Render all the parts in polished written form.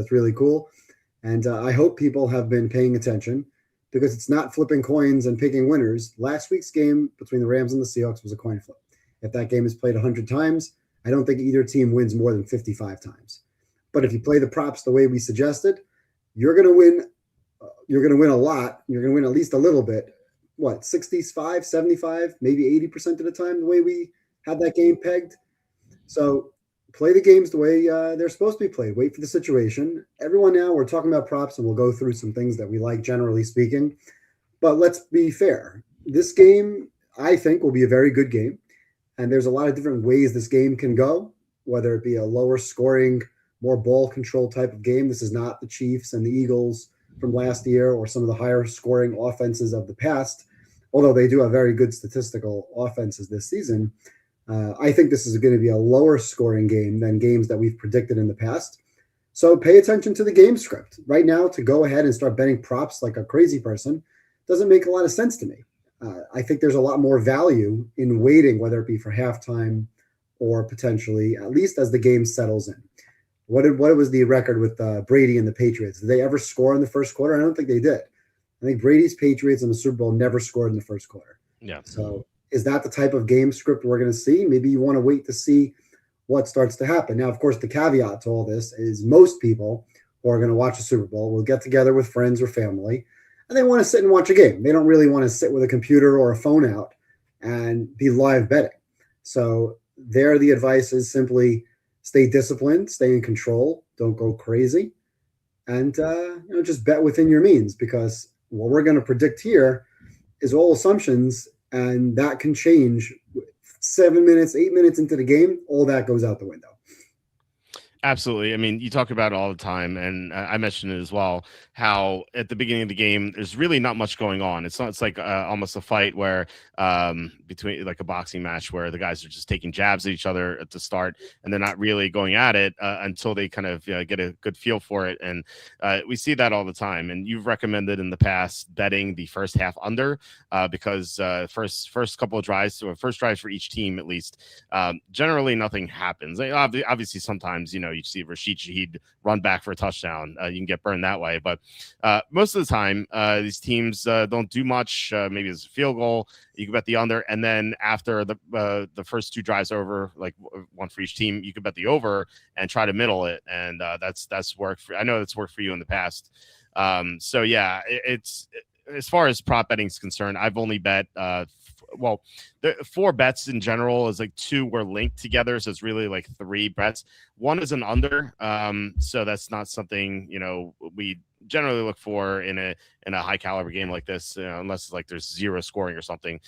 that's really cool. And I hope people have been paying attention because it's not flipping coins and picking winners. Last week's game between the Rams and the Seahawks was a coin flip. If that game is played 100 times, I don't think either team wins more than 55 times. But if you play the props the way we suggested, you're going to win. You're going to win a lot. You're going to win at least a little bit. What, 65, 75, maybe 80% of the time, the way we had that game pegged. So play the games the way they're supposed to be played. Wait for the situation. Everyone now, we're talking about props, and we'll go through some things that we like, generally speaking. But let's be fair. This game, I think, will be a very good game. And there's a lot of different ways this game can go, whether it be a lower scoring, more ball control type of game. This is not the Chiefs and the Eagles from last year or some of the higher scoring offenses of the past, although they do have very good statistical offenses this season. I think this is going to be a lower scoring game than games that we've predicted in the past. So pay attention to the game script. Right now, to go ahead and start betting props like a crazy person doesn't make a lot of sense to me. I think there's a lot more value in waiting, whether it be for halftime or potentially at least as the game settles in. What was the record with Brady and the Patriots? Did they ever score in the first quarter? I don't think they did. I think Brady's Patriots in the Super Bowl never scored in the first quarter. Yeah. So is that the type of game script we're going to see? Maybe you want to wait to see what starts to happen. Now, of course, the caveat to all this is most people who are going to watch a Super Bowl will get together with friends or family, and they want to sit and watch a game. They don't really want to sit with a computer or a phone out and be live betting. So there, the advice is simply stay disciplined, stay in control, don't go crazy, and just bet within your means, because what we're going to predict here is all assumptions, and that can change 7 minutes, 8 minutes into the game. All that goes out the window. Absolutely. I mean, you talk about it all the time, and I mentioned it as well, how at the beginning of the game, there's really not much going on. It's like almost a fight where between like a boxing match where the guys are just taking jabs at each other at the start, and they're not really going at it until they kind of get a good feel for it. And we see that all the time. And you've recommended in the past betting the first half under because first couple of drives, or first drives for each team at least, generally nothing happens. Obviously, sometimes, you see Rashid Shaheed run back for a touchdown. You can get burned that way. But most of the time, these teams don't do much. Maybe it's a field goal. You can bet the under. And then after the first two drives over, like one for each team, you can bet the over and try to middle it. And that's worked. I know that's worked for you in the past. So, yeah, it's as far as prop betting is concerned, I've only bet the 4 bets in general is like 2 were linked together. So it's really like 3 bets. 1 is an under. So that's not something, we generally look for in a high caliber game like this, unless it's like there's 0 scoring or something.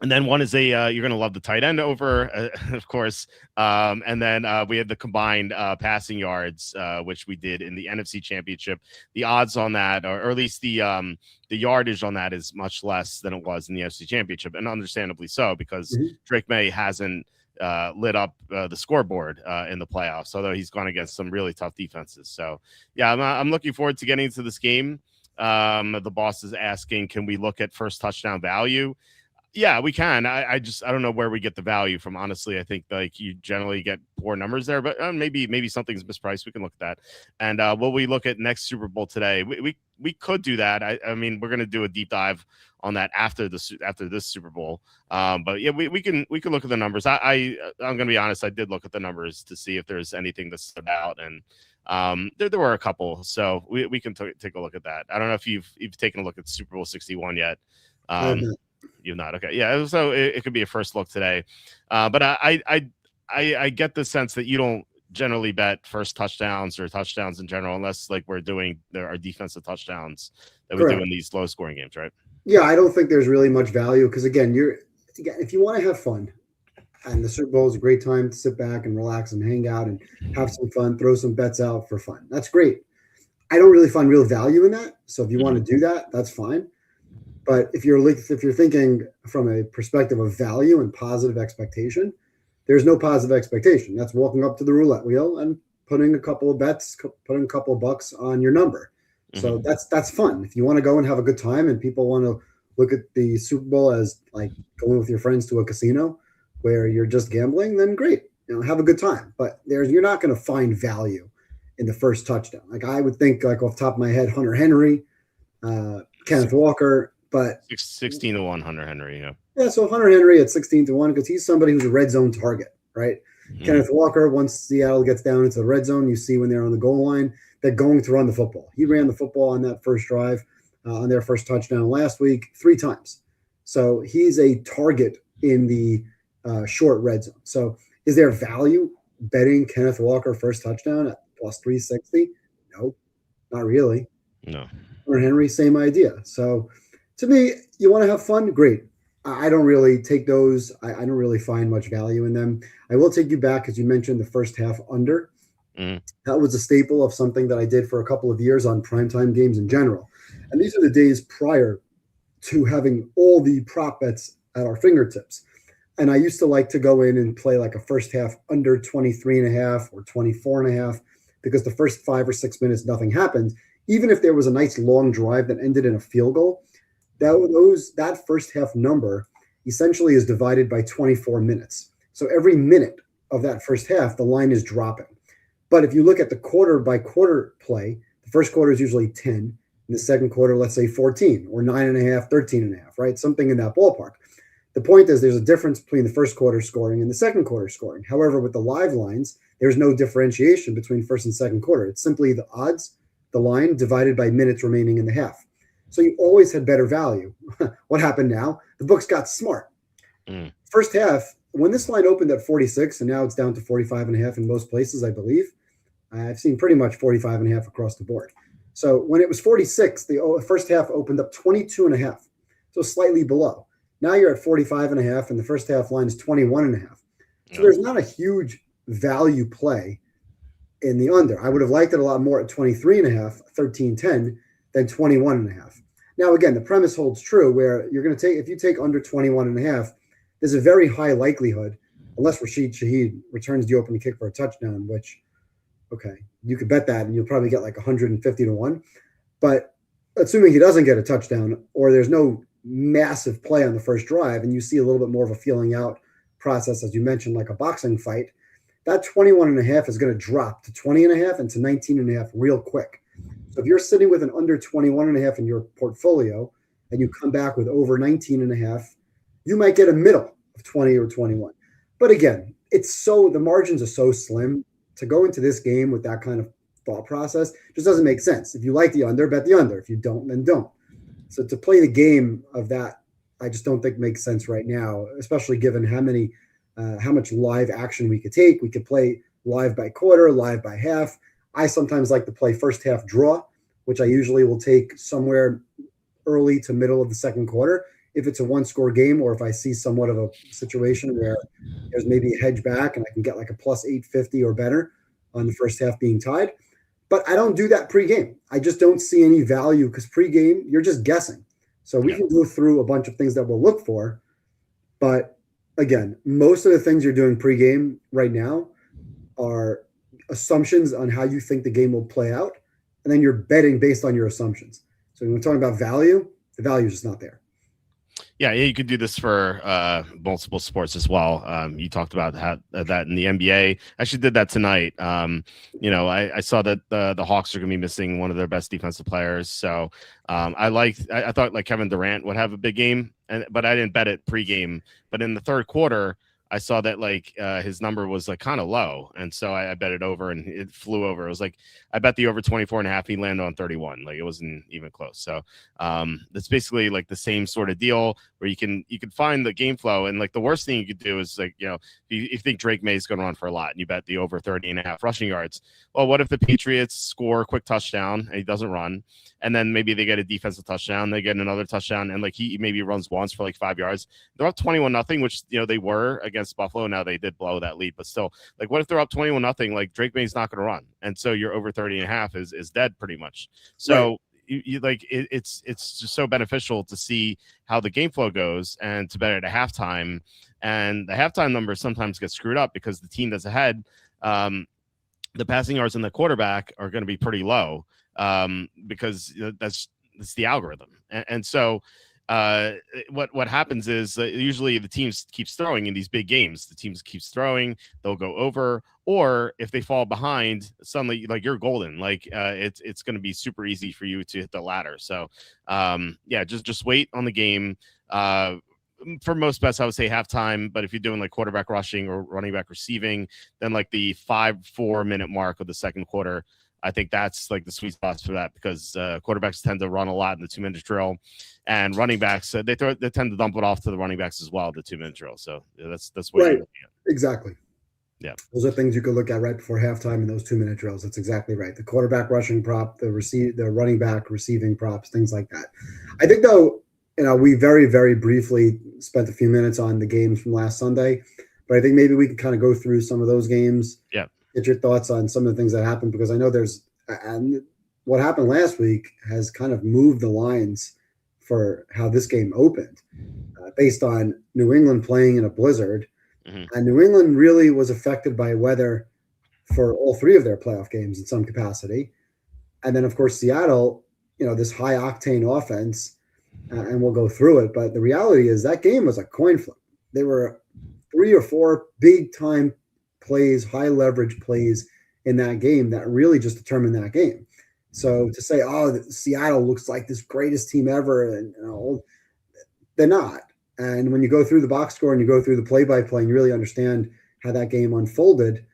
And then 1 is you're going to love the tight end over, of course. And then we had the combined passing yards, which we did in the NFC Championship. The odds on that, or at least the yardage on that, is much less than it was in the NFC Championship, and understandably so, because Drake May hasn't lit up the scoreboard in the playoffs, although he's gone against some really tough defenses. So, yeah, I'm looking forward to getting into this game. The boss is asking, can we look at first touchdown value? Yeah, we can. I don't know where we get the value from. Honestly, I think like you generally get poor numbers there, but maybe something's mispriced. We can look at that. And will we look at next Super Bowl today? We could do that. I mean, we're going to do a deep dive on that after this Super Bowl. But yeah, we can look at the numbers. I'm going to be honest. I did look at the numbers to see if there's anything that stood out, and there were a couple. So we can take a look at that. I don't know if you've taken a look at Super Bowl 61 yet. You've not. Okay. Yeah. So it could be a first look today. But I get the sense that you don't generally bet first touchdowns or touchdowns in general, unless like we're doing our defensive touchdowns that we do in these low scoring games, right? Yeah. I don't think there's really much value because again, if you want to have fun, and the Super Bowl is a great time to sit back and relax and hang out and have some fun, throw some bets out for fun. That's great. I don't really find real value in that. So if you want to do that, that's fine. But if you're thinking from a perspective of value and positive expectation, there's no positive expectation. That's walking up to the roulette wheel and putting a couple of bets, putting a couple of bucks on your number. So that's fun. If you want to go and have a good time and people want to look at the Super Bowl as like going with your friends to a casino where you're just gambling, then great, have a good time. But you're not going to find value in the first touchdown. Like I would think, like off the top of my head, Hunter Henry, Kenneth Walker, but 16 to 1, Hunter Henry. Yeah, so Hunter Henry at 16 to 1 because he's somebody who's a red zone target, right? Mm-hmm. Kenneth Walker, once Seattle gets down into the red zone, you see when they're on the goal line, they're going to run the football. He ran the football on that first drive, on their first touchdown last week, 3 times. So he's a target in the short red zone. So is there value betting Kenneth Walker first touchdown at plus 360? No, not really. No. Hunter Henry, same idea. So to me, you want to have fun? Great. I don't really take those. I don't really find much value in them. I will take you back, as you mentioned, the first half under. Mm. That was a staple of something that I did for a couple of years on primetime games in general. And these are the days prior to having all the prop bets at our fingertips. And I used to like to go in and play like a first half under 23.5 or 24.5 because the first 5 or 6 minutes, nothing happened. Even if there was a nice long drive that ended in a field goal, that first half number essentially is divided by 24 minutes. So every minute of that first half, the line is dropping. But if you look at the quarter by quarter play, the first quarter is usually 10, and the second quarter, let's say 14 or 9.5, 13.5, right? Something in that ballpark. The point is there's a difference between the first quarter scoring and the second quarter scoring. However, with the live lines, there's no differentiation between first and second quarter. It's simply the odds, the line divided by minutes remaining in the half. So you always had better value. What happened now? The books got smart. First half, when this line opened at 46, and now it's down to 45.5 in most places, I believe. I've seen pretty much 45.5 across the board. So when it was 46, the first half opened up 22.5, so slightly below. Now you're at 45.5, and the first half line is 21.5. So there's not a huge value play in the under. I would have liked it a lot more at 23.5, 13-10, than 21.5. Now, again, the premise holds true where you're going to take, if you take under 21.5, there's a very high likelihood, unless Rashid Shaheed returns the opening kick for a touchdown, which, okay, you could bet that and you'll probably get like 150 to 1. But assuming he doesn't get a touchdown or there's no massive play on the first drive and you see a little bit more of a feeling out process, as you mentioned, like a boxing fight, that 21.5 is going to drop to 20.5 and to 19.5 real quick. So if you're sitting with an under 21.5 in your portfolio and you come back with over 19.5, you might get a middle of 20 or 21. But again, the margins are so slim to go into this game with that kind of thought process just doesn't make sense. If you like the under, bet the under. If you don't, then don't. So to play the game of that, I just don't think makes sense right now, especially given how much live action we could take. We could play live by quarter, live by half. I sometimes like to play first half draw, which I usually will take somewhere early to middle of the second quarter. If it's a one-score game or if I see somewhat of a situation where there's maybe a hedge back and I can get like a plus 850 or better on the first half being tied. But I don't do that pregame. I just don't see any value because pregame, you're just guessing. So we can go through a bunch of things that we'll look for. But again, most of the things you're doing pregame right now are assumptions on how you think the game will play out. And then you're betting based on your assumptions. So when we're talking about value, the value is just not there. Yeah, you could do this for multiple sports as well. You talked about that in the NBA. I actually did that tonight. I saw that the Hawks are going to be missing one of their best defensive players. So I thought like Kevin Durant would have a big game, but I didn't bet it pregame. But in the third quarter, I saw that like his number was like kind of low. And so I bet it over and it flew over. It was like, I bet the over 24.5, he landed on 31. Like it wasn't even close. So that's basically like the same sort of deal where you can find the game flow. And like the worst thing you could do is like, if you think Drake May is going to run for a lot and you bet the over 30.5 rushing yards. Well, what if the Patriots score a quick touchdown and he doesn't run? And then maybe they get a defensive touchdown, they get another touchdown, and like he maybe runs once for like 5 yards. They're up 21-0, which they were against Buffalo. Now they did blow that lead, but still, like what if they're up 21-0? Like Drake May's not going to run, and so your over 30.5 is dead pretty much. So right. It's just so beneficial to see how the game flow goes and to bet it at halftime. And the halftime numbers sometimes get screwed up because the team that's ahead, the passing yards and the quarterback are going to be pretty low. Because that's the algorithm. And so what happens is usually the teams keeps throwing in these big games. The teams keeps throwing, they'll go over, or if they fall behind, suddenly like you're golden. Like it's going to be super easy for you to hit the ladder. So yeah, just wait on the game. For most bets, I would say halftime. But if you're doing like quarterback rushing or running back receiving, then like the 5-4 minute mark of the second quarter, I think that's like the sweet spot for that, because quarterbacks tend to run a lot in the 2-minute drill, and running backs they tend to dump it off to the running backs as well, the 2-minute drill. So yeah, that's what Right. you're looking at. Exactly. Yeah, those are things you could look at right before halftime in those 2-minute drills. That's exactly right. The quarterback rushing prop, the running back receiving props, things like that. I think though, we very, very briefly spent a few minutes on the games from last Sunday, but I think maybe we can kind of go through some of those games. Yeah. Get your thoughts on some of the things that happened, because I know and what happened last week has kind of moved the lines for how this game opened, based on New England playing in a blizzard. Mm-hmm. And New England really was affected by weather for all three of their playoff games in some capacity. And then, of course, Seattle, this high octane offense, and we'll go through it. But the reality is that game was a coin flip. There were 3 or 4 big time plays, high leverage plays in that game that really just determined that game. So to say, Seattle looks like this greatest team ever, and they're not. And when you go through the box score and you go through the play-by-play and you really understand how that game unfolded,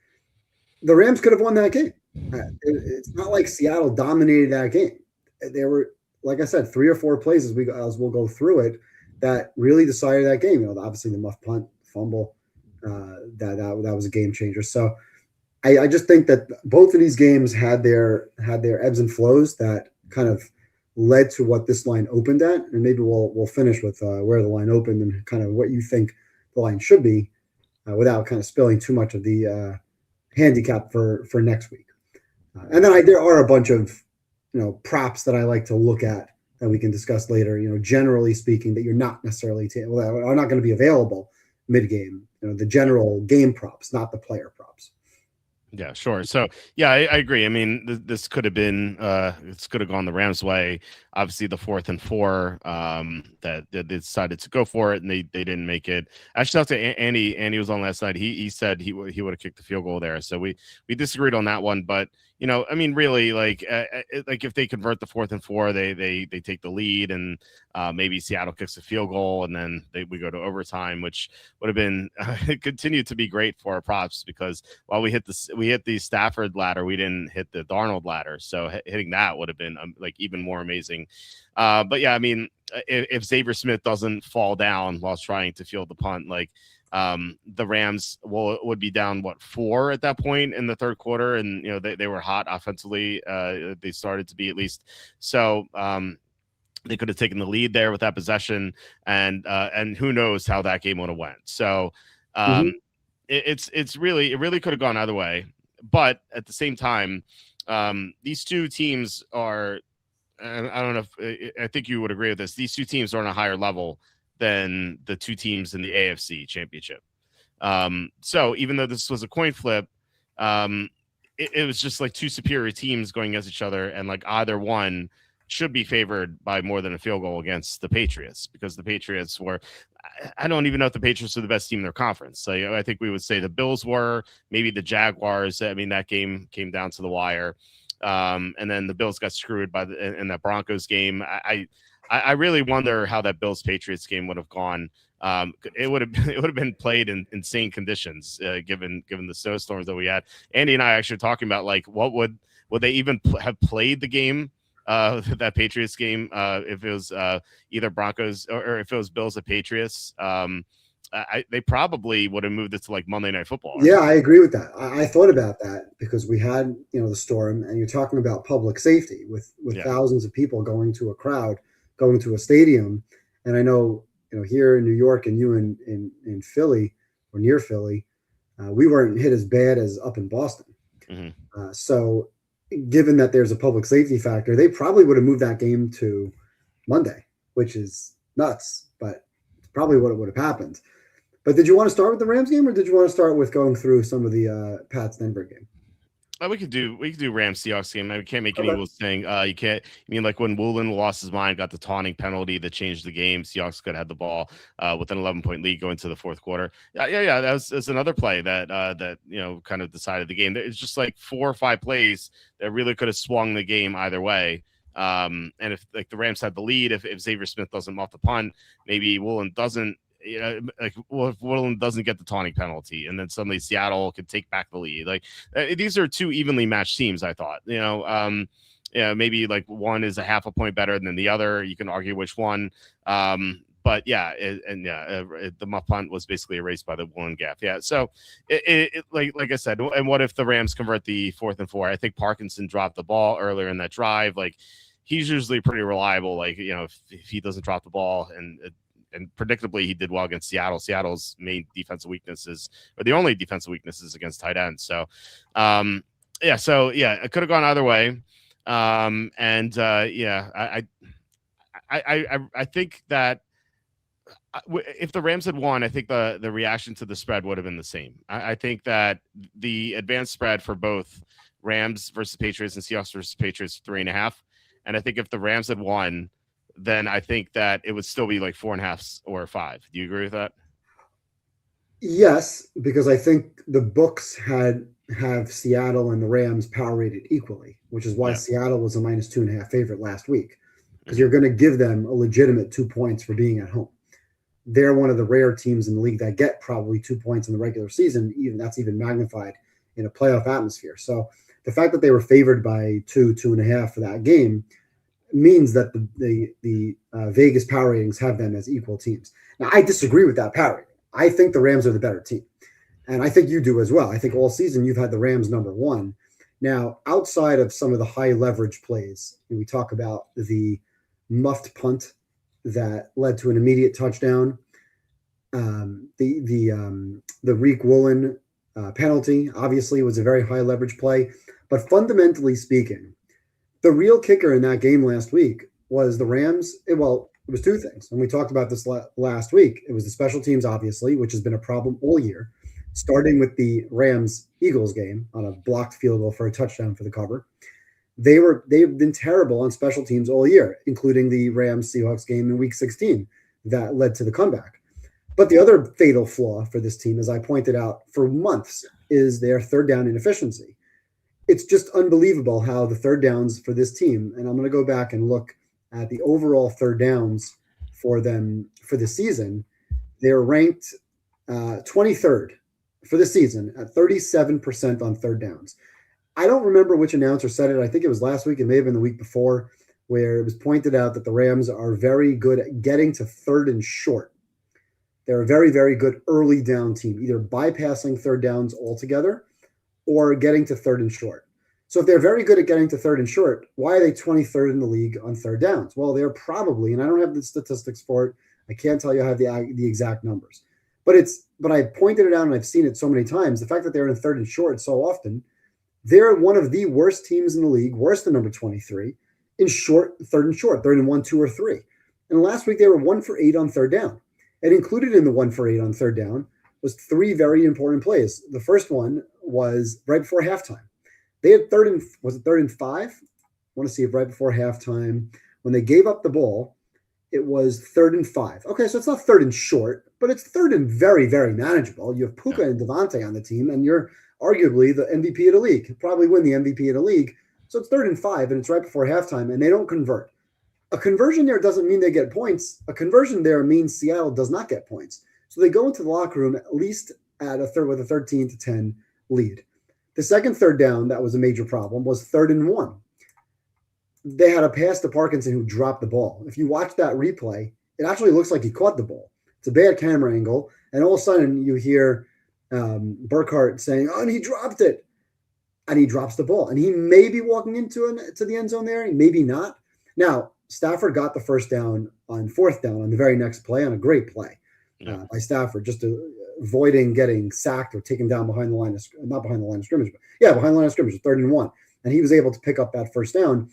the Rams could have won that game. It's not like Seattle dominated that game. There were, like I said, 3 or 4 plays as we'll go through it that really decided that game. Obviously the muff punt, fumble, that was a game changer. So I just think that both of these games had their ebbs and flows that kind of led to what this line opened at, and maybe we'll finish with where the line opened and kind of what you think the line should be, without kind of spilling too much of the handicap for next week. And then there are a bunch of props that I like to look at that we can discuss later. Generally speaking, that you're not necessarily are not going to be available mid game. The general game props, not the player props. Yeah, sure. So, yeah, I agree. I mean, this could have been, this could have gone the Rams' way. Obviously, the 4th and 4 that they decided to go for it, and they didn't make it. Actually, talked to Andy. Andy was on last night. He said he would have kicked the field goal there. So we disagreed on that one. But I mean, really, like if they convert the 4th and 4, they take the lead, and maybe Seattle kicks a field goal, and then we go to overtime, which would have been continued to be great for our props, because while we hit the Stafford ladder, we didn't hit the Darnold ladder. So hitting that would have been like even more amazing. But yeah, I mean, if Xavier Smith doesn't fall down while trying to field the punt, like the Rams would be down 4 at that point in the third quarter, and they were hot offensively. They started to be, at least. So they could have taken the lead there with that possession, and who knows how that game would have went. So it really could have gone either way. But at the same time, these two teams are, I don't know if I think you would agree with this, these two teams are on a higher level than the two teams in the AFC Championship. So even though this was a coin flip, it was just like two superior teams going against each other, and like either one should be favored by more than a field goal against the Patriots, because the Patriots were, I don't even know if the Patriots are the best team in their conference. So I think we would say the Bills were, maybe the Jaguars. I mean, that game came down to the wire. And then the Bills got screwed in that Broncos game. I really wonder how that Bills Patriots game would have gone. It would have been played in insane conditions, given the snowstorms that we had. Andy and I actually were talking about, like, what would they even have played the game, that Patriots game, if it was either Broncos or if it was Bills or Patriots. They probably would have moved it to like Monday Night Football. Yeah, I agree with that. I thought about that, because we had the storm, and you're talking about public safety with thousands of people going to a crowd, going to a stadium. And I know here in New York, and you in Philly or near Philly, we weren't hit as bad as up in Boston. Mm-hmm. So given that there's a public safety factor, they probably would have moved that game to Monday, which is nuts, but it's probably what would have happened. But did you want to start with the Rams game, or did you want to start with going through some of the Pats Denver game? We could do Rams Seahawks game. I can't make any Okay. Eagles thing. You can't. I mean, like when Woolen lost his mind, got the taunting penalty that changed the game. Seahawks could have had the ball with an 11-point lead going to the fourth quarter. Yeah. That's another play that kind of decided the game. It's just like 4 or 5 plays that really could have swung the game either way. And if like the Rams had the lead, if Xavier Smith doesn't muff the punt, maybe Woolen doesn't. If Woodland doesn't get the taunting penalty, and then suddenly Seattle could take back the lead. Like these are 2 evenly matched teams. I thought, maybe like one is a half a point better than the other. You can argue which one. But yeah, the muff punt was basically erased by the Woolen gap. Yeah, so like I said, and what if the Rams convert the 4th and 4? I think Parkinson dropped the ball earlier in that drive. Like he's usually pretty reliable. Like if he doesn't drop the ball and predictably, he did well against Seattle. Seattle's main defensive weaknesses, or the only defensive weaknesses, against tight ends. So, it could have gone either way. I think that if the Rams had won, I think the reaction to the spread would have been the same. I think that the advanced spread for both Rams versus Patriots and Seahawks versus Patriots 3.5, and I think if the Rams had won, then I think that it would still be like 4.5 or 5. Do you agree with that? Yes, because I think the books have Seattle and the Rams power rated equally, which is why Yeah. Seattle was a -2.5 favorite last week. Because you're going to give them a legitimate 2 points for being at home. They're one of the rare teams in the league that get probably 2 points in the regular season. Even magnified in a playoff atmosphere. So the fact that they were favored by 2.5 for that game means that the Vegas power ratings have them as equal teams. Now, I disagree with that power rating. I think the Rams are the better team, and I think you do as well. I think all season you've had the Rams number 1. Now, outside of some of the high leverage plays, we talk about the muffed punt that led to an immediate touchdown, the Reek Woolen penalty obviously was a very high leverage play, but fundamentally speaking, the real kicker in that game last week was the Rams. It was 2 things. And we talked about this last week. It was the special teams, obviously, which has been a problem all year, starting with the Rams-Eagles game on a blocked field goal for a touchdown for the cover. They've been terrible on special teams all year, including the Rams-Seahawks game in Week 16 that led to the comeback. But the other fatal flaw for this team, as I pointed out for months, is their third down inefficiency. It's just unbelievable how the third downs for this team, and I'm going to go back and look at the overall third downs for them for the season. They're ranked 23rd for the season at 37% on third downs. I don't remember which announcer said it. I think it was last week. It may have been the week before, where it was pointed out that the Rams are very good at getting to third and short. They're a very, very good early down team, either bypassing third downs altogether or getting to third and short. So if they're very good at getting to third and short, why are they 23rd in the league on third downs? Well, they're probably, and I don't have the statistics for it. I can't tell you I have the exact numbers. But I pointed it out and I've seen it so many times. The fact that they're in third and short so often, they're one of the worst teams in the league, worse than number 23, in third and short, 3rd and 1, 2, or 3. And last week they were 1 for 8 on third down. And included in the 1 for 8 on third down was 3 very important plays. The first one was right before halftime. They had 3rd and 5? I want to see if right before halftime, when they gave up the ball, it was 3rd and 5. Okay, so it's not 3rd and short, but it's 3rd and very, very manageable. You have Puka and Devontae on the team, and you're arguably the MVP of the league. You'll probably win the MVP of the league. So it's 3rd and 5, and it's right before halftime, and they don't convert. A conversion there doesn't mean they get points. A conversion there means Seattle does not get points. So they go into the locker room at least with a 13-10 lead. The second third down that was a major problem was 3rd and 1. They had a pass to Parkinson who dropped the ball. If you watch that replay, it actually looks like he caught the ball. It's a bad camera angle, and all of a sudden you hear Burkhardt saying, "Oh, and he dropped it," and he drops the ball, and he may be walking into the end zone there, maybe not. Now Stafford got the first down on 4th down on the very next play, on a great play by Stafford, just avoiding getting sacked or taken down behind the line of not behind the line of scrimmage, but behind the line of scrimmage, 3rd and 1, and he was able to pick up that first down.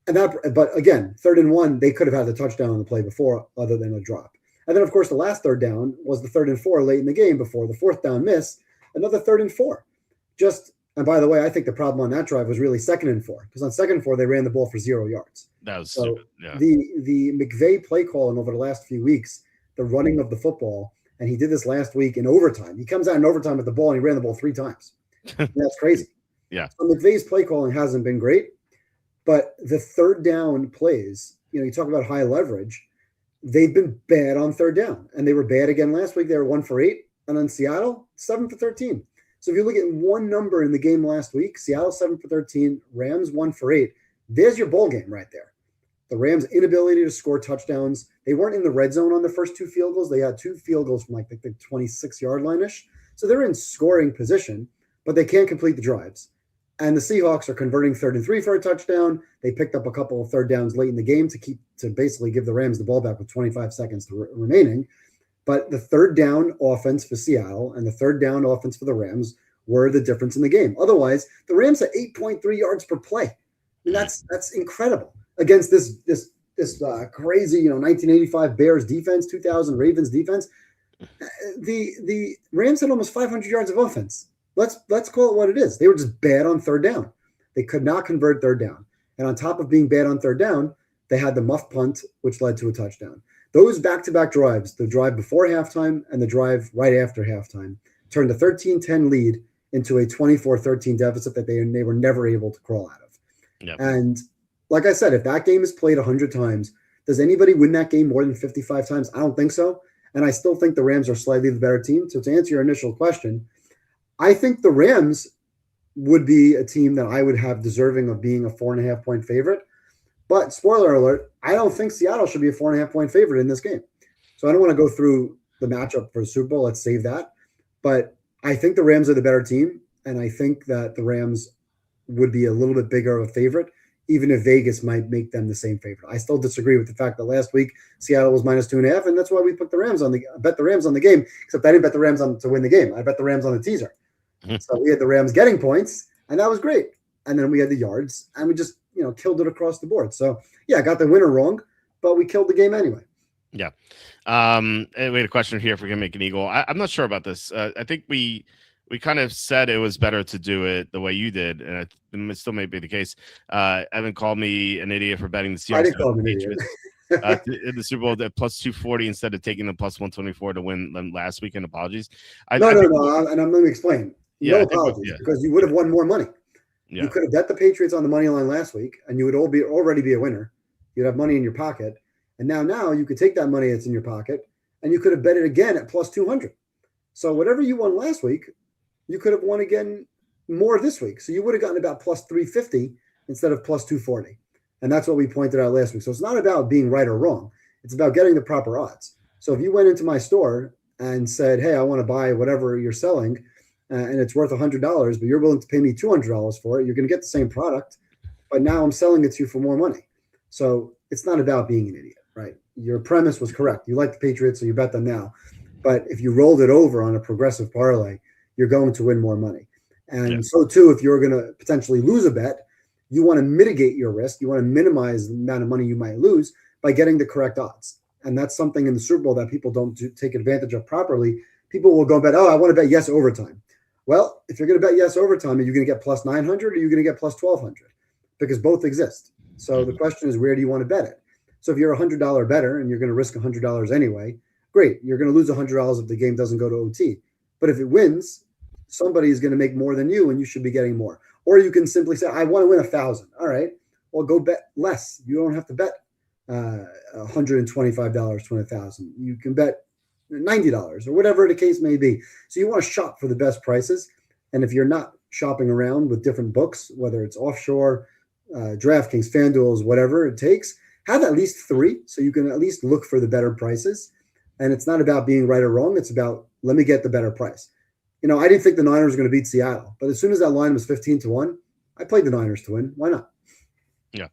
But again, 3rd and 1, they could have had the touchdown on the play before, other than a drop. And then, of course, the last third down was the 3rd and 4 late in the game before the 4th down miss, another 3rd and 4. Just And by the way, I think the problem on that drive was really 2nd and 4, because on 2nd and 4 they ran the ball for 0 yards. That was So stupid. Yeah. the McVay play calling over the last few weeks, the running of the football, and he did this last week in overtime. He comes out in overtime with the ball and he ran the ball 3 times. That's crazy. Yeah. So McVay's play calling hasn't been great, but the third down plays, you talk about high leverage. They've been bad on third down, and they were bad again last week. They were 1 for 8, and then Seattle 7 for 13. So if you look at one number in the game last week, Seattle 7 for 13, Rams 1 for 8. There's your bowl game right there. The Rams' inability to score touchdowns. They weren't in the red zone on the first 2 field goals. They had 2 field goals from like the 26-yard line-ish. So they're in scoring position, but they can't complete the drives. And the Seahawks are converting 3rd and 3 for a touchdown. They picked up a couple of third downs late in the game to basically give the Rams the ball back with 25 seconds remaining. But the third down offense for Seattle and the third down offense for the Rams were the difference in the game. Otherwise, the Rams had 8.3 yards per play. I mean, that's incredible against this crazy 1985 Bears defense, 2000 Ravens defense. The Rams had almost 500 yards of offense. Let's call it what it is. They were just bad on third down. They could not convert third down. And on top of being bad on third down, they had the muff punt, which led to a touchdown. Those back-to-back drives, the drive before halftime and the drive right after halftime, turned a 13-10 lead into a 24-13 deficit that they were never able to crawl out of. Yep. And like I said, if that game is played 100 times, does anybody win that game more than 55 times? I don't think so. And I still think the Rams are slightly the better team. So to answer your initial question, I think the Rams would be a team that I would have deserving of being a 4.5-point favorite. But spoiler alert, I don't think Seattle should be a 4.5-point favorite in this game. So I don't want to go through the matchup for the Super Bowl. Let's save that. But I think the Rams are the better team. And I think that the Rams would be a little bit bigger of a favorite, even if Vegas might make them the same favorite. I still disagree with the fact that last week Seattle was -2.5, and that's why we bet the Rams on the game, except I didn't bet the Rams to win the game. I bet the Rams on the teaser. So we had the Rams getting points, and that was great. And then we had the yards, and we just killed it across the board. So yeah, I got the winner wrong, but we killed the game anyway. Yeah. We had a question here if we're gonna make an eagle. I'm not sure about this. I think we kind of said it was better to do it the way you did, and it still may be the case. Evan called me an idiot for betting the Seahawks. I didn't call him an idiot. In the Super Bowl at +240 instead of taking the +124 to win them last weekend. Apologies. No. And I'm going to explain. No apologies, because you would have won more money. Yeah. You could have bet the Patriots on the money line last week, and you would already be a winner. You'd have money in your pocket. And now you could take that money that's in your pocket, and you could have bet it again at +200. So whatever you won last week, you could have won again more this week. So you would have gotten about +350 instead of +240. And that's what we pointed out last week. So it's not about being right or wrong. It's about getting the proper odds. So if you went into my store and said, hey, I want to buy whatever you're selling, and it's worth $100, but you're willing to pay me $200 for it, you're going to get the same product, but now I'm selling it to you for more money. So it's not about being an idiot, right? Your premise was correct. You like the Patriots, so you bet them now. But if you rolled it over on a progressive parlay, you're going to win more money. And so too, if you're going to potentially lose a bet, you want to mitigate your risk. You want to minimize the amount of money you might lose by getting the correct odds. And that's something in the Super Bowl that people don't take advantage of properly. People will go bet, I want to bet yes overtime. Well, if you're going to bet yes overtime, are you going to get +900 or are you going to get +1200? Because both exist. So the question is, where do you want to bet it? So if you're a $100 bettor and you're going to risk $100 anyway, great. You're going to lose $100 if the game doesn't go to OT. But if it wins, somebody is going to make more than you, and you should be getting more. Or you can simply say, I want to win 1,000. All right, well, go bet less. You don't have to bet $125 to win 1,000. You can bet $90 or whatever the case may be. So you want to shop for the best prices. And if you're not shopping around with different books, whether it's offshore, DraftKings, FanDuel's, whatever it takes, have at least 3 so you can at least look for the better prices. And it's not about being right or wrong. It's about, let me get the better price. I didn't think the Niners were going to beat Seattle, but as soon as that line was 15-1, I played the Niners to win. Why not? Yeah.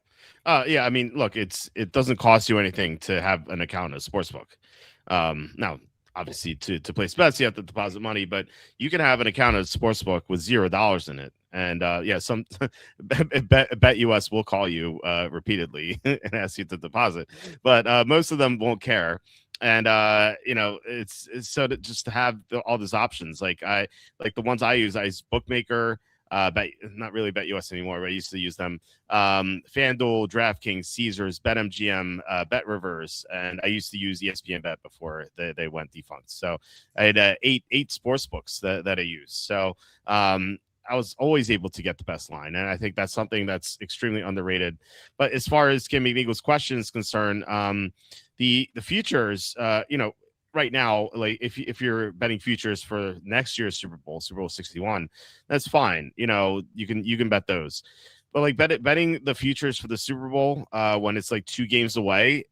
Yeah. I mean, look, it doesn't cost you anything to have an account at a sportsbook. Now, obviously, to place bets, you have to deposit money, but you can have an account at a sportsbook with $0 in it. And some Bet US will call you repeatedly and ask you to deposit, but most of them won't care. And it's so just to have all these options, like the ones I use Bookmaker, not really BetUS anymore, but I used to use them. FanDuel, DraftKings, Caesars, BetMGM, BetRivers, and I used to use ESPN Bet before they went defunct. So I had eight sports books that I used. So I was always able to get the best line, and I think that's something that's extremely underrated. But as far as Kim McNeagle's question is concerned, the futures, right now, like if you're betting futures for next year's Super Bowl 61, that's fine. You can bet those. But like betting the futures for the Super Bowl when it's like 2 games away,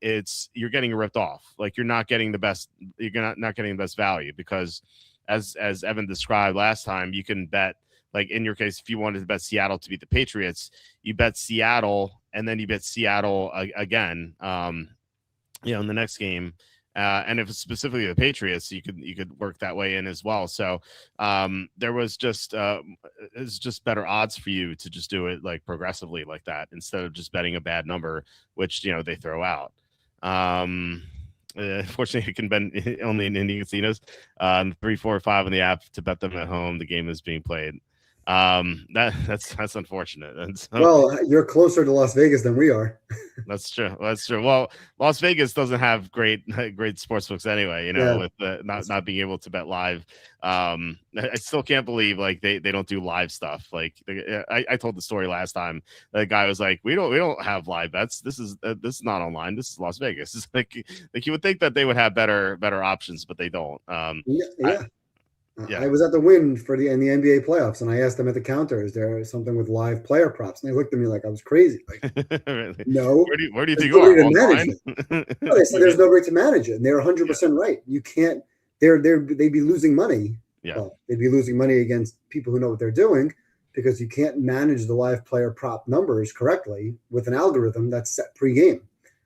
you're getting ripped off. Like you're not getting the best. You're not getting the best value because, as Evan described last time, you can bet. Like in your case, if you wanted to bet Seattle to beat the Patriots, you bet Seattle and then you bet Seattle again, in the next game. And if it's specifically the Patriots, you could work that way in as well. So there was just it's just better odds for you to just do it like progressively like that instead of just betting a bad number, which they throw out. Unfortunately, you can bet only in Indian casinos. 3, 4, 5 on the app to bet them at home. The game is being played. That's unfortunate. And so, well, you're closer to Las Vegas than we are. That's true. Well, Las Vegas doesn't have great sportsbooks anyway, with not being able to bet live. I still can't believe like they don't do live stuff. Like I told the story last time. The guy was like, we don't have live bets. This is not online. This is Las Vegas. It's like you would think that they would have better options, but they don't. I was at the Wynn in the NBA playoffs, and I asked them at the counter, "Is there something with live player props?" And they looked at me like I was crazy. Like, really? No. Where do you think you are? No, they said there's no way to manage it, and they're 100% right. You can't. They'd be losing money. Yeah, well, they'd be losing money against people who know what they're doing because you can't manage the live player prop numbers correctly with an algorithm that's set pre-game.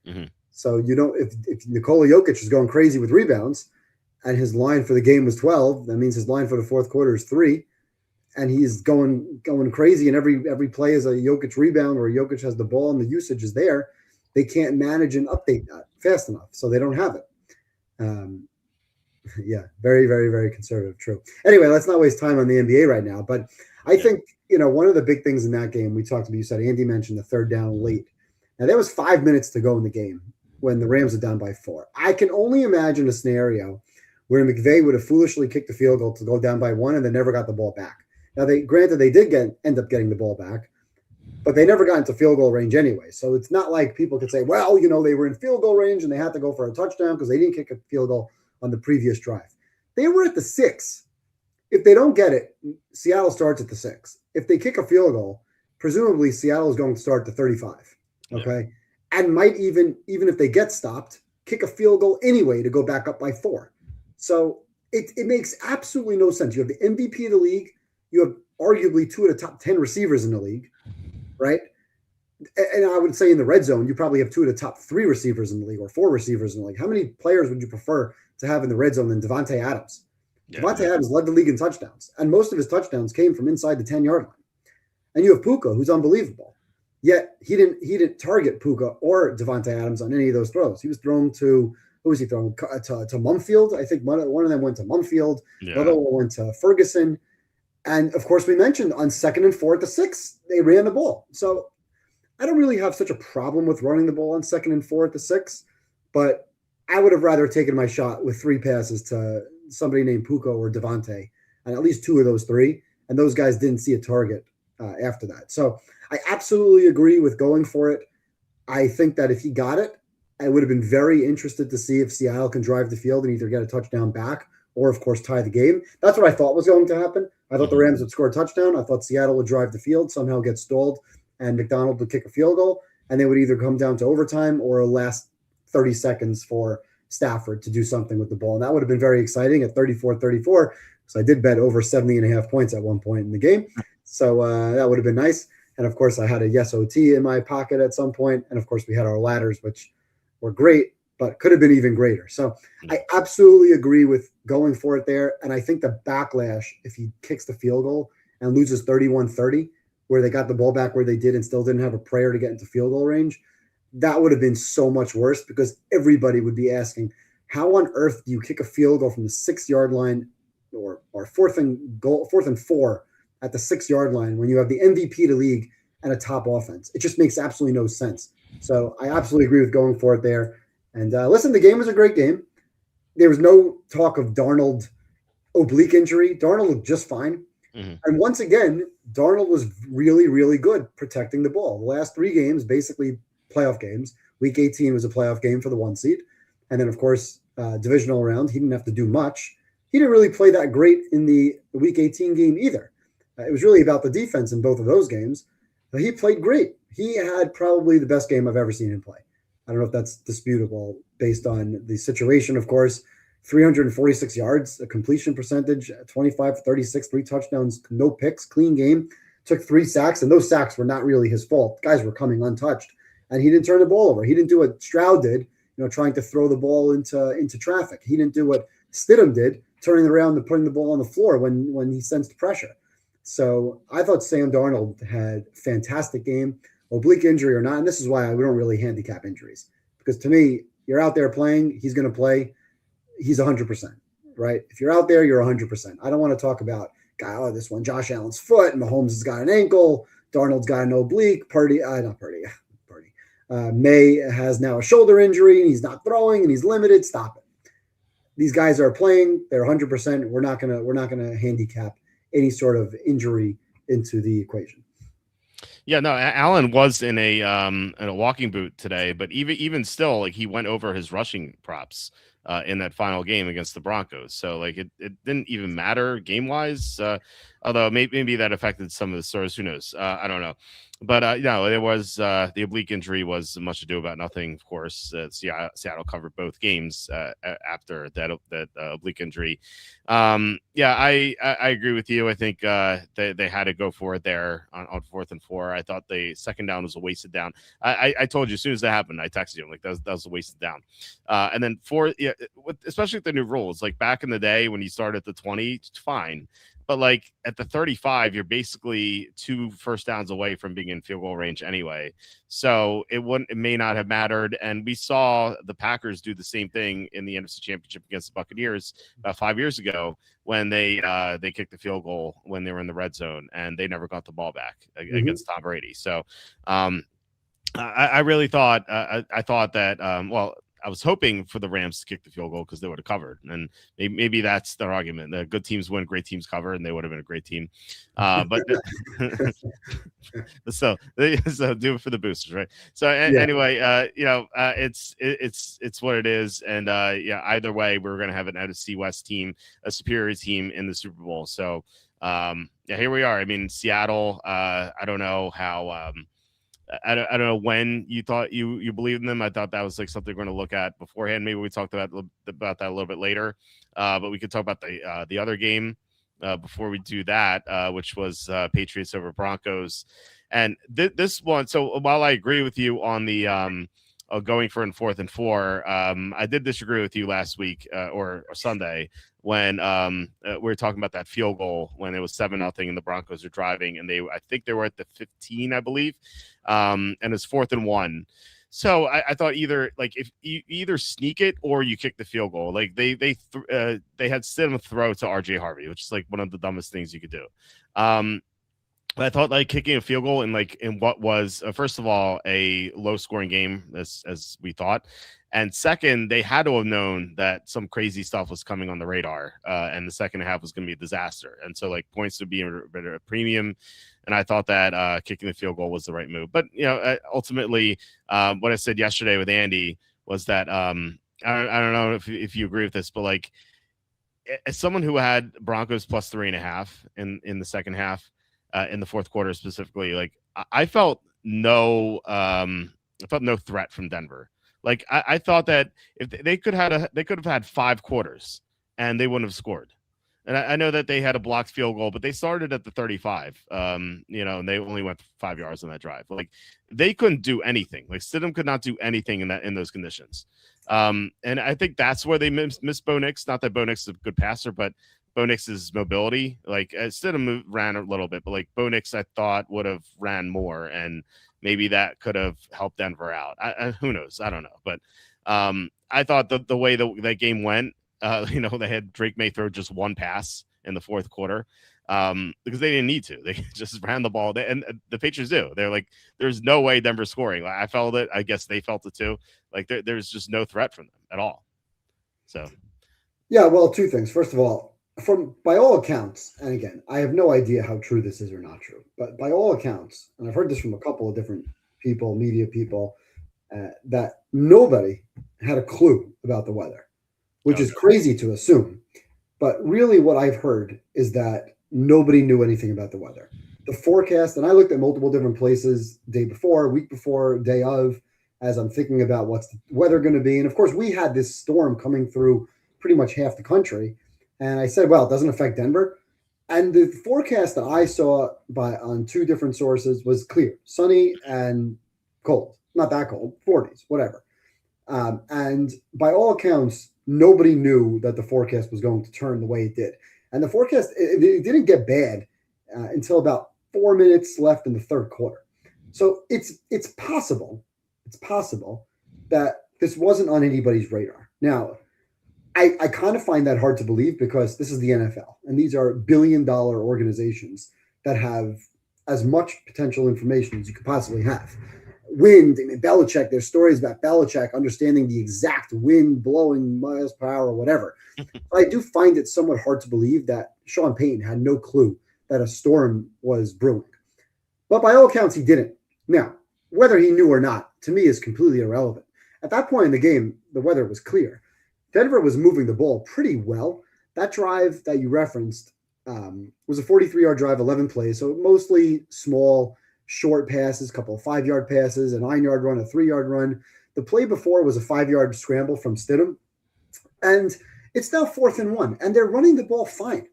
Mm-hmm. So you don't. If Nikola Jokic is going crazy with rebounds, and his line for the game was 12. That means his line for the fourth quarter is 3, and he's going crazy. And every play is a Jokic rebound or Jokic has the ball and the usage is there. They can't manage and update that fast enough, so they don't have it. Very, very, very conservative. True. Anyway, let's not waste time on the NBA right now. But I think one of the big things in that game we talked about. You said Andy mentioned the third down late. Now there was 5 minutes to go in the game when the Rams are down by 4. I can only imagine a scenario where McVay would have foolishly kicked the field goal to go down by 1 and then never got the ball back. Now, they did end up getting the ball back, but they never got into field goal range anyway. So it's not like people could say, well, they were in field goal range and they had to go for a touchdown because they didn't kick a field goal on the previous drive. They were at the 6. If they don't get it, Seattle starts at the 6. If they kick a field goal, presumably Seattle is going to start to 35. Okay. Yeah. And might even if they get stopped, kick a field goal anyway to go back up by 4. So it makes absolutely no sense. You have the MVP of the league. You have arguably 2 of the top 10 receivers in the league, right? And I would say in the red zone, you probably have 2 of the top 3 receivers in the league or 4 receivers in the league. How many players would you prefer to have in the red zone than Devontae Adams? Devontae Adams led the league in touchdowns, and most of his touchdowns came from inside the 10-yard line. And you have Puka, who's unbelievable. Yet he didn't target Puka or Devontae Adams on any of those throws. He was thrown to – who was he throwing? To Mumfield. I think one of them went to Mumfield. Yeah. The other one went to Ferguson. And, of course, we mentioned on 2nd and 4 at the 6, they ran the ball. So I don't really have such a problem with running the ball on 2nd and 4 at the 6, but I would have rather taken my shot with 3 passes to somebody named Puka or Devontae, and at least 2 of those 3, and those guys didn't see a target after that. So I absolutely agree with going for it. I think that if he got it, I would have been very interested to see if Seattle can drive the field and either get a touchdown back or, of course, tie the game. That's what I thought was going to happen. I thought the Rams would score a touchdown. I thought Seattle would drive the field, somehow get stalled, and McDonald would kick a field goal, and they would either come down to overtime or a last 30 seconds for Stafford to do something with the ball. And that would have been very exciting at 34-34, because I did bet over 70.5 points at one point in the game. So that would have been nice. And, of course, I had a yes OT in my pocket at some point. And, of course, we had our ladders, which were great, but could have been even greater. So I absolutely agree with going for it there. And I think the backlash, if he kicks the field goal and loses 31-30, where they got the ball back where they did and still didn't have a prayer to get into field goal range, that would have been so much worse, because everybody would be asking, how on earth do you kick a field goal from the 6-yard line or 4th and 4 at the 6-yard line when you have the MVP of the league and a top offense. It just makes absolutely no sense. So I absolutely agree with going for it there. And listen, the game was a great game. There was no talk of Darnold oblique injury. Darnold looked just fine. Mm-hmm. And once again, Darnold was really, really good protecting the ball. The last 3 games, basically playoff games. Week 18 was a playoff game for the 1 seed. And then, of course, divisional round, he didn't have to do much. He didn't really play that great in the Week 18 game either. It was really about the defense in both of those games. But he played great. He had probably the best game I've ever seen him play. I don't know if that's disputable based on the situation, of course. 346 yards, a completion percentage, 25 for 36, 3 touchdowns, no picks, clean game. Took 3 sacks, and those sacks were not really his fault. Guys were coming untouched, and he didn't turn the ball over. He didn't do what Stroud did, trying to throw the ball into traffic. He didn't do what Stidham did, turning around and putting the ball on the floor when he sensed pressure. So I thought Sam Darnold had a fantastic game, oblique injury or not. And this is why we don't really handicap injuries, because to me, you're out there playing, he's going to play. He's 100%, right? If you're out there, you're 100%. I don't want to talk about, this one, Josh Allen's foot, and Mahomes has got an ankle, Darnold's got an oblique, May has now a shoulder injury, and he's not throwing, and he's limited. Stop it. These guys are playing, they're 100%. We're not gonna handicap any sort of injury into the equation. Yeah, no, Allen was in a walking boot today, but even still, like, he went over his rushing props in that final game against the Broncos. So like it didn't even matter game wise. Although maybe that affected some of the stars. Who knows? I don't know. But no, it was the oblique injury was much ado about nothing. Of course, Seattle covered both games after that oblique injury. Yeah, I agree with you. I think they had to go for it there on 4th and 4. I thought the second down was a wasted down. I told you as soon as that happened, I texted you like that was a wasted down. And then especially with the new rules, like back in the day when you start at the 20, it's fine. But like at the 35, you're basically 2 first downs away from being in field goal range anyway. So it may not have mattered. And we saw the Packers do the same thing in the NFC Championship against the Buccaneers about 5 years ago when they kicked the field goal when they were in the red zone, and they never got the ball back against Tom Brady. So I really thought I thought that I was hoping for the Rams to kick the field goal because they would have covered, and maybe that's their argument. The good teams win, great teams cover, and they would have been a great team. But so do it for the boosters, right? So anyway, it's what it is, and either way, we're going to have an NFC West team, a superior team in the Super Bowl. So here we are. I mean, Seattle. I don't know how. I don't know when you thought you believed in them. I thought that was like something we're going to look at beforehand. Maybe we talked about that a little bit later, but we could talk about the other game before we do that, which was Patriots over Broncos. And this one. So while I agree with you on the going for 4th and 4, I did disagree with you last week or Sunday when we were talking about that field goal when it was 7-0 and the Broncos are driving, and I think they were at the 15, I believe, and it's 4th and 1. So I thought either like if you either sneak it or you kick the field goal. Like they had Stidham throw to RJ Harvey, which is like one of the dumbest things you could do. I thought like kicking a field goal in what was first of all a low scoring game as we thought, and second, they had to have known that some crazy stuff was coming on the radar, and the second half was going to be a disaster, and so like points would be a premium, and I thought that kicking the field goal was the right move. But ultimately, what I said yesterday with Andy was that I don't know if you agree with this, but like as someone who had Broncos plus 3.5 in the second half. In the fourth quarter specifically, like I felt no threat from Denver. Like I thought that if they could have had 5 quarters and they wouldn't have scored. And I know that they had a blocked field goal, but they started at the 35, and they only went 5 yards on that drive. Like they couldn't do anything. Like Stidham could not do anything in those conditions. And I think that's where they missed Bo Nix. Not that Bo Nix is a good passer, but Bo Nix's mobility, like Stidham ran a little bit, but like Bo Nix, I thought would have ran more, and maybe that could have helped Denver out. Who knows? I don't know, but I thought the way that game went, they had Drake May throw just 1 pass in the fourth quarter, because they didn't need to. They just ran the ball. And the Patriots do. They're like, there's no way Denver's scoring. Like, I felt it. I guess they felt it too. Like there's just no threat from them at all. So, yeah, well, two things. First of all, by all accounts, and again, I have no idea how true this is or not true, but by all accounts, and I've heard this from a couple of different people, media people, that nobody had a clue about the weather, which is crazy to assume. But really what I've heard is that nobody knew anything about the weather. The forecast, and I looked at multiple different places day before, week before, day of, as I'm thinking about what's the weather going to be. And of course, we had this storm coming through pretty much half the country. And I said, well, it doesn't affect Denver. And the forecast that I saw on two different sources was clear, sunny and cold. Not that cold, 40s, whatever. And by all accounts, nobody knew that the forecast was going to turn the way it did. And the forecast, it didn't get bad until about 4 minutes left in the third quarter. So it's possible that this wasn't on anybody's radar. Now, I kind of find that hard to believe because this is the NFL, and these are billion-dollar organizations that have as much potential information as you could possibly have. Wind, I mean, Belichick, there's stories about Belichick understanding the exact wind blowing miles per hour or whatever. I do find it somewhat hard to believe that Sean Payton had no clue that a storm was brewing. But by all accounts, he didn't. Now, whether he knew or not, to me, is completely irrelevant. At that point in the game, the weather was clear. Denver was moving the ball pretty well. That drive that you referenced was a 43-yard drive, 11 plays, so mostly small, short passes, a couple of 5-yard passes, a 9-yard run, a 3-yard run. The play before was a 5-yard scramble from Stidham. And it's now 4th and 1, and they're running the ball fine,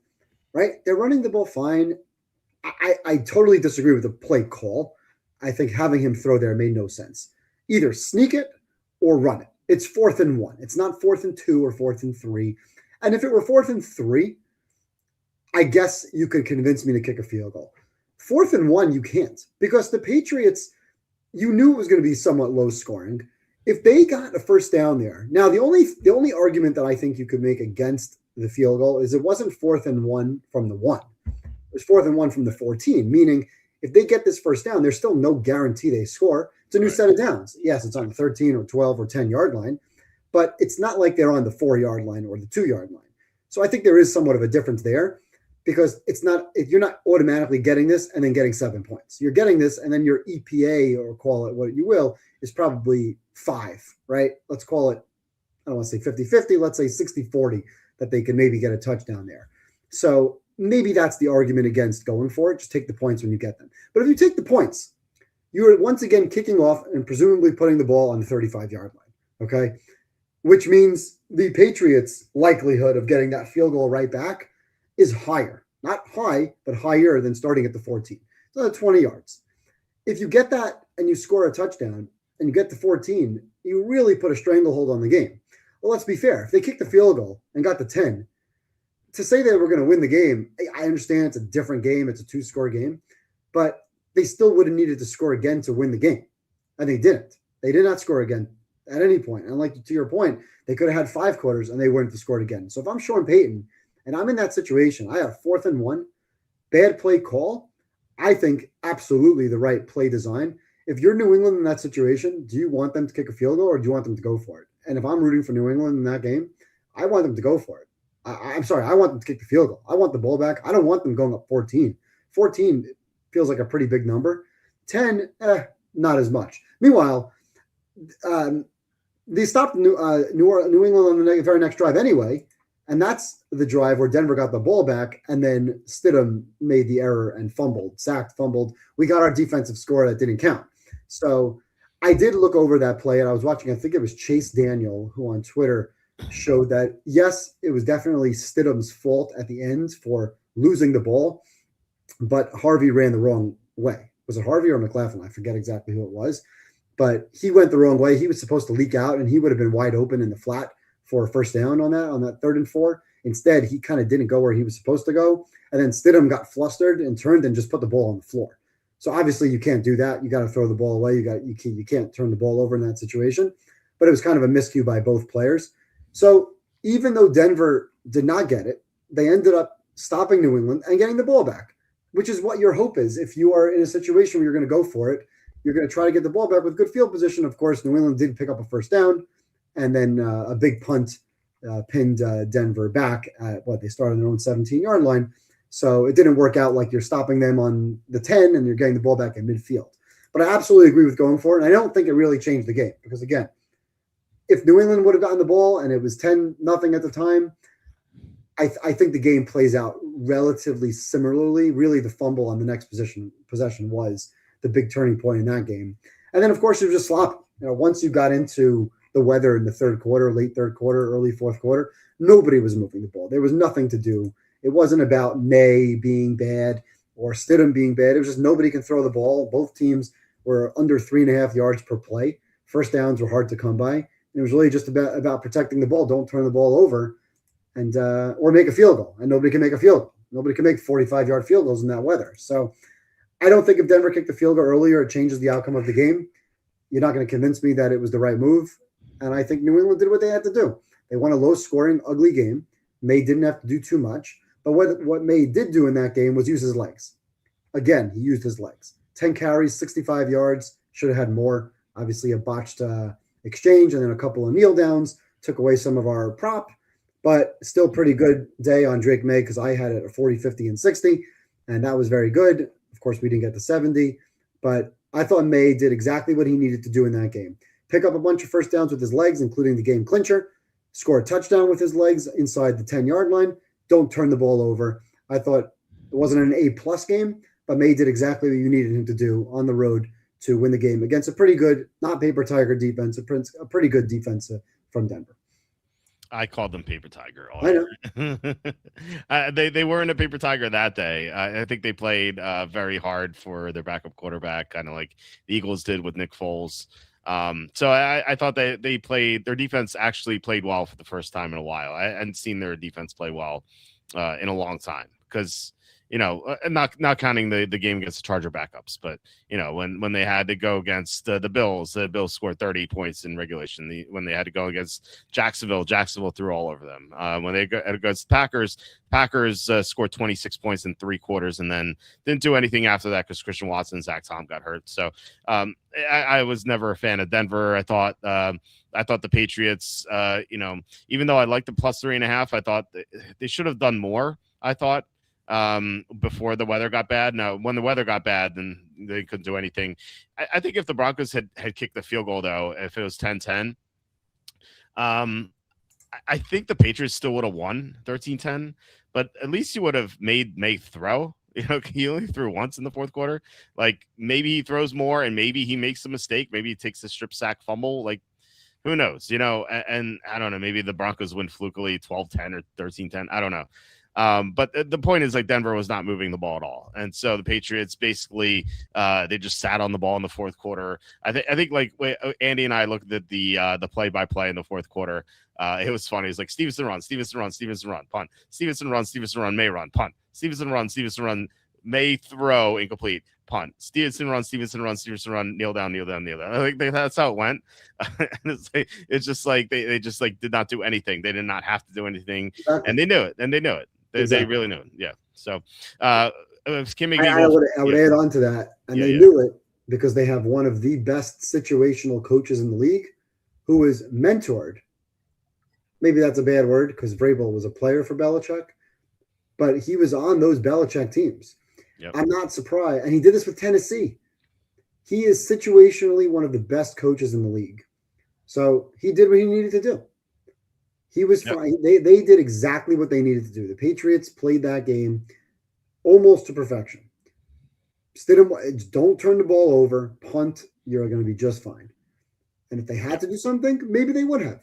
right? They're running the ball fine. I totally disagree with the play call. I think having him throw there made no sense. Either sneak it or run it. It's 4th and 1. It's not 4th and 2 or 4th and 3. And if it were 4th and 3, I guess you could convince me to kick a field goal. 4th and 1, you can't, because the Patriots, you knew it was going to be somewhat low scoring. If they got a first down there, now the only argument that I think you could make against the field goal is it wasn't 4th and 1 from the 1. It was 4th and 1 from the 14, meaning if they get this first down, there's still no guarantee they score. It's a new set of downs. Yes, it's on the 13 or 12 or 10-yard line, but it's not like they're on the 4-yard line or the 2-yard line. So I think there is somewhat of a difference there, because you're not automatically getting this and then getting 7 points. You're getting this, and then your EPA, or call it what you will, is probably 5, right? Let's call it, I don't want to say 50-50, let's say 60-40, that they can maybe get a touchdown there. So maybe that's the argument against going for it. Just take the points when you get them. But if you take the points, you're once again kicking off and presumably putting the ball on the 35-yard line, okay? Which means the Patriots' likelihood of getting that field goal right back is higher. Not high, but higher than starting at the 14. So that's 20 yards. If you get that and you score a touchdown and you get to 14, you really put a stranglehold on the game. Well, let's be fair. If they kicked the field goal and got to 10, to say they were going to win the game, I understand it's a different game. It's a 2-score game. But they still would have needed to score again to win the game. And they didn't. They did not score again at any point. And like to your point, they could have had 5 quarters and they wouldn't have scored again. So if I'm Sean Payton and I'm in that situation, I have 4th and 1, bad play call, I think absolutely the right play design. If you're New England in that situation, do you want them to kick a field goal or do you want them to go for it? And if I'm rooting for New England in that game, I want them to go for it. I'm sorry, I want them to kick the field goal. I want the ball back. I don't want them going up 14. 14 feels like a pretty big number. 10, not as much. Meanwhile, they stopped New England on the very next drive anyway, and that's the drive where Denver got the ball back, and then Stidham made the error and fumbled. We got our defensive score that didn't count. So I did look over that play, and I was watching, I think it was Chase Daniel, who on Twitter showed that, yes, it was definitely Stidham's fault at the end for losing the ball, but Harvey ran the wrong way. Was it Harvey or McLaughlin? I forget exactly who it was, but he went the wrong way. He was supposed to leak out, and he would have been wide open in the flat for a first down on that 3rd and 4. Instead, he kind of didn't go where he was supposed to go, and then Stidham got flustered and turned and just put the ball on the floor. So obviously you can't do that. You got to throw the ball away. You can't turn the ball over in that situation. But it was kind of a miscue by both players. So even though Denver did not get it, they ended up stopping New England and getting the ball back, which is what your hope is. If you are in a situation where you're going to go for it, you're going to try to get the ball back with good field position. Of course, New England did pick up a first down, and then a big punt pinned Denver back at what they started on their own 17-yard line. So it didn't work out. Like, you're stopping them on the 10 and you're getting the ball back in midfield. But I absolutely agree with going for it. And I don't think it really changed the game because, again, if New England would have gotten the ball and it was 10-0 at the time, I think the game plays out relatively similarly. Really, the fumble on the next possession was the big turning point in that game. And then, of course, it was just sloppy. Once you got into the weather in the third quarter, late third quarter, early fourth quarter, nobody was moving the ball. There was nothing to do. It wasn't about May being bad or Stidham being bad. It was just nobody can throw the ball. Both teams were under 3.5 yards per play. First downs were hard to come by. And it was really just about protecting the ball. Don't turn the ball over and or make a field goal. And nobody can make a field goal. Nobody can make 45-yard field goals in that weather. So I don't think if Denver kicked the field goal earlier, it changes the outcome of the game. You're not going to convince me that it was the right move. And I think New England did what they had to do. They won a low-scoring, ugly game. May didn't have to do too much. But what May did do in that game was use his legs. Again, he used his legs. 10 carries, 65 yards. Should have had more. Obviously, a botched exchange and then a couple of kneel downs. Took away some of our prop. But still pretty good day on Drake May because I had it at 40, 50, and 60. And that was very good. Of course, we didn't get to 70. But I thought May did exactly what he needed to do in that game. Pick up a bunch of first downs with his legs, including the game clincher. Score a touchdown with his legs inside the 10-yard line. Don't turn the ball over. I thought it wasn't an A-plus game, but May did exactly what you needed him to do on the road to win the game against a pretty good, not paper tiger defense, a pretty good defense from Denver. I called them paper tiger. I know. They weren't a paper tiger that day. I think they played very hard for their backup quarterback, kind of like the Eagles did with Nick Foles. So I thought they played, their defense actually played well for the first time in a while. I hadn't seen their defense play well in a long time because, not counting the game against the Charger backups, but when they had to go against the Bills scored 30 points in regulation. When they had to go against Jacksonville threw all over them. When they go against Packers scored 26 points in 3 quarters and then didn't do anything after that because Christian Watson and Zach Tom got hurt. So I was never a fan of Denver. I thought the Patriots, even though I liked the plus 3.5, I thought they should have done more. I thought. Before the weather got bad. Now, when the weather got bad, then they couldn't do anything. I think if the Broncos had kicked the field goal, though, if it was 10-10, I think the Patriots still would have won 13-10, but at least you would have made May throw. He only threw once in the fourth quarter. Like, maybe he throws more and maybe he makes a mistake. Maybe he takes a strip sack fumble. Like, who knows? And I don't know. Maybe the Broncos win flukily 12-10 or 13-10. I don't know. But the point is, like, Denver was not moving the ball at all. And so the Patriots basically, they just sat on the ball in the fourth quarter. I think like Andy and I looked at the play-by-play in the fourth quarter. It was funny. It's like Stevenson run, punt. Stevenson run, May run, punt. Stevenson run, May throw, incomplete, punt. Stevenson run, kneel down. I think that's how it went. It's just like they just like did not do anything. They did not have to do anything, exactly. And they knew it. They really knew it. Yeah. So I would add on to that, and they knew it because they have one of the best situational coaches in the league, who is mentored. Maybe that's a bad word because Vrabel was a player for Belichick, but he was on those Belichick teams. Yep. I'm not surprised. And he did this with Tennessee. He is situationally one of the best coaches in the league. So he did what he needed to do. He was fine. They did exactly what they needed to do. The Patriots played that game almost to perfection. Stidham, don't turn the ball over, punt, you're going to be just fine. And if they had to do something, maybe they would have.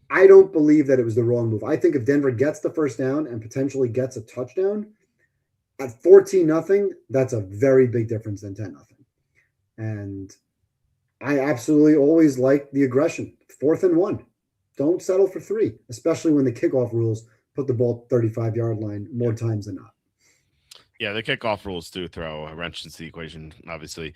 I don't believe that it was the wrong move. I think if Denver gets the first down and potentially gets a touchdown, at 14-0, that's a very big difference than 10-0. And I absolutely always like the aggression. 4th and 1. Don't settle for 3, especially when the kickoff rules put the ball 35-yard line more times than not. Yeah, the kickoff rules do throw a wrench into the equation, obviously.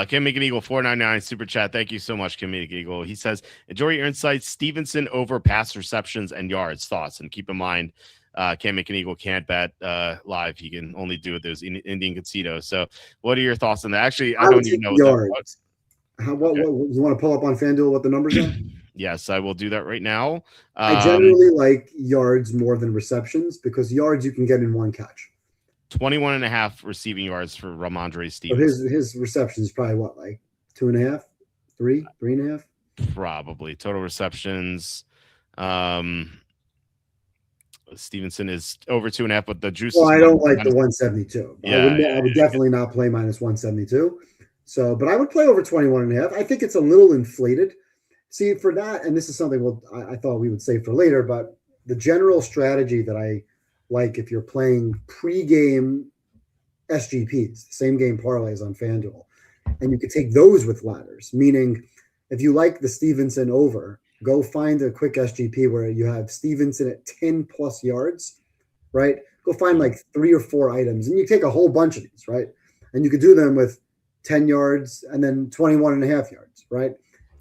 Kim Make an Eagle 499 super chat. Thank you so much, Kim Make an Eagle. He says, enjoy your insights. Stevenson over pass receptions and yards. Thoughts? And keep in mind, can't make an eagle, can't bet live. He can only do it those Indian casinos. So, what are your thoughts on that? Actually, I don't even know yards. What you want to pull up on FanDuel what the numbers are? Yes, I will do that right now. I generally like yards more than receptions because yards you can get in one catch. 21.5 receiving yards for Ramondre Stevenson. So his reception is probably what, like 2.5, 3.5? Probably. Total receptions. Stevenson is over 2.5, but the juice. Well, I don't like the 172. Yeah, I would definitely not play minus 172. So, but I would play over 21.5. I think it's a little inflated. See, for that, and this is something I thought we would save for later, but the general strategy that I like if you're playing pre-game SGPs, same game parlays on FanDuel, and you could take those with ladders, meaning if you like the Stevenson over, go find a quick SGP where you have Stevenson at 10 plus yards, right? Go find like 3 or 4 items, and you take a whole bunch of these, right? And you could do them with 10 yards and then 21.5 yards, right?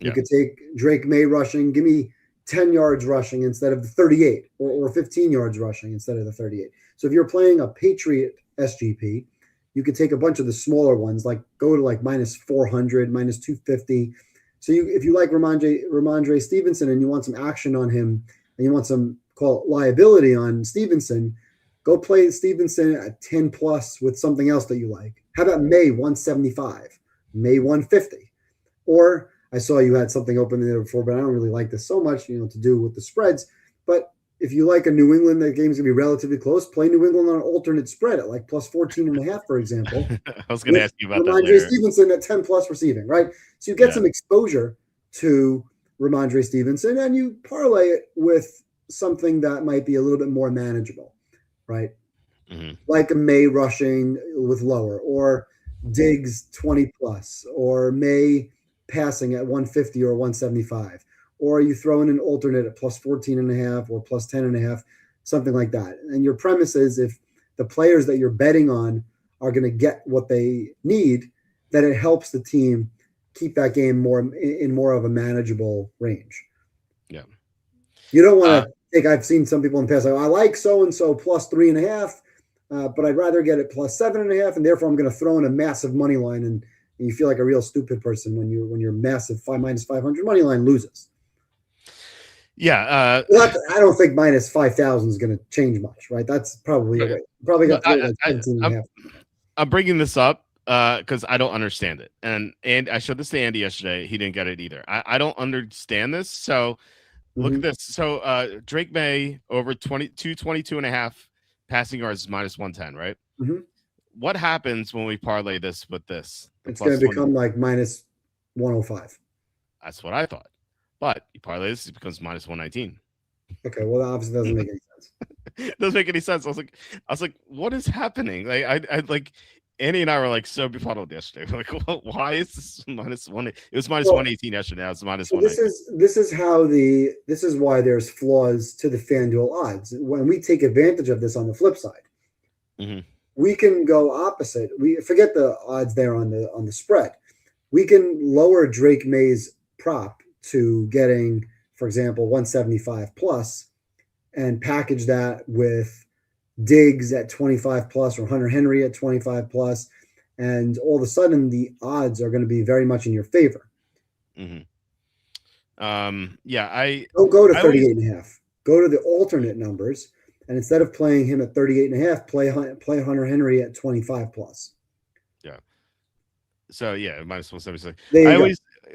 You could take Drake May rushing. Give me 10 yards rushing instead of the 38 or 15 yards rushing instead of the 38. So if you're playing a Patriot SGP, you could take a bunch of the smaller ones, like go to like minus 400, minus 250. So if you like Ramondre Stevenson and you want some action on him and you want some liability on Stevenson, go play Stevenson at 10 plus with something else that you like. How about May 175, May 150? Or I saw you had something open there before, but I don't really like this so much, to do with the spreads. But if you like a New England, that game's going to be relatively close, play New England on an alternate spread at like plus 14.5, for example. I was going to ask you about that Ramondre Stevenson at 10 plus receiving, right? So you get some exposure to Ramondre Stevenson, and you parlay it with something that might be a little bit more manageable, right? Mm-hmm. Like a May rushing with lower, or Diggs 20 plus, or May passing at 150 or 175, or you throw in an alternate at plus 14.5 or plus 10.5, something like that. And your premise is if the players that you're betting on are going to get what they need, that it helps the team keep that game more of a manageable range. Yeah. You don't want to think, I've seen some people in the past, like, I like so-and-so plus 3.5, but I'd rather get it plus 7.5. And therefore I'm going to throw in a massive money line, and you feel like a real stupid person when your massive minus 500 money line loses. Yeah. I don't think minus 5,000 is going to change much, right? That's probably a way. Probably got like 17.5. I'm bringing this up because I don't understand it. And I showed this to Andy yesterday. He didn't get it either. I don't understand this. So look at this. So Drake May over 22.5 passing yards minus 110, right? Mm-hmm. What happens when we parlay this with this? It's going to become like minus 105. That's what I thought. But you parlay this, it becomes minus 119. Okay, well, that obviously doesn't make any sense. It doesn't make any sense. I was like, what is happening? Like, I like Andy and I were like so befuddled yesterday. We're like, well, why is this minus 1? It was minus 118 yesterday. Now it's minus 119. This is why there's flaws to the FanDuel odds. When we take advantage of this on the flip side, we can go opposite. We forget the odds there on the spread. We can lower Drake May's prop to getting, for example, 175 plus, and package that with Diggs at 25 plus or Hunter Henry at 25 plus, and all of a sudden the odds are going to be very much in your favor. Mm-hmm. I don't go to 38.5. Go to the alternate numbers, and instead of playing him at 38.5, play Hunter Henry at 25 plus. Yeah. So minus 176.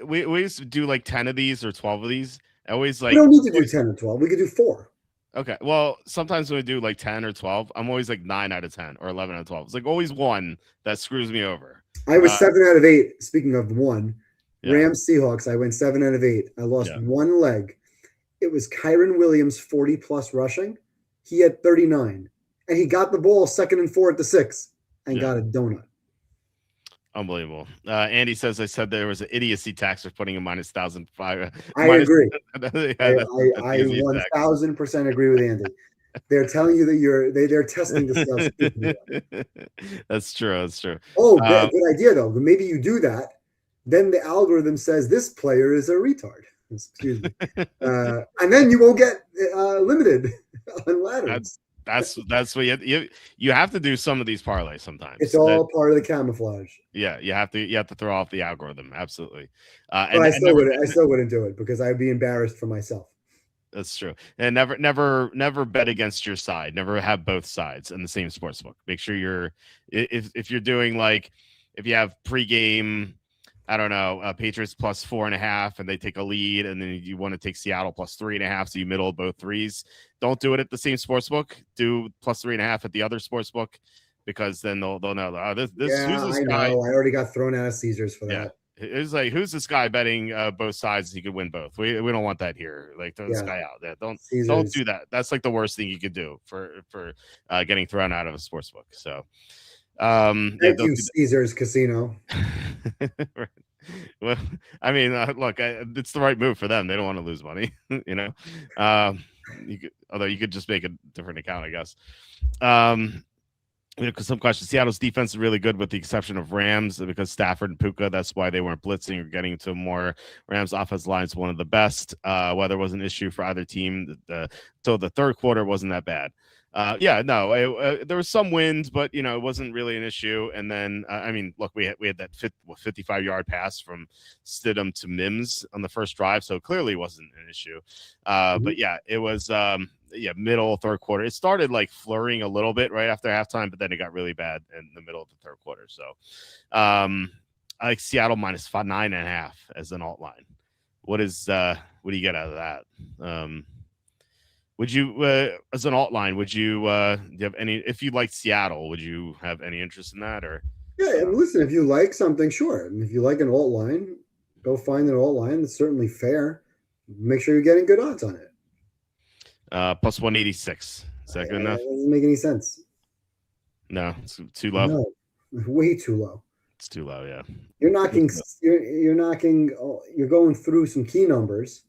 We always do like 10 of these or 12 of these. I always like. We don't need to do 10 or 12. We could do 4. Okay. Well, sometimes when we do like 10 or 12, I'm always like 9 out of 10 or 11 out of 12. It's like always one that screws me over. I was 7 out of 8. Speaking of one, Rams Seahawks, I went 7 out of 8. I lost one leg. It was Kyron Williams 40 plus rushing. He had 39, and he got the ball 2nd and 4 at the 6 and got a donut. Unbelievable. Andy says I said there was an idiocy tax for putting a minus 1,005. I agree. I 1,000% agree with Andy. They're telling you that they're testing to see how. That's true. Oh, good idea though. Maybe you do that, then the algorithm says this player is a retard. Excuse me, and then you won't get limited on ladders. That's what you have to do some of these parlays sometimes. It's all part of the camouflage. Yeah, you have to throw off the algorithm. Absolutely. But I still wouldn't do it because I'd be embarrassed for myself. That's true. And never bet against your side. Never have both sides in the same sportsbook. Make sure if you're doing like if you have pregame, I don't know, Patriots plus 4.5 and they take a lead, and then you want to take Seattle plus 3.5, so you middle both threes. Don't do it at the same sportsbook. Do plus 3.5 at the other sportsbook, because then they'll know. Oh, this who's this guy? I already got thrown out of Caesars for that. It's like, who's this guy betting both sides? He could win both. We don't want that here. Like, throw this guy out. Don't do that. That's like the worst thing you could do for getting thrown out of a sports book. So, thank you, Caesars Casino. Right. Well, I mean, look, it's the right move for them. They don't want to lose money, you know. Although you could just make a different account, I guess. Because some questions. Seattle's defense is really good with the exception of Rams, because Stafford and Puka, that's why they weren't blitzing or getting to more. Rams offensive line is one of the best. Weather was an issue for either team. So the third quarter wasn't that bad. There was some wind, but it wasn't really an issue. And then I mean, look, we had that 55-yard pass from Stidham to Mims on the first drive, so it clearly wasn't an issue. But yeah, it was middle third quarter. It started like flurrying a little bit right after halftime, but then it got really bad in the middle of the third quarter. So I like Seattle minus 9.5 as an alt line. What do you get out of that? Would you, as an alt line, would you have any, if you liked Seattle, would you have any interest in that? Or listen, if you like something, sure. And if you like an alt line, go find an alt line that's certainly fair. Make sure you're getting good odds on it. Plus 186. Is that good enough? It doesn't make any sense. No, it's too low. No, way too low. It's too low. Yeah. You're going through some key numbers.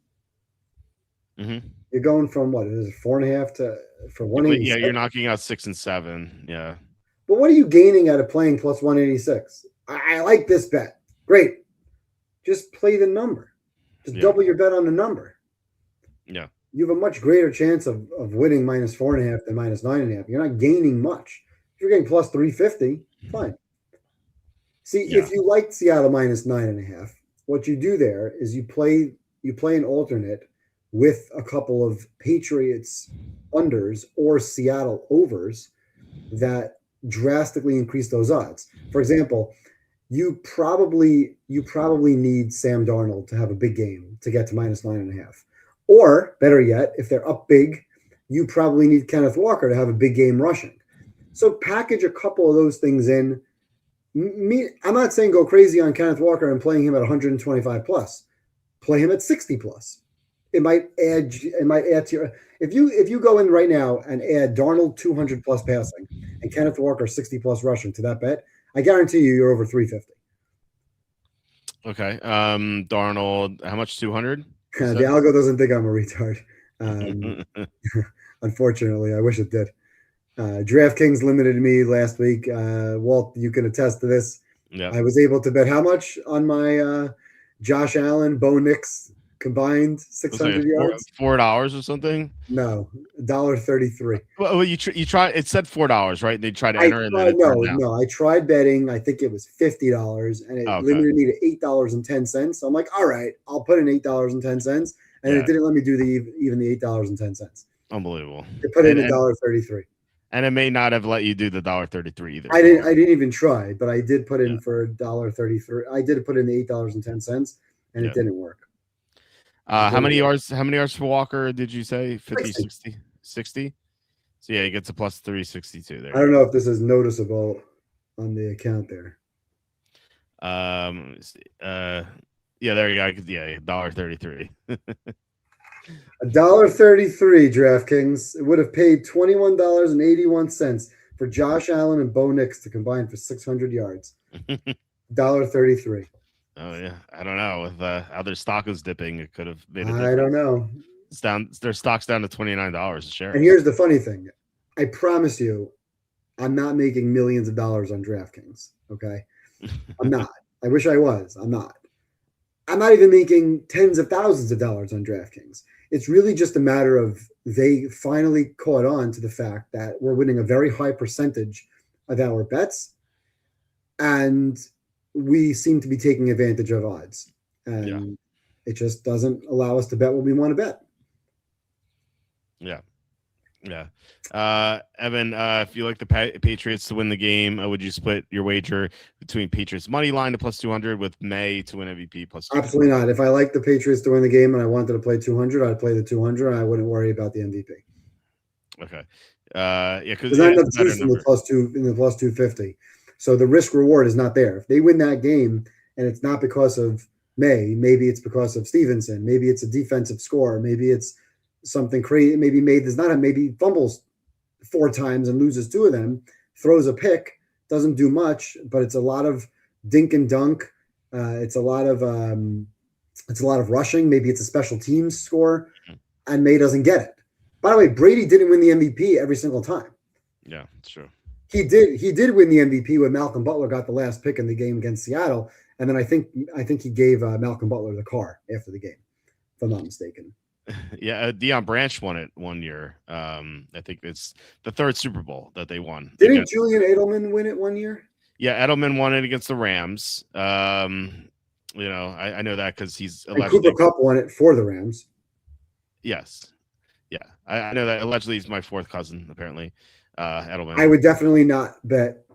Mm-hmm. You're going from what is it, 4.5 for 186? Yeah, you're knocking out 6 and 7. Yeah. But what are you gaining out of playing plus 186? I like this bet. Great. Just play the number. Just double your bet on the number. Yeah. You have a much greater chance of winning minus 4.5 than minus 9.5. You're not gaining much. If you're getting plus 350, fine. See, if you like Seattle minus 9.5, what you do there is you play an alternate with a couple of Patriots unders or Seattle overs that drastically increase those odds. For example, you probably need Sam Darnold to have a big game to get to minus 9.5. Or better yet, if they're up big, you probably need Kenneth Walker to have a big game rushing. So package a couple of those things in. I'm not saying go crazy on Kenneth Walker and playing him at 125 plus. Play him at 60 plus. It might add to your. If you go in right now and add Darnold 200 plus passing and Kenneth Walker 60 plus rushing to that bet, I guarantee you're over 350. Okay. Darnold, how much? 200? The algo doesn't think I'm a retard. Unfortunately, I wish it did. DraftKings limited me last week. Walt, you can attest to this. Yeah. I was able to bet how much on my Josh Allen, Bo Nix combined 600 yards? $4 or something? No, $1.33. Well, you try. It said $4, right? They tried to enter. No. I tried betting. I think it was $50, and it limited me to $8.10. So I'm like, all right, I'll put in $8.10, and it didn't let me do even the $8.10. Unbelievable. It put in $1.33. And it may not have let you do the $1.33 either. I didn't even try, but I did put in for $1.33. I did put in the $8.10, and it didn't work. How many yards for Walker did you say? 50, 60? So yeah, you get to plus 362 there. I don't know if this is noticeable on the account there. Yeah, there you go. Yeah, $1.33. $1.33, DraftKings. It would have paid $21.81 for Josh Allen and Bo Nix to combine for 600 yards. $1.33. Oh yeah, I don't know. With how their stock is dipping, it could have made a difference. I don't know. It's down. Their stock's down to $29 a share. And here's the funny thing: I promise you, I'm not making millions of dollars on DraftKings. Okay, I'm not. I wish I was. I'm not. I'm not even making tens of thousands of dollars on DraftKings. It's really just a matter of they finally caught on to the fact that we're winning a very high percentage of our bets, and we seem to be taking advantage of odds. And it just doesn't allow us to bet what we want to bet. Yeah. Yeah. Evan, if you like the Patriots to win the game, would you split your wager between Patriots money line to plus 200 with May to win MVP plus 200? Absolutely not. If I like the Patriots to win the game and I wanted to play 200, I'd play the 200 and I wouldn't worry about the MVP. Okay. Yeah, because not enough juice in the plus 250. So the risk reward is not there. If they win that game and it's not because of May, maybe it's because of Stevenson, maybe it's a defensive score, maybe it's something crazy, maybe May does not have, maybe fumbles 4 times and loses 2 of them, throws a pick, doesn't do much, but it's a lot of dink and dunk. It's a lot of rushing. Maybe it's a special teams score, and May doesn't get it. By the way, Brady didn't win the MVP every single time. Yeah, that's true. He did win the MVP when Malcolm Butler got the last pick in the game against Seattle, and then I think he gave Malcolm Butler the car after the game, if I'm not mistaken. Yeah, Deion Branch won it one year. I think it's the 3rd Super Bowl that they won. Didn't Julian Edelman win it one year? Yeah, Edelman won it against the Rams. I know that because he's allegedly. And Cooper Kupp won it for the Rams. Yes. Yeah, I know that. Allegedly, he's my 4th cousin, apparently. Edelman. I would definitely not bet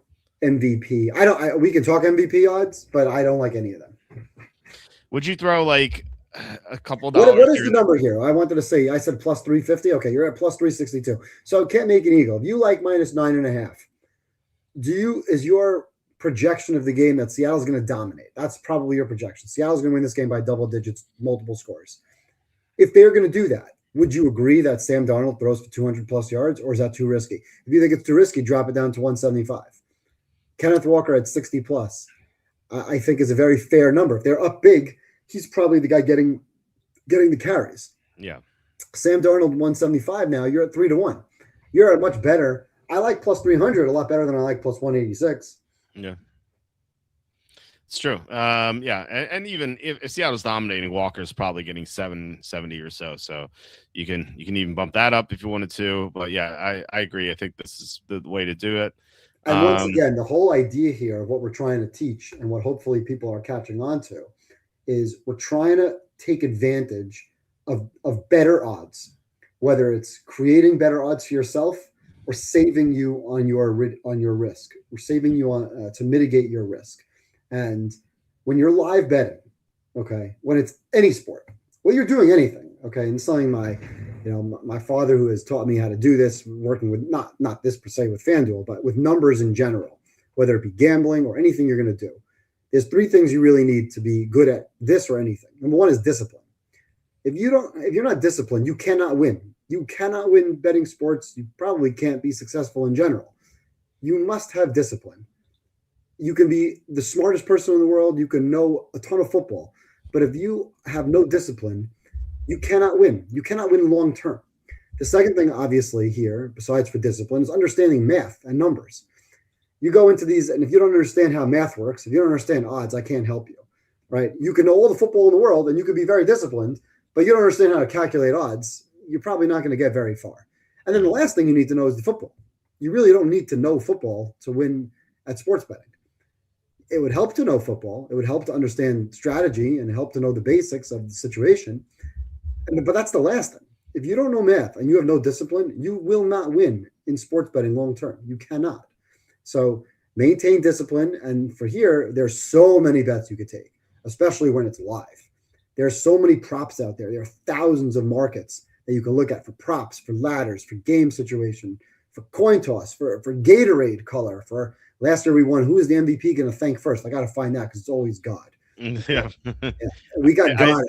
MVP. We can talk MVP odds, but I don't like any of them. Would you throw like a couple dollars? What is the number here? I wanted to say, I said plus 350. Okay, you're at plus 362. So can't make an eagle. If you like minus 9.5, is your projection of the game that Seattle's going to dominate? That's probably your projection. Seattle's going to win this game by double digits, multiple scores. If they're going to do that, would you agree that Sam Darnold throws for 200 plus yards, or is that too risky? If you think it's too risky, drop it down to 175. Kenneth Walker at 60 plus, I think is a very fair number. If they're up big, he's probably the guy getting the carries. Yeah. Sam Darnold 175 now. You're at 3-1. You're at much better. I like plus 300 a lot better than I like plus 186. Yeah. It's true. Yeah. And even if Seattle's dominating, Walker's probably getting 770 or so. So you can even bump that up if you wanted to. But yeah, I agree. I think this is the way to do it. And once again, the whole idea here of what we're trying to teach and what hopefully people are catching on to is we're trying to take advantage of better odds, whether it's creating better odds for yourself or saving you on your risk. We're saving you on to mitigate your risk. And when you're live betting, okay, when it's any sport, well, you're doing anything, okay, and something my father, who has taught me how to do this, working with not this per se with FanDuel, but with numbers in general, whether it be gambling or anything you're going to do. There's 3 things you really need to be good at this or anything. Number 1 is discipline. If you're not disciplined, you cannot win. You cannot win betting sports. You probably can't be successful in general. You must have discipline. You can be the smartest person in the world. You can know a ton of football. But if you have no discipline, you cannot win. You cannot win long term. The second thing, obviously, here, besides for discipline, is understanding math and numbers. You go into these, and if you don't understand how math works, if you don't understand odds, I can't help you, right? You can know all the football in the world, and you could be very disciplined, but you don't understand how to calculate odds, you're probably not going to get very far. And then the last thing you need to know is the football. You really don't need to know football to win at sports betting. It would help to know football. It would help to understand strategy and help to know the basics of the situation. But that's the last thing. If you don't know math and you have no discipline, you will not win in sports betting long term. You cannot. So maintain discipline. And for here, there's so many bets you could take, especially when it's live. There's so many props out there. There are thousands of markets that you can look at for props, for ladders, for game situation, for coin toss, for Gatorade color, for last year we won. Who is the MVP going to thank first? I got to find that because it's always God. Yeah. We got God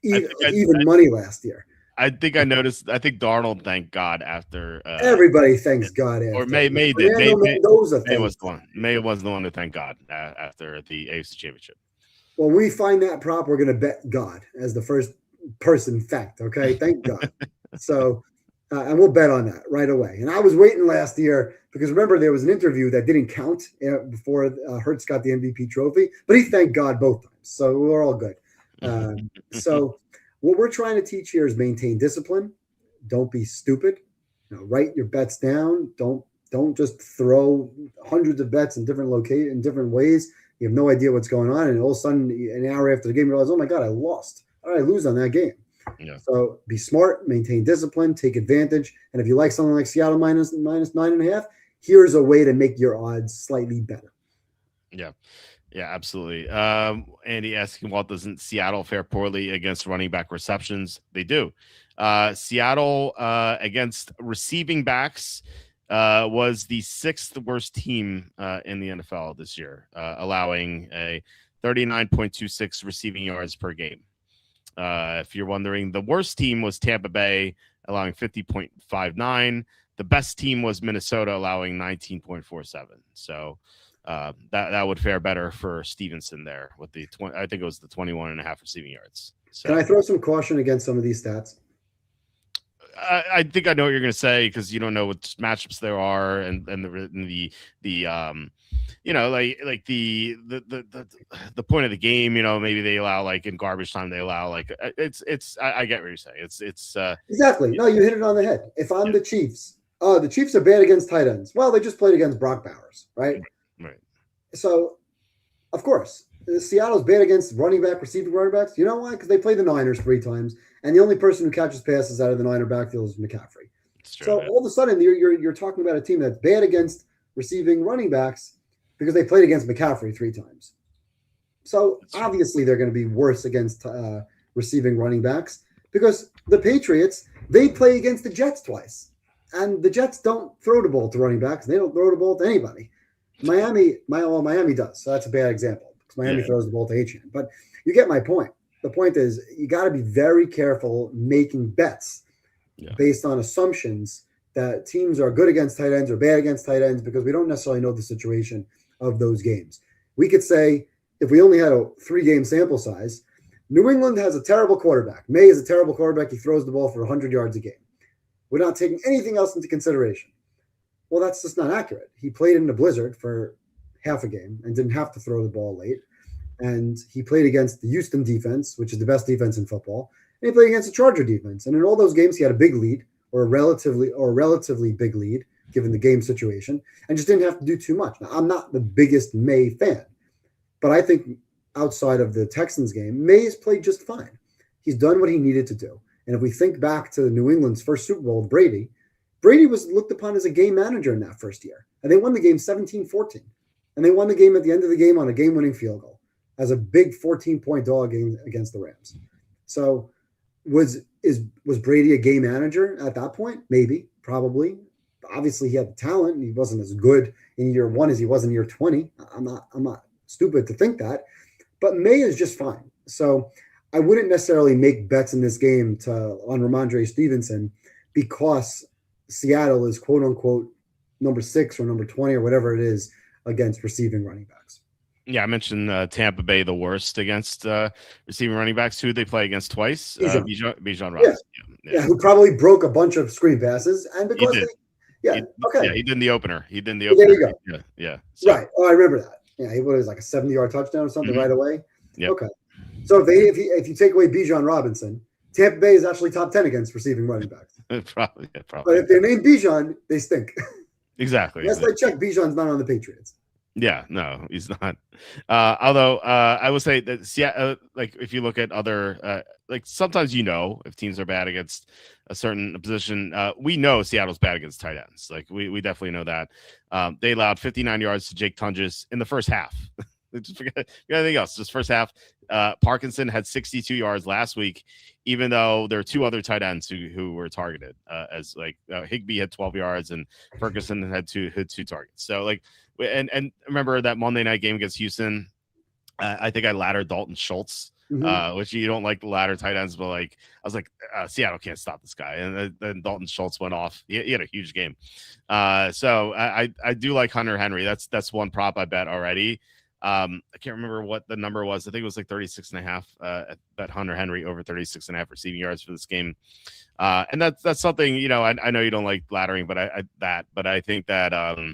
even money last year. I think I noticed. I think Darnold thanked God after. Everybody thanks God after. Or May did. May was the one. May was the one to thank God after the AFC Championship. Well, when we find that prop, we're going to bet God as the first person thanked. Okay, thank God. So, and we'll bet on that right away. And I was waiting last year because remember there was an interview that didn't count before Hurts got the MVP trophy, but he thanked God both times. So we're all good. So What we're trying to teach here is maintain discipline. Don't be stupid. Write your bets down. Don't just throw hundreds of bets in different in different ways. You have no idea what's going on, and all of a sudden, an hour after the game, you realize, oh my God, I lost. How did I lose on that game? Yeah. So be smart, maintain discipline, take advantage. And if you like something like Seattle minus 9.5, here's a way to make your odds slightly better. Yeah. Yeah, absolutely. Andy asking, Walt, doesn't Seattle fare poorly against running back receptions? They do. Seattle against receiving backs was the 6th worst team in the NFL this year, allowing a 39.26 receiving yards per game. If you're wondering, the worst team was Tampa Bay, allowing 50.59. The best team was Minnesota, allowing 19.47. So that would fare better for Stevenson there with the I think it was the 21.5 receiving yards. So, can I throw some caution against some of these stats? I think I know what you're going to say, because you don't know what matchups there are, and the the point of the game. Maybe they allow, like, in garbage time they allow, like, it's I get what you're saying. It's exactly. No, you hit it on the head. If I'm the Chiefs, the Chiefs are bad against tight ends. Well, they just played against Brock Bowers, right? Right. So, of course, Seattle's bad against receiving running backs. You know why? Because they play the Niners 3 times, and the only person who catches passes out of the Niner backfield is McCaffrey. So all of a sudden, you're talking about a team that's bad against receiving running backs because they played against McCaffrey 3 times. So obviously they're going to be worse against receiving running backs, because the Patriots, they play against the Jets twice, and the Jets don't throw the ball to running backs. They don't throw the ball to anybody. Miami does, so that's a bad example, because Miami throws the ball to Achane. But you get my point. The point is, you got to be very careful making bets based on assumptions that teams are good against tight ends or bad against tight ends, because we don't necessarily know the situation of those games. We could say, if we only had a 3-game sample size, New England has a terrible quarterback. May is a terrible quarterback. He throws the ball for 100 yards a game. We're not taking anything else into consideration. Well, that's just not accurate. He played in the blizzard for half a game and didn't have to throw the ball late. And he played against the Houston defense, which is the best defense in football. And he played against the Charger defense. And in all those games, he had a big lead, or a relatively big lead, given the game situation, and just didn't have to do too much. Now, I'm not the biggest May fan, but I think outside of the Texans game, May has played just fine. He's done what he needed to do. And if we think back to New England's first Super Bowl with Brady was looked upon as a game manager in that first year. And they won the game 17-14. And they won the game at the end of the game on a game-winning field goal as a big 14-point dog against the Rams. So was Brady a game manager at that point? Maybe, probably. Obviously, he had the talent, and he wasn't as good in year 1 as he was in year 20. I'm not stupid to think that. But May is just fine. So I wouldn't necessarily make bets in this game on Ramondre Stevenson, because Seattle is, quote unquote, number 6 or number 20 or whatever it is against receiving running backs. Yeah, I mentioned Tampa Bay, the worst against receiving running backs. Who they play against twice? Bijan Robinson. Yeah, who probably broke a bunch of screen passes, and because he did in the opener. There you go. Yeah. So. Right. Oh, I remember that. Yeah, he was like a 70-yard touchdown or something right away. Yep. Okay. So if you take away Bijan Robinson, Tampa Bay is actually top 10 against receiving running backs. Probably. But if they're named Bijan, they stink. Exactly. Yes, I checked. Bijan's not on the Patriots. Yeah, no, he's not. Although I will say that like, if you look at other like, sometimes if teams are bad against a certain position, we know Seattle's bad against tight ends. Like, we definitely know that. They allowed 59 yards to Jake Tunges in the first half. Just forget anything else. Just first half. Parkinson had 62 yards last week, even though there are 2 other tight ends who were targeted. As like Higbee had 12 yards and Ferguson had two targets. So, like, and remember that Monday night game against Houston? I think I laddered Dalton Schultz, which you don't like the ladder tight ends, but like, I was like, Seattle can't stop this guy, and then Dalton Schultz went off. He had a huge game. So I do like Hunter Henry. That's one prop I bet already. I can't remember what the number was. I think it was like 36.5. Bet Hunter Henry over 36.5 receiving yards for this game. And that's something, I know you don't like laddering, but I think that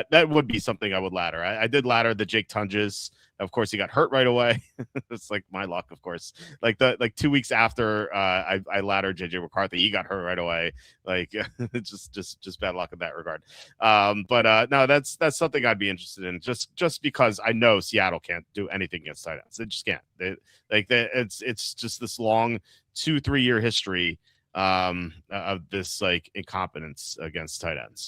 that would be something I would ladder. I did ladder the Jake Tunges Of course, he got hurt right away. It's like my luck, of course. Like 2 weeks after I laddered JJ McCarthy, he got hurt right away. Like just bad luck in that regard. But no, that's something I'd be interested in. Just because I know Seattle can't do anything against tight ends. They just can't. It's just this long 2-3 year history of this like incompetence against tight ends.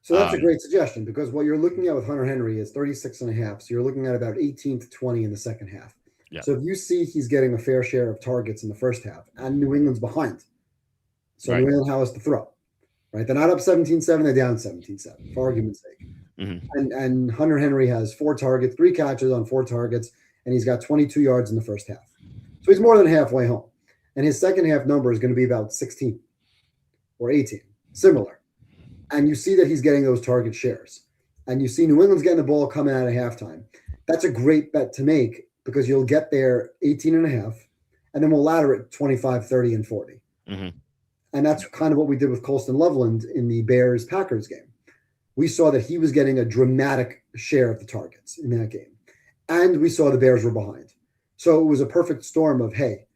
So that's a great suggestion, because what you're looking at with Hunter Henry is 36.5. So you're looking at about 18 to 20 in the second half. Yeah. So if you see he's getting a fair share of targets in the first half and New England's behind, so New England has to throw, right? They're not up 17-7, they're down 17-7, for argument's sake. And Hunter Henry has 4 targets, 3 catches on 4 targets, and he's got 22 yards in the first half. So he's more than halfway home. And his second half number is going to be about 16 or 18, similar. And you see that he's getting those target shares. And you see New England's getting the ball coming out of halftime. That's a great bet to make, because you'll get there 18.5, and then we'll ladder it 25, 30, and 40. And that's kind of what we did with Colston Loveland in the Bears-Packers game. We saw that he was getting a dramatic share of the targets in that game. And we saw the Bears were behind. So it was a perfect storm of, hey,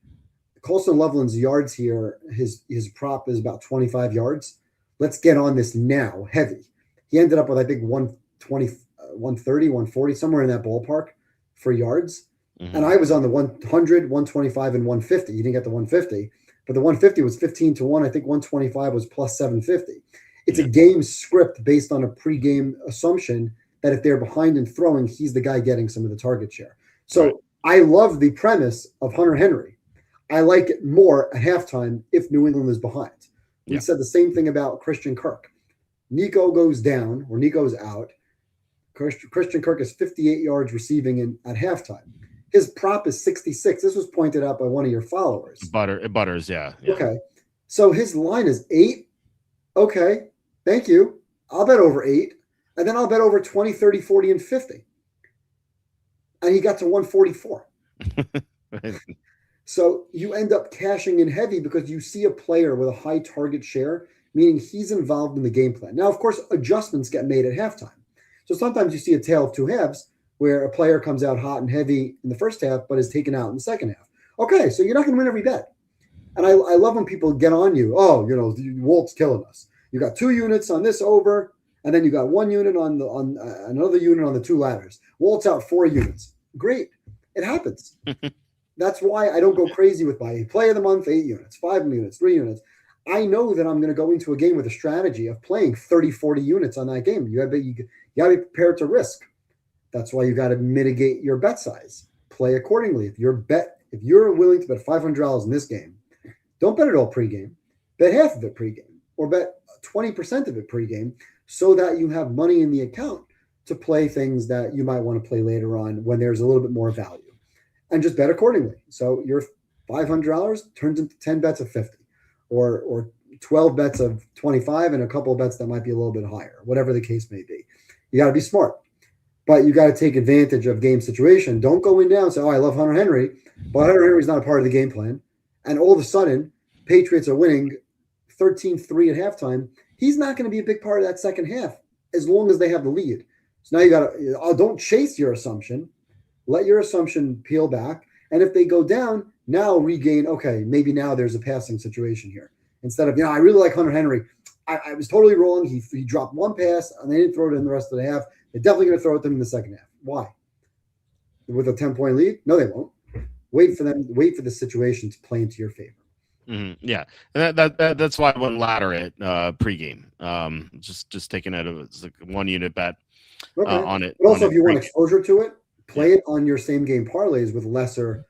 Colston Loveland's yards here, his prop is about 25 yards. Let's get on this now, heavy. He ended up with, I think, 120, 130, 140, somewhere in that ballpark for yards. And I was on the 100, 125, and 150. You didn't get the 150, but the 150 was 15-1. I think 125 was plus 750. It's a game script based on a pregame assumption that if they're behind and throwing, he's the guy getting some of the target share. So I love the premise of Hunter Henry. I like it more at halftime if New England is behind. We said the same thing about Christian Kirk. Nico goes down, or Nico's out. Christian Kirk is 58 yards receiving at halftime. His prop is 66. This was pointed out by one of your followers. Butters, yeah. Okay. So his line is 8. Okay. Thank you. I'll bet over 8. And then I'll bet over 20, 30, 40, and 50. And he got to 144. So you end up cashing in heavy because you see a player with a high target share, meaning he's involved in the game plan. Now, of course, adjustments get made at halftime. So sometimes you see a tale of two halves where a player comes out hot and heavy in the first half, but is taken out in the second half. Okay, so you're not going to win every bet. And I love when people get on you. Oh, Walt's killing us. You got 2 units on this over, and then you got 1 unit on another unit on the 2 ladders. Walt's out 4 units. Great. It happens. That's why I don't go crazy with my play of the month, 8 units, 5 units, 3 units. I know that I'm going to go into a game with a strategy of playing 30, 40 units on that game. You got to be prepared to risk. That's why you got to mitigate your bet size. Play accordingly. If you're willing to bet $500 in this game, don't bet it all pregame. Bet half of it pregame, or bet 20% of it pregame, so that you have money in the account to play things that you might want to play later on when there's a little bit more value. And just bet accordingly. So your $500 turns into 10 bets of 50, or 12 bets of 25, and a couple of bets that might be a little bit higher, whatever the case may be. You got to be smart, but you got to take advantage of game situation. Don't go in down and say, oh, I love Hunter Henry, but Hunter Henry's not a part of the game plan. And all of a sudden, Patriots are winning 13-3 at halftime. He's not going to be a big part of that second half as long as they have the lead. So now you got to, don't chase your assumption. Let your assumption peel back. And if they go down, now regain, okay, maybe now there's a passing situation here. Instead of, I really like Hunter Henry. I was totally wrong. He dropped 1 pass, and they didn't throw it in the rest of the half. They're definitely going to throw it to them in the second half. Why? With a 10-point lead? No, they won't. Wait for the situation to play into your favor. Yeah, and that's why I wouldn't ladder it pregame. Just taking it as like 1 unit bet on it. But also, if you want exposure to it, play it on your same game parlays with lesser.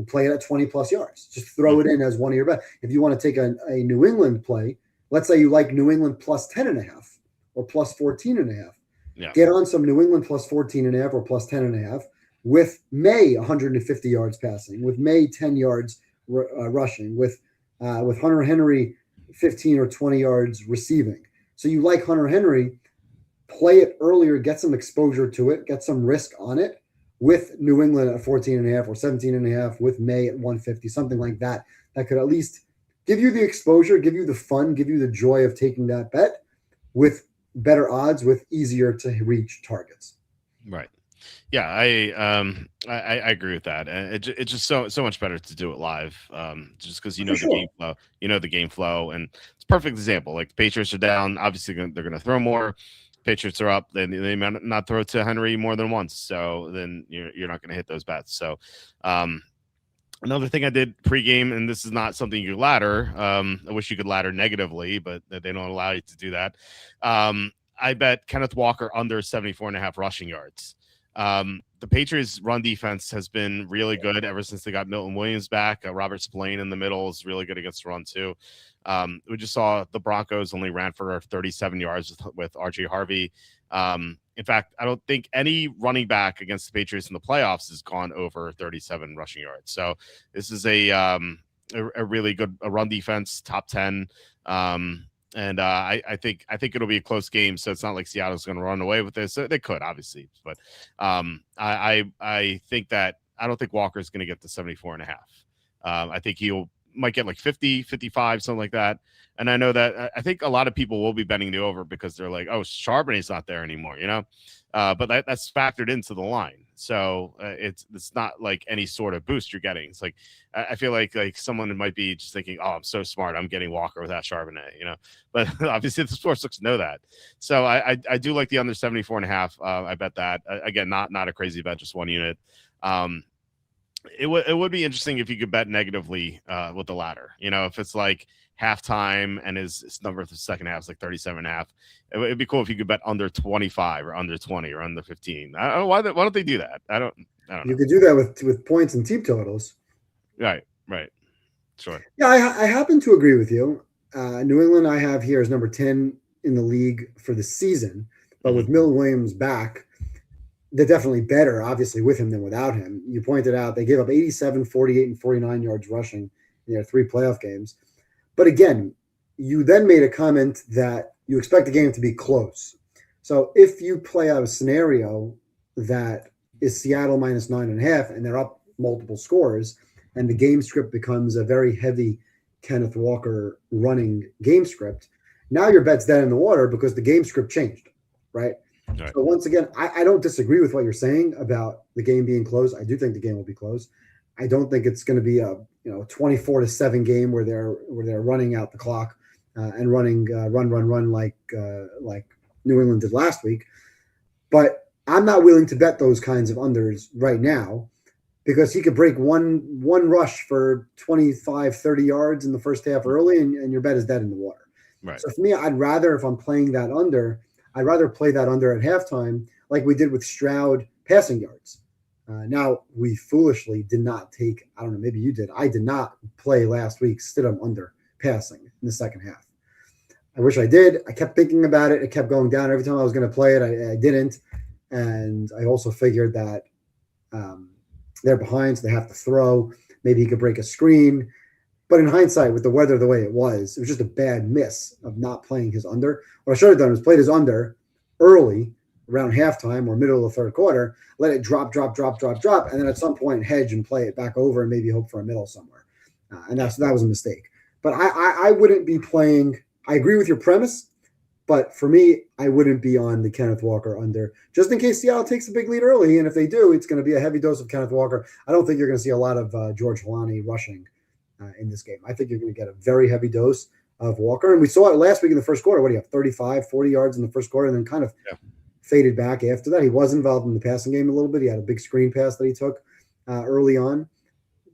Play it at 20 plus yards. Just throw it in as one of your bets. If you want to take a New England play, let's say you like New England plus 10.5 or plus 14.5. Yeah. Get on some New England plus 14.5 or plus 10.5 with May 150 yards passing, with May 10 yards rushing, with Hunter Henry 15 or 20 yards receiving. So you like Hunter Henry, play it earlier, get some exposure to it, get some risk on it, with New England at 14.5 or 17.5, with May at 150, something like that. That could at least give you the exposure, give you the fun, give you the joy of taking that bet with better odds, with easier to reach targets. Right. Yeah, I agree with that. And it's just so much better to do it live. Just because you For know the sure. game flow, and it's a perfect example. Like the Patriots are down, obviously they're gonna throw more. Patriots are up, then they might not throw to Henry more than once. So then you're not gonna hit those bets. So um another thing I did pregame, and this is not something you ladder. I wish you could ladder negatively, but they don't allow you to do that. I bet Kenneth Walker under 74.5 rushing yards. The Patriots' run defense has been really good ever since they got Milton Williams back. Robert Spillane in the middle is really good against the run, too. We just saw the Broncos only ran for 37 yards with RJ Harvey. In fact, I don't think any running back against the Patriots in the playoffs has gone over 37 rushing yards. So this is a really good run defense, top 10. And I think it'll be a close game. So it's not like Seattle's going to run away with this. They could, obviously, but I think that I don't think Walker's going to get to 74.5. I think he'll might get like 50, 55, something like that. And I know that I think a lot of people will be betting the over because they're like, oh, Charbonnet's not there anymore, but that's factored into the line. So it's not like any sort of boost you're getting. It's like I feel like someone might be just thinking, oh, I'm so smart, I'm getting Walker without Charbonnet, but obviously the sportsbooks know that. So I do like the under 74.5. I bet that again, not a crazy bet, just one unit. It would be interesting if you could bet negatively with the latter. If it's like halftime and his number for the second half is like 37.5. It'd be cool if you could bet under 25 or under 20 or under 15. I don't know why don't they do that? I don't know. You could do that with points and team totals. Right. Sure. Yeah, I happen to agree with you. New England I have here is number 10 in the league for the season, but with Milton Williams back, they're definitely better, obviously, with him than without him. You pointed out they gave up 87, 48, and 49 yards rushing in their 3 playoff games. But again, you then made a comment that you expect the game to be close. So if you play out a scenario that is Seattle minus 9.5 and they're up multiple scores, and the game script becomes a very heavy Kenneth Walker running game script, now your bet's dead in the water because the game script changed, right? Right. So once again, I don't disagree with what you're saying about the game being close. I do think the game will be close. I don't think it's going to be a 24-7 game where they're running out the clock and running run like New England did last week. But I'm not willing to bet those kinds of unders right now because he could break one rush for 25, 30 yards in the first half early, and your bet is dead in the water. Right. So for me, I'd rather, if I'm playing that under, I'd rather play that under at halftime like we did with Stroud passing yards. Now, we foolishly did not take, I don't know, maybe you did. I did not play last week Stidham under passing in the second half. I wish I did. I kept thinking about it. It kept going down. Every time I was going to play it, I didn't. And I also figured that they're behind, so they have to throw. Maybe he could break a screen. But in hindsight, with the weather the way it was just a bad miss of not playing his under. What I should have done was played his under early, around halftime or middle of the third quarter, let it drop, and then at some point hedge and play it back over and maybe hope for a middle somewhere. And that was a mistake. But I wouldn't be playing. I agree with your premise, but for me, I wouldn't be on the Kenneth Walker under just in case Seattle takes a big lead early. And if they do, it's going to be a heavy dose of Kenneth Walker. I don't think you're going to see a lot of George Holani rushing in this game. I think you're going to get a very heavy dose of Walker. And we saw it last week in the first quarter. What do you have, 35, 40 yards in the first quarter, and then kind of faded back after that. He was involved in the passing game a little bit. He had a big screen pass that he took early on.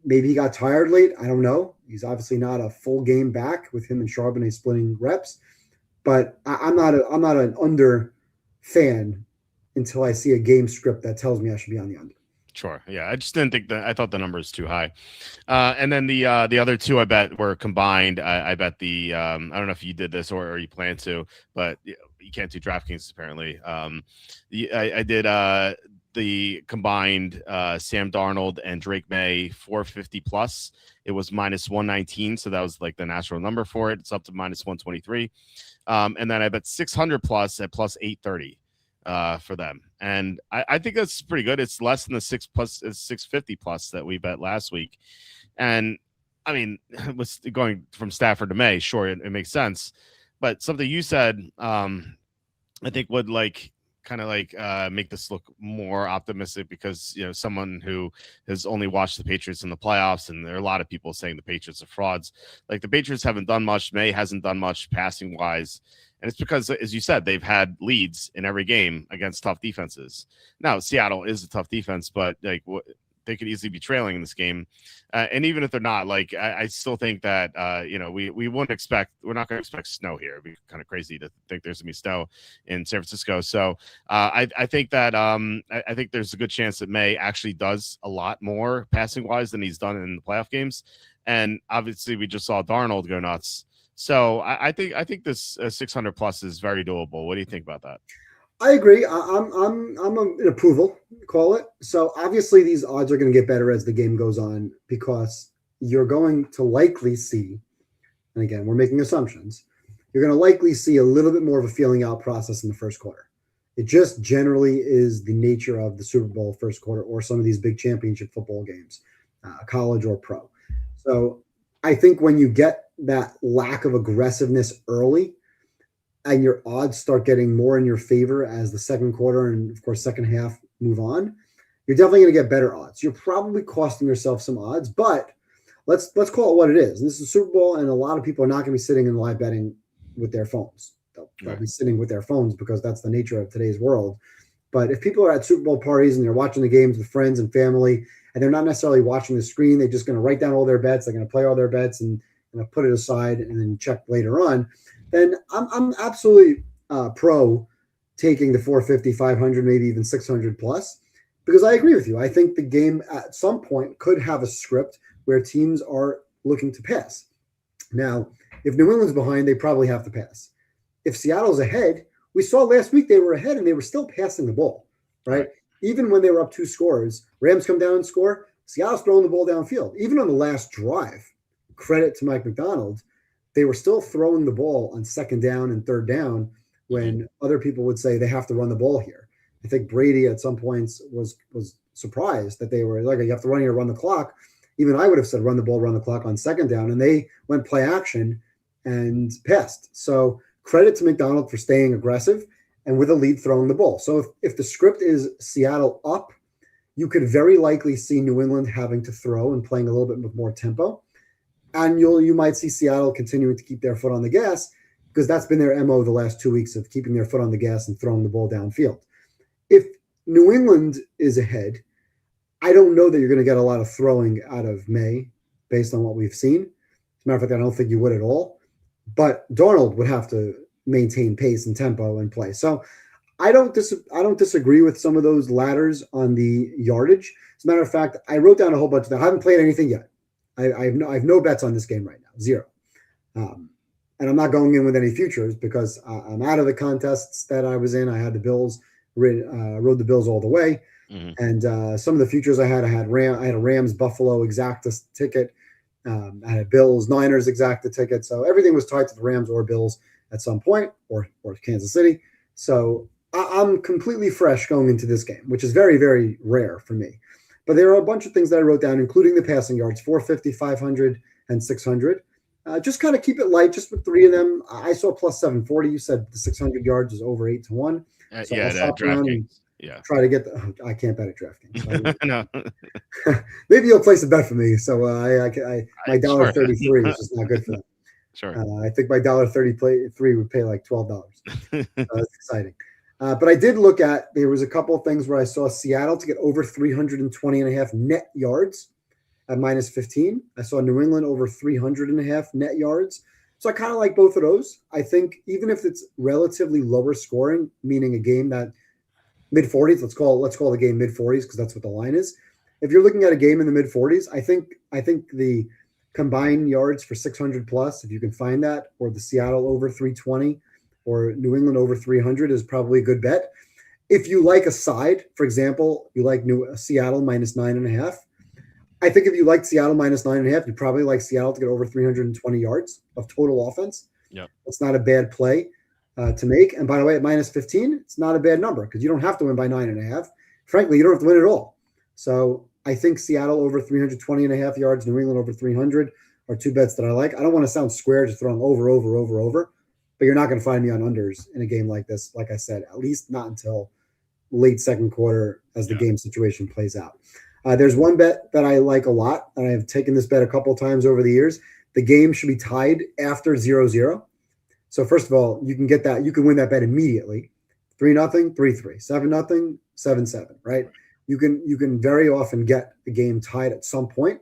Maybe he got tired late. I don't know. He's obviously not a full game back with him and Charbonnet splitting reps. But I'm not an under fan until I see a game script that tells me I should be on the under. Sure. Yeah. I just didn't think that. I thought the number is too high. And then the other two I bet were combined. I bet the I don't know if you did this or you plan to, but you can't do DraftKings apparently. I did the combined Sam Darnold and Drake May 450 plus. It was minus 119, so that was like the natural number for it. It's up to minus 123. And then I bet 600 plus at plus 830 for them. And I think that's pretty good. It's less than the 650 plus that we bet last week. And I mean, was going from Stafford to May. Sure, it makes sense. But something you said, I think would like kind of like make this look more optimistic because someone who has only watched the Patriots in the playoffs, and there are a lot of people saying the Patriots are frauds. Like the Patriots haven't done much. May hasn't done much passing wise. And it's because, as you said, they've had leads in every game against tough defenses. Now, Seattle is a tough defense, but like they could easily be trailing in this game. And even if they're not, like I still think that we we're not going to expect snow here. It'd be kind of crazy to think there's going to be snow in San Francisco. So I think that I think there's a good chance that May actually does a lot more passing wise than he's done in the playoff games. And obviously, we just saw Darnold go nuts. So I think this 600 plus is very doable. What do you think about that? I agree. I'm in approval, call it. So obviously these odds are going to get better as the game goes on because you're going to likely see, and again, we're making assumptions, you're going to likely see a little bit more of a feeling out process in the first quarter. It just generally is the nature of the Super Bowl first quarter or some of these big championship football games, college or pro. So I think when you get that lack of aggressiveness early, and your odds start getting more in your favor as the second quarter and, of course, second half move on, you're definitely going to get better odds. You're probably costing yourself some odds, but let's call it what it is. And this is a Super Bowl, and a lot of people are not going to be sitting in live betting with their phones. They'll be sitting with their phones because that's the nature of today's world. But if people are at Super Bowl parties and they're watching the games with friends and family, and they're not necessarily watching the screen, they're just going to write down all their bets, they're going to play all their bets and put it aside and then check later on, then I'm absolutely pro taking the 450, 500, maybe even 600 plus, because I agree with you. I think the game at some point could have a script where teams are looking to pass. Now, if New England's behind, they probably have to pass. If Seattle's ahead, we saw last week they were ahead and they were still passing the ball, right? Even when they were up 2 scores, Rams come down and score, Seattle's throwing the ball downfield. Even on the last drive, credit to Mike McDonald, they were still throwing the ball on second down and third down when other people would say they have to run the ball here. I think Brady at some points was surprised that they were like, you have to run here, run the clock. Even I would have said run the ball, run the clock on second down, and they went play action and passed. So credit to McDonald for staying aggressive and with a lead throwing the ball. So if the script is Seattle up, you could very likely see New England having to throw and playing a little bit with more tempo. And you might see Seattle continuing to keep their foot on the gas because that's been their MO the last 2 weeks of keeping their foot on the gas and throwing the ball downfield. If New England is ahead, I don't know that you're going to get a lot of throwing out of May based on what we've seen. As a matter of fact, I don't think you would at all. But Darnold would have to maintain pace and tempo and play. So I don't disagree with some of those ladders on the yardage. As a matter of fact, I wrote down a whole bunch of them. I haven't played anything yet. I have no bets on this game right now, 0. And I'm not going in with any futures because I'm out of the contests that I was in. I had the Bills, rode the Bills all the way. Mm-hmm. And some of the futures I had a Rams Buffalo exacta ticket. I had Bills Niners exacta ticket. So everything was tied to the Rams or Bills at some point, or Kansas City. So I'm completely fresh going into this game, which is very, very rare for me. But there are a bunch of things that I wrote down, including the passing yards, 450, 500, and 600. Just kind of keep it light, just with 3 of them. I saw plus 740. You said the 600 yards is over 8 to 1. So yeah, that DraftKings. Yeah. Try to get I can't bet at DraftKings. No. Maybe you'll place a bet for me. So my $1.33 is just not good for them. Sure. I think my $1.33 would pay like $12. That's exciting. But I did look at, there was a couple of things where I saw Seattle to get over 320.5 net yards at minus 15. I saw New England over 300.5 net yards. So I kind of like both of those. I think even if it's relatively lower scoring, meaning a game that mid-40s, let's call the game mid-40s because that's what the line is. If you're looking at a game in the mid-40s, I think the combined yards for 600 plus, if you can find that, or the Seattle over 320, or New England over 300 is probably a good bet. If you like a side, for example, you like Seattle minus 9.5. I think if you like Seattle minus 9.5, you probably like Seattle to get over 320 yards of total offense. Yeah, it's not a bad play to make. And by the way, at minus 15, it's not a bad number because you don't have to win by 9.5. Frankly, you don't have to win at all. So I think Seattle over 320.5 yards, New England over 300 are 2 bets that I like. I don't want to sound square just throwing over. but you're not going to find me on unders in a game like this. Like I said, at least not until late second quarter as the game situation plays out. There's one bet that I like a lot, and I've taken this bet a couple of times over the years. The game should be tied after 0-0. So first of all, you can get that. You can win that bet immediately. 3-0, 3-3, 7-0, 7-7. Right? You can very often get a game tied at some point.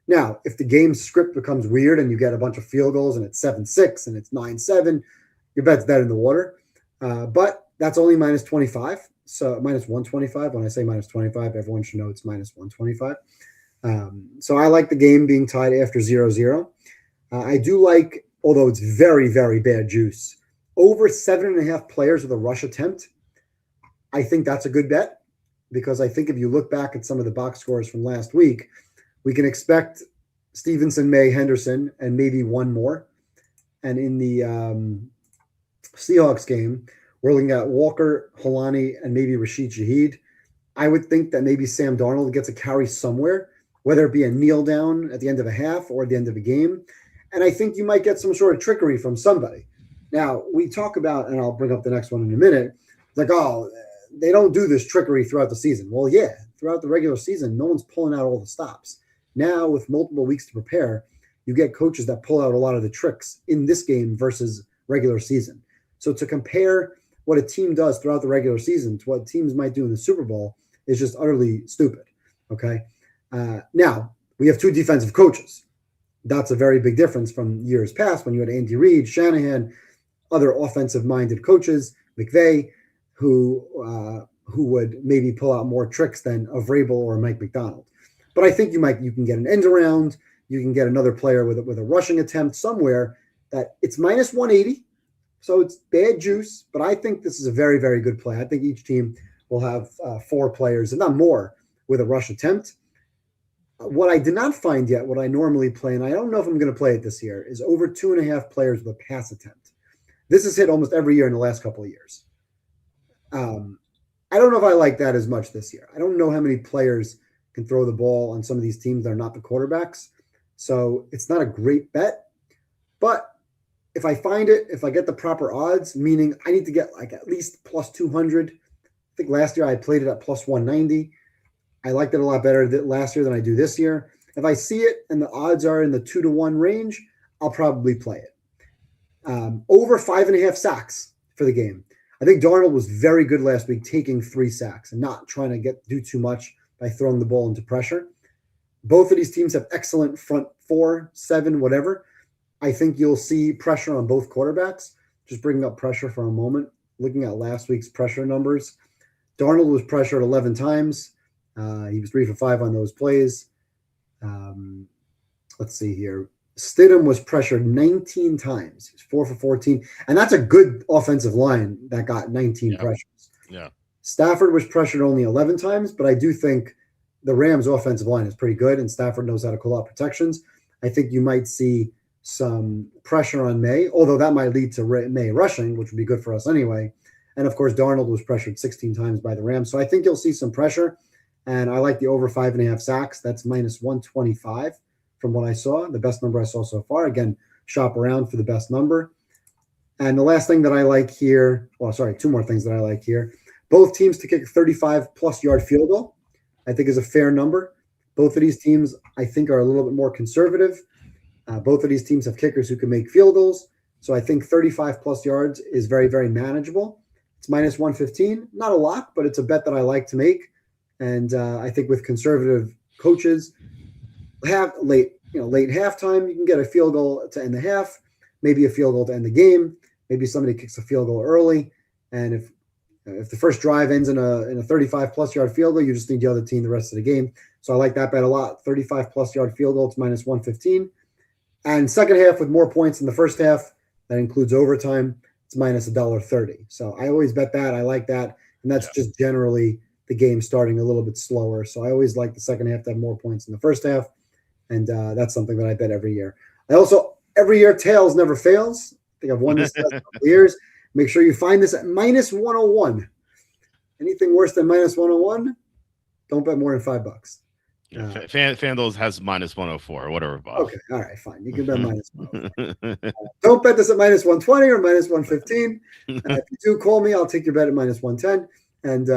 Now, if the game script becomes weird and you get a bunch of field goals and it's 7-6 and it's 9-7, your bet's dead in the water. But that's only minus 25. So minus 125. When I say minus 25, everyone should know it's minus 125. So I like the game being tied after 0-0. I do like, although it's very, very bad juice, over 7.5 players with a rush attempt. I think that's a good bet because I think if you look back at some of the box scores from last week, we can expect Stevenson, May, Henderson, and maybe one more. And in the Seahawks game, we're looking at Walker, Holani, and maybe Rashid Shaheed. I would think that maybe Sam Darnold gets a carry somewhere, whether it be a kneel down at the end of a half or at the end of a game. And I think you might get some sort of trickery from somebody. Now, we talk about, and I'll bring up the next one in a minute, like, oh, they don't do this trickery throughout the season. Well, yeah, throughout the regular season, no one's pulling out all the stops. Now, with multiple weeks to prepare, you get coaches that pull out a lot of the tricks in this game versus regular season. So to compare what a team does throughout the regular season to what teams might do in the Super Bowl is just utterly stupid, okay? Now, we have two defensive coaches. That's a very big difference from years past when you had Andy Reid, Shanahan, other offensive-minded coaches, McVay, who would maybe pull out more tricks than a Vrabel or a Mike McDonald. But I think you can get an end around, you can get another player with a rushing attempt somewhere that it's minus 180, so it's bad juice, but I think this is a very, very good play. I think each team will have 4 players, if not more, with a rush attempt. What I did not find yet, what I normally play, and I don't know if I'm going to play it this year, is over 2.5 players with a pass attempt. This is hit almost every year in the last couple of years. I don't know if I like that as much this year. I don't know how many players can throw the ball on some of these teams that are not the quarterbacks. So it's not a great bet. But if I find it, if I get the proper odds, meaning I need to get like at least plus 200. I think last year I played it at plus 190. I liked it a lot better last year than I do this year. If I see it and the odds are in the 2-1 range, I'll probably play it. Over 5.5 sacks for the game. I think Darnold was very good last week, taking 3 sacks and not trying to do too much by throwing the ball into pressure. Both of these teams have excellent front 4, 7, whatever. I think you'll see pressure on both quarterbacks. Just bringing up pressure for a moment. Looking at last week's pressure numbers, Darnold was pressured 11 times. He was 3 for 5 on those plays. Let's see here. Stidham was pressured 19 times. He was 4 for 14. And that's a good offensive line that got 19 pressures. Yeah. Stafford was pressured only 11 times, but I do think the Rams' offensive line is pretty good, and Stafford knows how to call out protections. I think you might see some pressure on May, although that might lead to May rushing, which would be good for us anyway. And, of course, Darnold was pressured 16 times by the Rams. So I think you'll see some pressure, and I like the over 5.5 sacks. That's minus 125 from what I saw, the best number I saw so far. Again, shop around for the best number. And the last thing that I like here, two more things that I like here. Both teams to kick a 35-plus yard field goal, I think is a fair number. Both of these teams, I think, are a little bit more conservative. Both of these teams have kickers who can make field goals. So I think 35-plus yards is very, very manageable. It's minus 115. Not a lot, but it's a bet that I like to make. And I think with conservative coaches, late halftime, you can get a field goal to end the half, maybe a field goal to end the game. Maybe somebody kicks a field goal early. And if the first drive ends in a 35-plus yard field goal, you just need the other team the rest of the game. So I like that bet a lot. 35-plus yard field goal, it's minus 115. And second half with more points in the first half, that includes overtime, it's minus $1.30. So I always bet that. I like that. And that's just generally the game starting a little bit slower. So I always like the second half to have more points in the first half. And that's something that I bet every year. I also, every year, tails never fails. I think I've won this last couple of years. Make sure you find this at minus 101. Anything worse than minus 101, don't bet more than $5. Yeah, FanDuel has minus 104, whatever above. Okay, all right, fine. You can bet minus 104. Don't bet this at minus 120 or minus 115. If you do call me, I'll take your bet at minus 110. And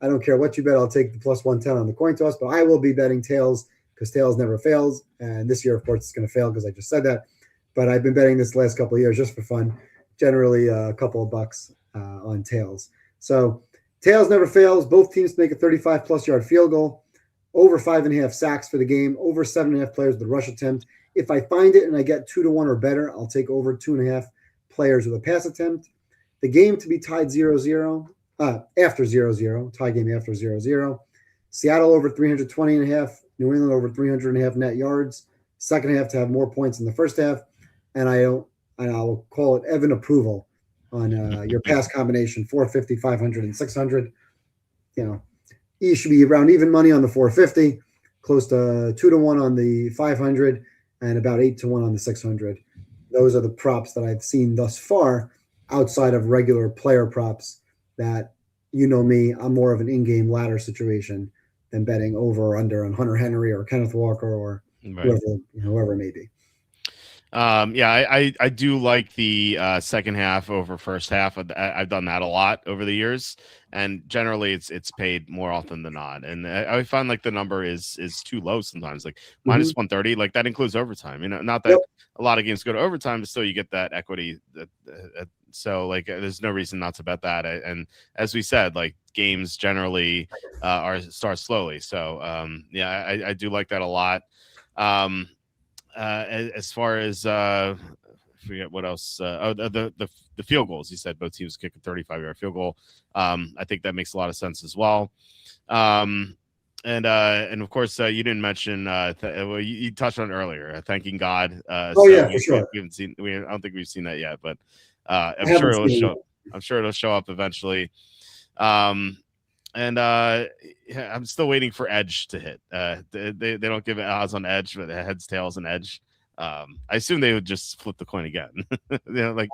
I don't care what you bet. I'll take the plus 110 on the coin toss, but I will be betting tails because tails never fails. And this year, of course, it's going to fail because I just said that. But I've been betting this last couple of years just for fun, generally a couple of bucks on tails. So tails never fails. Both teams make a 35-plus yard field goal, over 5.5 sacks for the game, over 7.5 players with a rush attempt. If I find it and I get 2-1 or better, I'll take over 2.5 players with a pass attempt. The game to be tied 0-0, after 0-0, tie game after 0-0. Seattle over 320.5, New England over 300.5 net yards. Second half to have more points in the first half. And I'll call it Evan approval on your pass combination, 450, 500, and 600. You know, you should be around even money on the 450, close to 2-1 on the 500, and about 8-1 on the 600. Those are the props that I've seen thus far outside of regular player props that, you know me, I'm more of an in-game ladder situation than betting over or under on Hunter Henry or Kenneth Walker or whoever it may be. I do like the second half over first half. I've done that a lot over the years, and generally it's paid more often than not. And I find like the number is too low sometimes, like minus 130, like that includes overtime. You know, not that a lot of games go to overtime, but still you get that equity. So like, there's no reason not to bet that. And as we said, like games generally start slowly. So I do like that a lot. As far as I forget what else. The field goals. He said both teams kick a 35-yard field goal. I think that makes a lot of sense as well. And of course, you didn't mention. You touched on it earlier. Thanking God. For sure. We haven't seen. I don't think we've seen that yet, but I'm sure it'll show. I'm sure it'll show up eventually. And I'm still waiting for Edge to hit. They don't give odds on Edge, but heads, tails, and Edge. I assume they would just flip the coin again. Like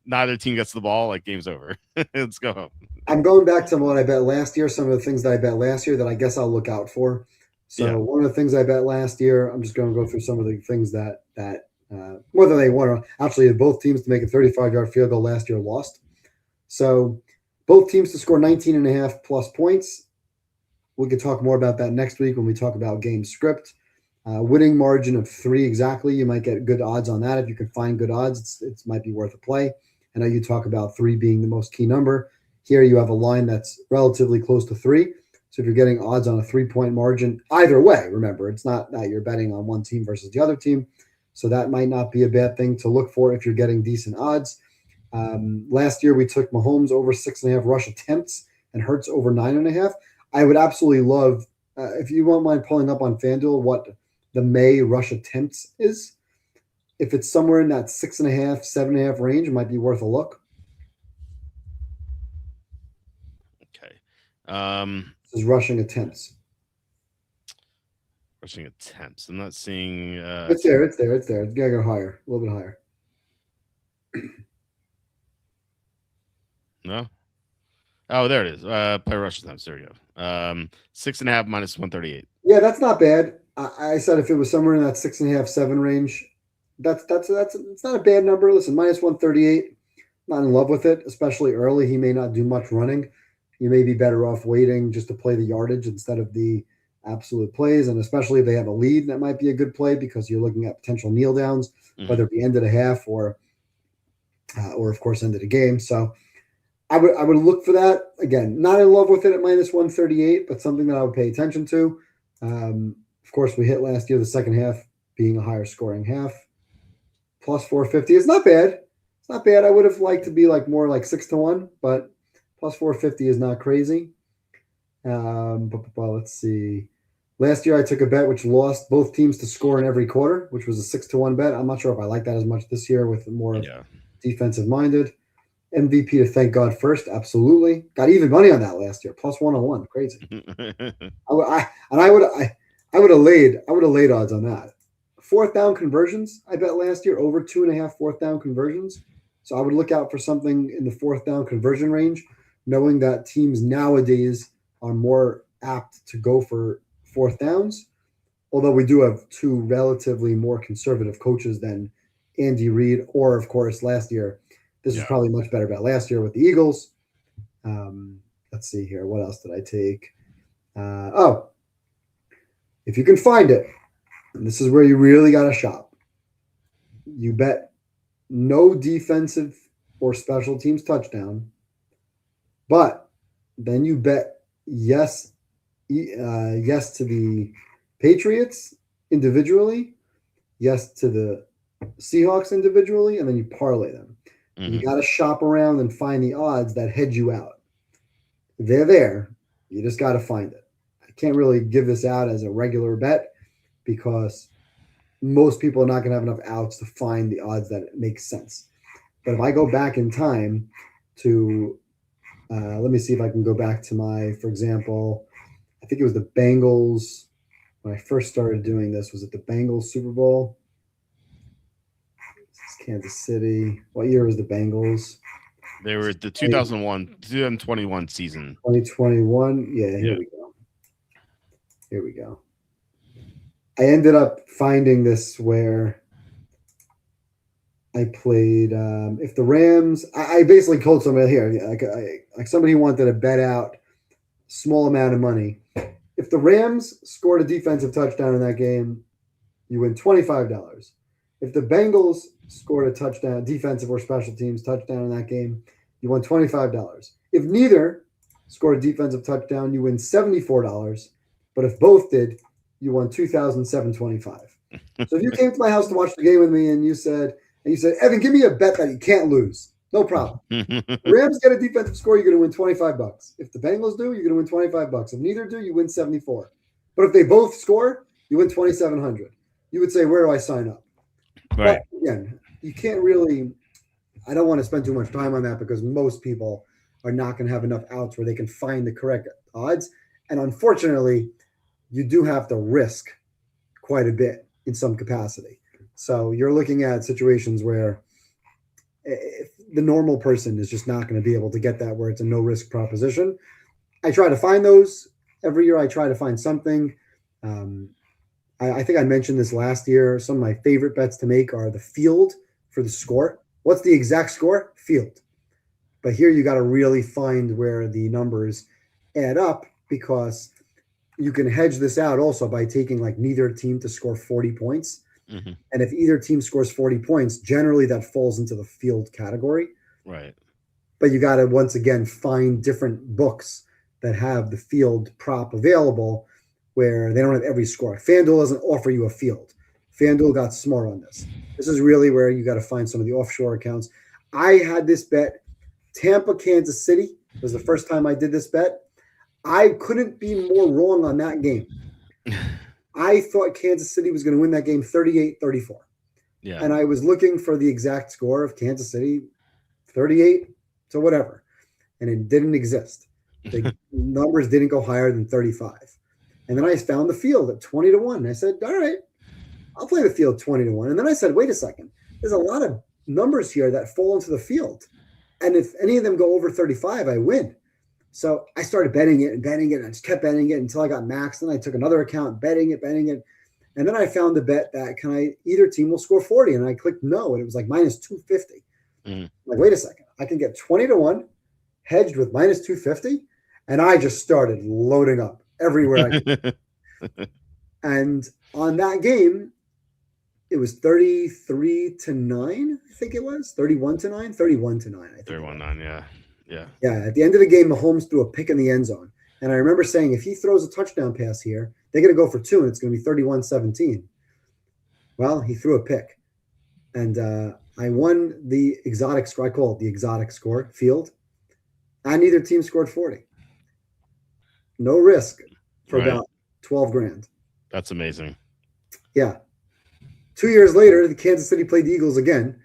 neither team gets the ball. Like game's over. Let's go home. I'm going back to what I bet last year. Some of the things that I bet last year that I guess I'll look out for. So one of the things I bet last year, I'm just going to go through some of the things that whether they won or actually both teams to make a 35-yard field goal last year lost. So both teams to score 19.5 plus points. We could talk more about that next week when we talk about game script. Winning margin of 3 exactly. You might get good odds on that. If you can find good odds, it might be worth a play. I know you talk about 3 being the most key number. Here you have a line that's relatively close to 3. So if you're getting odds on a 3-point margin, either way, remember, it's not that you're betting on one team versus the other team. So that might not be a bad thing to look for if you're getting decent odds. Last year we took Mahomes over 6.5 rush attempts and Hurts over 9.5. I would absolutely love, if you won't mind pulling up on FanDuel what the May rush attempts is. If it's somewhere in that 6.5, 7.5 range, it might be worth a look. Okay. This is rushing attempts. Rushing attempts. I'm not seeing. It's there. It's gotta go higher, a little bit higher. No. Oh, there it is. Play rush attempts. There we go. 6.5 minus 138. Yeah, that's not bad. I said if it was somewhere in that 6.5, 7 range, that's it's not a bad number. Listen, minus 138. Not in love with it, especially early. He may not do much running. You may be better off waiting just to play the yardage instead of the absolute plays, and especially if they have a lead, that might be a good play because you're looking at potential kneel downs, whether it be end of the half or of course end of the game. So I would look for that. Again, not in love with it at minus 138, but something that I would pay attention to. Of course, we hit last year the second half being a higher scoring half. Plus 450 is not bad. It's not bad. I would have liked to be like more like 6-1, but plus 450 is not crazy. But let's see. Last year I took a bet which lost both teams to score in every quarter, which was a 6-1 bet. I'm not sure if I like that as much this year with more defensive minded. MVP to thank God first, absolutely. Got even money on that last year, plus 101, crazy. I would have laid odds on that. Fourth down conversions, I bet last year over 2.5 fourth down conversions. So I would look out for something in the fourth down conversion range, knowing that teams nowadays are more apt to go for fourth downs. Although we do have two relatively more conservative coaches than Andy Reid, or of course last year. This was probably much better bet last year with the Eagles. Let's see here. What else did I take? If you can find it, and this is where you really got to shop. You bet no defensive or special teams touchdown, but then you bet yes to the Patriots individually, yes to the Seahawks individually, and then you parlay them. Mm-hmm. You got to shop around and find the odds that hedge you out. They're there. You just got to find it. I can't really give this out as a regular bet because most people are not going to have enough outs to find the odds that make sense. But if I go back in time to, let me see if I can go back to for example, I think it was the Bengals. When I first started doing this, was it the Bengals Super Bowl? This is Kansas City. What year was the Bengals? They were the 2021 season. 2021. Yeah, Here we go. I ended up finding this where I played. If the Rams, I basically told somebody here, like somebody wanted to bet out small amount of money. If the Rams scored a defensive touchdown in that game, you win $25. If the Bengals scored a touchdown, defensive or special teams touchdown in that game, you won $25. If neither scored a defensive touchdown, you win $74. But if both did, you won $2,725. So if you came to my house to watch the game with me and you said, Evan, give me a bet that you can't lose. No problem. Rams get a defensive score, you're going to win $25. If the Bengals do, you're going to win $25. If neither do, you win $74. But if they both score, you win $2,700. You would say, where do I sign up? Right. But again, you can't really. I don't want to spend too much time on that because most people are not going to have enough outs where they can find the correct odds. And unfortunately, you do have to risk quite a bit in some capacity. So you're looking at situations where if the normal person is just not going to be able to get that where it's a no-risk proposition. I try to find those. Every year I try to find something. I think I mentioned this last year. Some of my favorite bets to make are the field for the score. What's the exact score? Field. But here you got to really find where the numbers add up because you can hedge this out also by taking like neither team to score 40 points. Mm-hmm. And if either team scores 40 points, generally that falls into the field category. Right. But you got to, once again, find different books that have the field prop available where they don't have every score. FanDuel doesn't offer you a field. FanDuel got smart on this. This is really where you got to find some of the offshore accounts. I had this bet. Tampa, Kansas City was the first time I did this bet. I couldn't be more wrong on that game. I thought Kansas City was going to win that game 38-34. Yeah. And I was looking for the exact score of Kansas City, 38 to whatever. And it didn't exist. The numbers didn't go higher than 35. And then I found the field at 20-1. And I said, all right, I'll play the field 20-1. And then I said, wait a second. There's a lot of numbers here that fall into the field. And if any of them go over 35, I win. So I started betting it. And I just kept betting it until I got maxed. Then I took another account, betting it. And then I found the bet that either team will score 40. And I clicked no. And it was like minus 250. Like, wait a second. I can get 20-1 hedged with minus 250. And I just started loading up everywhere I could. And on that game, it was 33-9, I think it was. 31-9, 31-9. 31-9, yeah. Yeah. Yeah. At the end of the game, Mahomes threw a pick in the end zone. And I remember saying, if he throws a touchdown pass here, they're going to go for 2, and it's going to be 31-17. Well, he threw a pick. And I won the exotic score. I call it the exotic score field. And neither team scored 40. No risk for about 12 grand. That's amazing. Yeah. 2 years later, the Kansas City played the Eagles again.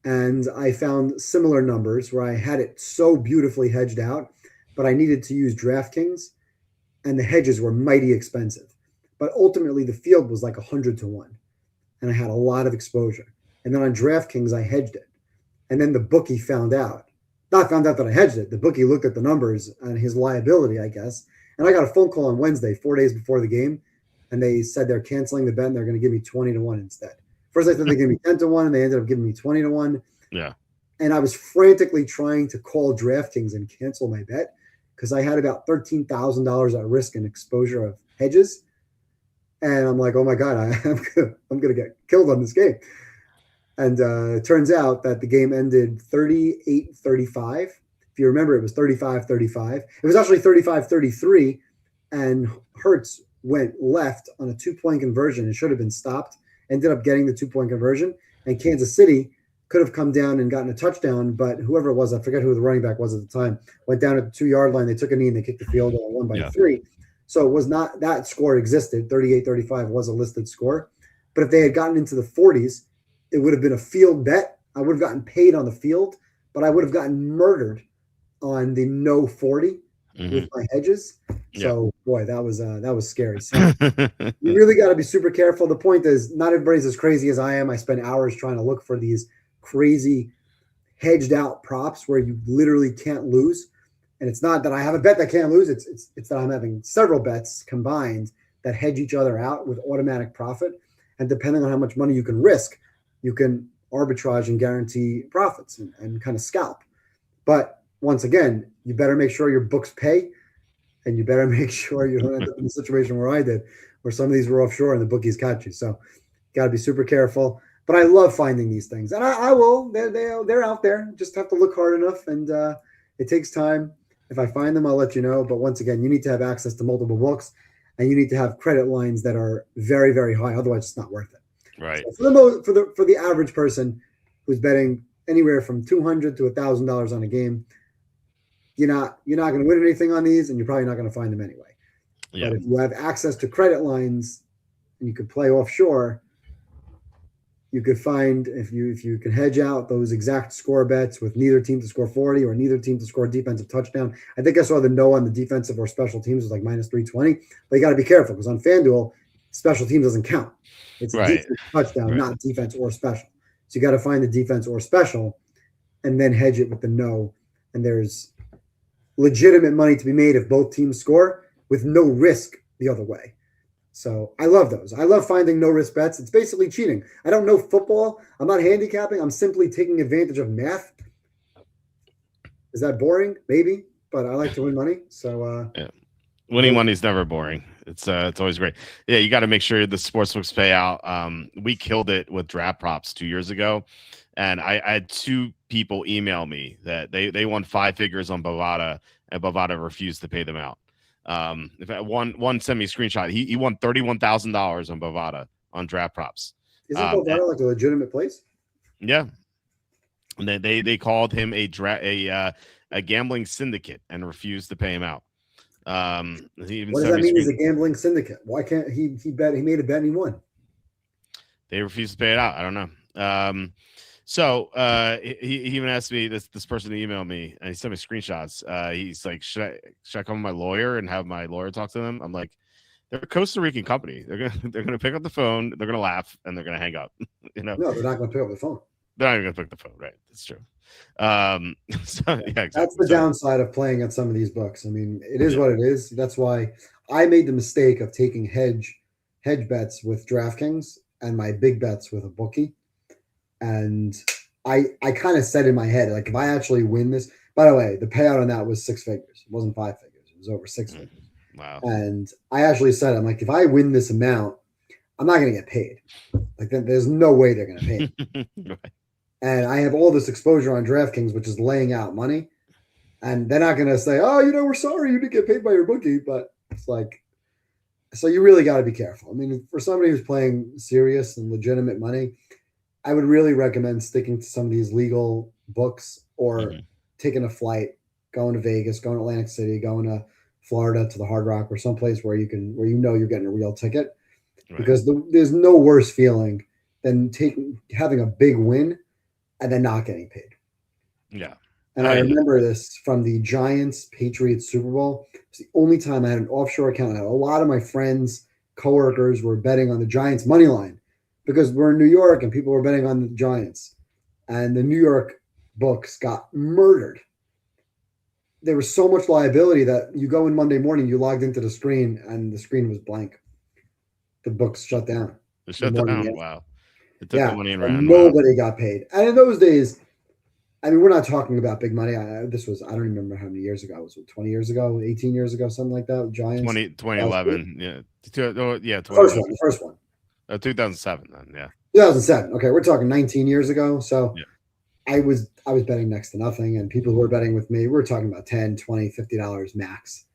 And I found similar numbers where I had it so beautifully hedged out, but I needed to use DraftKings, and the hedges were mighty expensive. But ultimately, the field was like 100-1, and I had a lot of exposure. And then on DraftKings, I hedged it. And then the bookie not found out that I hedged it. The bookie looked at the numbers and his liability, I guess, And I got a phone call on Wednesday, 4 days before the game, and they said they're canceling the bet and they're going to give me 20-1 instead. First, I thought they gave me 10-1, and they ended up giving me 20-1. Yeah. And I was frantically trying to call DraftKings and cancel my bet because I had about $13,000 at risk in exposure of hedges. And I'm like, oh my God, I'm going to get killed on this game. And it turns out that the game ended 38-35. If you remember, it was 35-35. It was actually 35-33, and Hurts went left on a 2-point conversion. It should have been stopped. Ended up getting the 2-point conversion, and Kansas City could have come down and gotten a touchdown, but whoever it was, I forget who the running back was at the time, went down at the 2-yard line. They took a knee and they kicked the field goal and won by 3. So it was not, that score existed. 38-35 was a listed score. But if they had gotten into the 40s, it would have been a field bet. I would have gotten paid on the field, but I would have gotten murdered on the no 40 with my hedges. So boy, that was scary. So you really got to be super careful. The point is, not everybody's as crazy as I am. I spend hours trying to look for these crazy hedged out props where you literally can't lose. And it's not that I have a bet that can't lose. It's that I'm having several bets combined that hedge each other out with automatic profit. And depending on how much money you can risk, you can arbitrage and guarantee profits and kind of scalp. But once again, you better make sure your books pay, and you better make sure you don't end up in the situation where I did, where some of these were offshore and the bookies caught you. So got to be super careful. But I love finding these things, and I will. They're out there. Just have to look hard enough, and it takes time. If I find them, I'll let you know. But once again, you need to have access to multiple books, and you need to have credit lines that are very, very high. Otherwise, it's not worth it. Right. So for the average person who's betting anywhere from $200 to $1,000 on a game, you're not going to win anything on these, and you're probably not going to find them anyway. Yeah. But if you have access to credit lines and you could play offshore, you could find, if you can hedge out those exact score bets with neither team to score 40 or neither team to score a defensive touchdown. I think I saw the no on the defensive or special teams was like minus 320. But you got to be careful because on FanDuel, special teams doesn't count. It's a defensive touchdown, not defense or special. So you got to find the defense or special and then hedge it with the no. And there's legitimate money to be made if both teams score with no risk the other way. So I love those. I love finding no-risk bets. It's basically cheating. I don't know football. I'm not handicapping. I'm simply taking advantage of math. Is that boring? Maybe, but I like to win money. So winning money is never boring. It's always great. Yeah, you got to make sure the sportsbooks pay out. We killed it with draft props 2 years ago, and I had 2 people email me that they won 5 figures on Bovada, and Bovada refused to pay them out. If one sent me a screenshot, he won $31,000 on Bovada on draft props. Isn't Bovada like a legitimate place? Yeah, and then they called him a gambling syndicate and refused to pay him out. What does that mean? He's a gambling syndicate. Why can't he bet? He made a bet and he won. They refused to pay it out. I don't know. So he even asked me, this person to email me, and he sent me screenshots. He's like, should I call my lawyer and have my lawyer talk to them? I'm like, they're a Costa Rican company. They're gonna pick up the phone, they're gonna laugh, and they're gonna hang up. No, they're not gonna pick up the phone. They're not even gonna pick the phone, right? That's true. So, yeah, exactly. That's the downside of playing at some of these books. I mean, it is what it is. That's why I made the mistake of taking hedge bets with DraftKings and my big bets with a bookie. And I kind of said in my head, like, if I actually win this, by the way, the payout on that was 6 figures. It wasn't 5 figures. It was over 6 figures. Wow. And I actually said, I'm like, if I win this amount, I'm not going to get paid. Like, there's no way they're going to pay me. Right. And I have all this exposure on DraftKings, which is laying out money. And they're not going to say, oh, we're sorry you didn't get paid by your bookie. But it's like, so you really got to be careful. I mean, for somebody who's playing serious and legitimate money, I would really recommend sticking to some of these legal books or taking a flight, going to Vegas, going to Atlantic City, going to Florida to the Hard Rock or someplace where you're getting a real ticket. Right. Because there's no worse feeling than having a big win and then not getting paid. Yeah. And I remember this from the Giants-Patriots Super Bowl. It's the only time I had an offshore account. A lot of my friends, coworkers were betting on the Giants money line, because we're in New York and people were betting on the Giants. And the New York books got murdered. there was so much liability that you go in Monday morning, you logged into the screen, and the screen was blank. The books shut down. They The shut morning down. after. Wow. They took the Yeah, money and so ran. Wow. nobody got paid. And in those days, I mean, we're not talking about big money. This was, I don't remember how many years ago. Was it 20 years ago, 18 years ago, something like that? Giants. 2011. Yeah. Yeah. The first one. 2007 then. Yeah. 2007. Okay, we're talking 19 years ago. So Yeah. I was betting next to nothing, and people who were betting with me, we're talking about $10, $20, $50 max.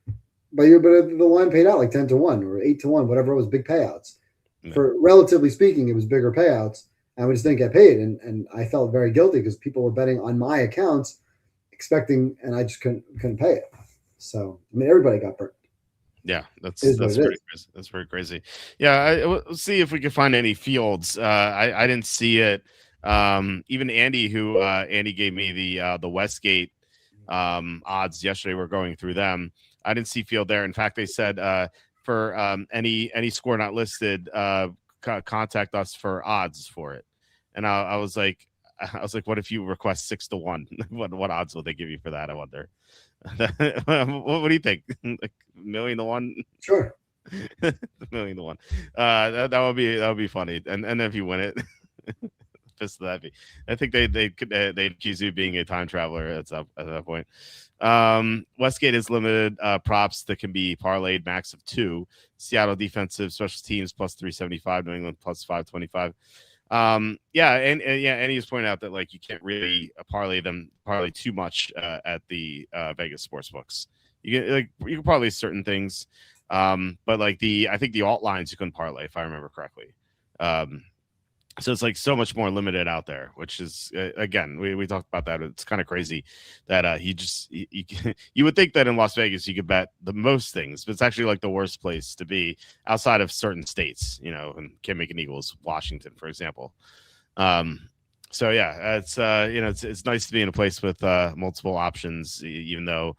But the line paid out like 10 to 1 or 8 to 1, whatever it was, big payouts. Yeah. For relatively speaking, it was bigger payouts. And we just didn't get paid. And I felt very guilty because people were betting on my accounts expecting, and I just couldn't pay it. So, I mean, everybody got burnt. Yeah, that's pretty crazy. That's very crazy. Yeah, we'll see if we can find any fields. I didn't see it. Even Andy, who Andy gave me the Westgate odds yesterday. We're going through them. I didn't see field there. In fact, they said for any score not listed, contact us for odds for it. And I was like, what if you request 6-1? what odds will they give you for that? I wonder. what do you think? Like $1,000,000 to 1? Sure. $1,000,000 to 1. That would be funny. And if you win it, pissed that be. I think they'd accuse you of being a time traveler at that point. Westgate is limited props that can be parlayed max of 2. Seattle defensive special teams plus 375, New England plus 525. And he was pointing out that like you can't really parlay too much at the Vegas sports books. You can parlay certain things, but like I think the alt lines you couldn't parlay if I remember correctly. So it's like so much more limited out there, which is again we talked about that. It's kind of crazy that you would think that in Las Vegas you could bet the most things, but it's actually like the worst place to be outside of certain states, and can't make an Eagles, Washington, for example. So yeah, it's nice to be in a place with multiple options, even though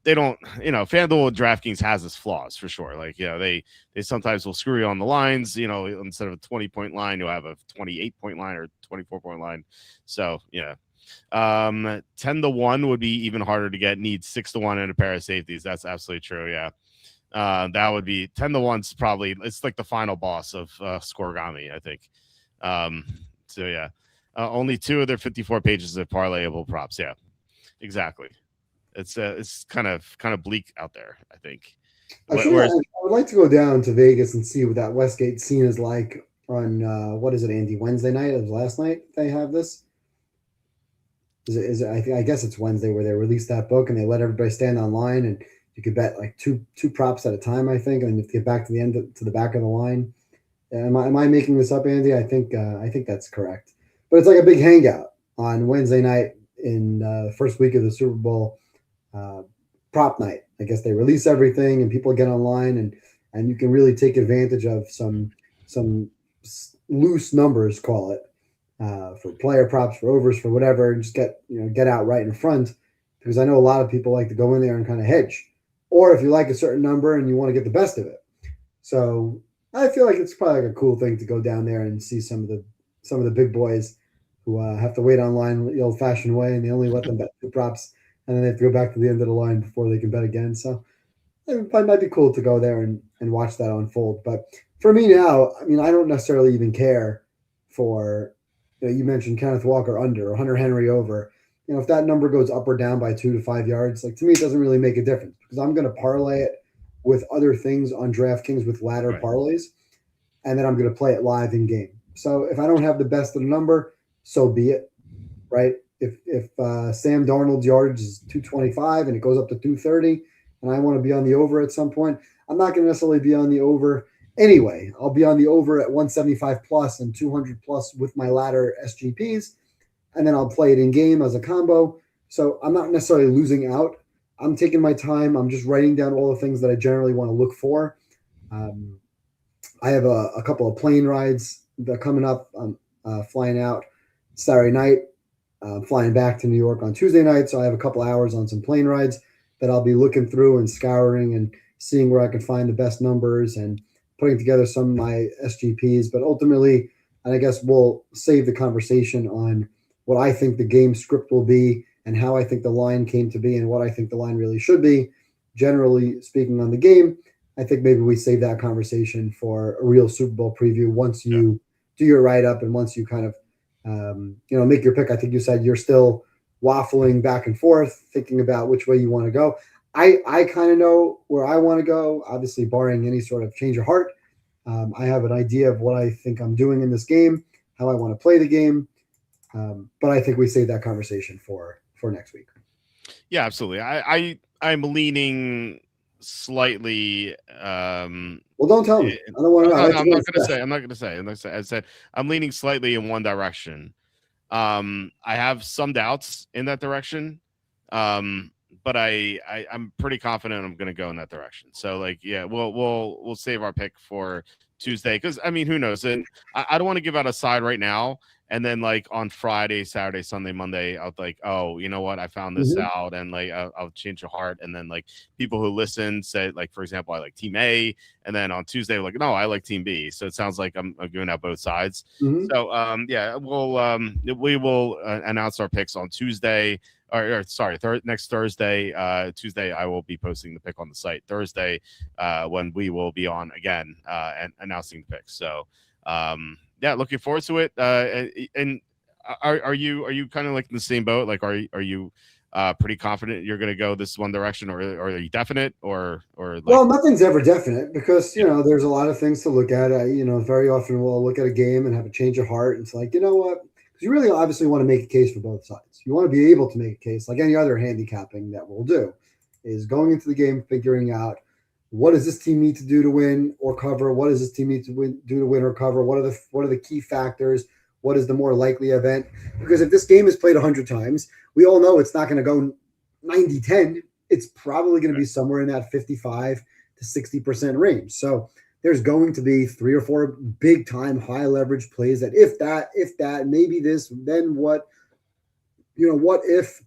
they don't, FanDuel and DraftKings has its flaws for sure. Like, they sometimes will screw you on the lines, instead of a 20-point line, you'll have a 28-point line or 24-point line. So yeah. 10 to 1 would be even harder to get. Need 6 to 1 and a pair of safeties. That's absolutely true. Yeah. That would be 10 to 1's probably, it's like the final boss of Scorigami, I think. So yeah. Only 2 of their 54 pages of parlayable props. Yeah, exactly. It's kind of bleak out there, I think. I would like to go down to Vegas and see what that Westgate scene is like on what is it, Andy? Wednesday night? It was last night they have this. Is it, I guess it's Wednesday where they released that book and they let everybody stand online and you could bet like two props at a time, I think, and you have to get back to the back of the line. Am I making this up, Andy? I think that's correct. But it's like a big hangout on Wednesday night in the first week of the Super Bowl prop night. I guess they release everything and people get online and you can really take advantage of some loose numbers, call it, for player props, for overs, for whatever, and just get out right in front, because I know a lot of people like to go in there and kind of hedge, or if you like a certain number and you want to get the best of it. So I feel like it's probably like a cool thing to go down there and see some of the big boys who have to wait online the old-fashioned way, and they only let them bet 2 props, and then they have to go back to the end of the line before they can bet again. So it might be cool to go there and watch that unfold. But for me now, I mean, I don't necessarily even care for, you mentioned Kenneth Walker under or Hunter Henry over. If that number goes up or down by 2 to 5 yards, like to me, it doesn't really make a difference because I'm going to parlay it with other things on DraftKings with ladder parlays, and then I'm going to play it live in game. So if I don't have the best of the number, so be it, right? If Sam Darnold's yards is 225 and it goes up to 230 and I want to be on the over at some point, I'm not going to necessarily be on the over anyway. I'll be on the over at 175 plus and 200 plus with my ladder SGPs, and then I'll play it in game as a combo. So I'm not necessarily losing out. I'm taking my time. I'm just writing down all the things that I generally want to look for. I have a couple of plane rides that are coming up. I'm flying out Saturday night, flying back to New York on Tuesday night. So I have a couple hours on some plane rides that I'll be looking through and scouring and seeing where I can find the best numbers and putting together some of my SGPs. But ultimately, and I guess we'll save the conversation on what I think the game script will be and how I think the line came to be and what I think the line really should be, generally speaking on the game, I think maybe we save that conversation for a real Super Bowl preview once you do your write up and once you kind of make your pick. I think you said you're still waffling back and forth, thinking about which way you want to go. I kind of know where I want to go, obviously barring any sort of change of heart. I have an idea of what I think I'm doing in this game, how I want to play the game, but I think we save that conversation for next week. Yeah, absolutely. I'm leaning slightly. Well, don't tell me. I don't want to know. I'm not going to say. I said I'm leaning slightly in one direction. I have some doubts in that direction, but I'm pretty confident I'm going to go in that direction. So, like, yeah, we'll save our pick for Tuesday because I mean, who knows? And I don't want to give out a side right now. And then like on Friday, Saturday, Sunday, Monday, I'll like, oh, you know what? I found this out, and like I'll change your heart. And then like people who listen say, like, for example, I like Team A, and then on Tuesday, like, no, I like Team B. So it sounds like I'm giving out both sides. So yeah, we will announce our picks on Tuesday. Or sorry, next Thursday. Tuesday, I will be posting the pick on the site. Thursday, when we will be on again and announcing the picks. So. Yeah, looking forward to it. And are you kind of like in the same boat? Like, are you pretty confident you're going to go this one direction, or are you definite, or like... Well, nothing's ever definite because there's a lot of things to look at. Very often we'll look at a game and have a change of heart. And it's like, you know what? Because you really obviously want to make a case for both sides. You want to be able to make a case, like any other handicapping that we'll do, is going into the game figuring out, what does this team need to do to win or cover? What does this team need to do to win or cover? What are the key factors? What is the more likely event? Because if this game is played 100 times, we all know it's not going to go 90-10. It's probably going to be somewhere in that 55 to 60% range. So there's going to be 3 or 4 big time high leverage plays that if that, maybe this, then what, what if,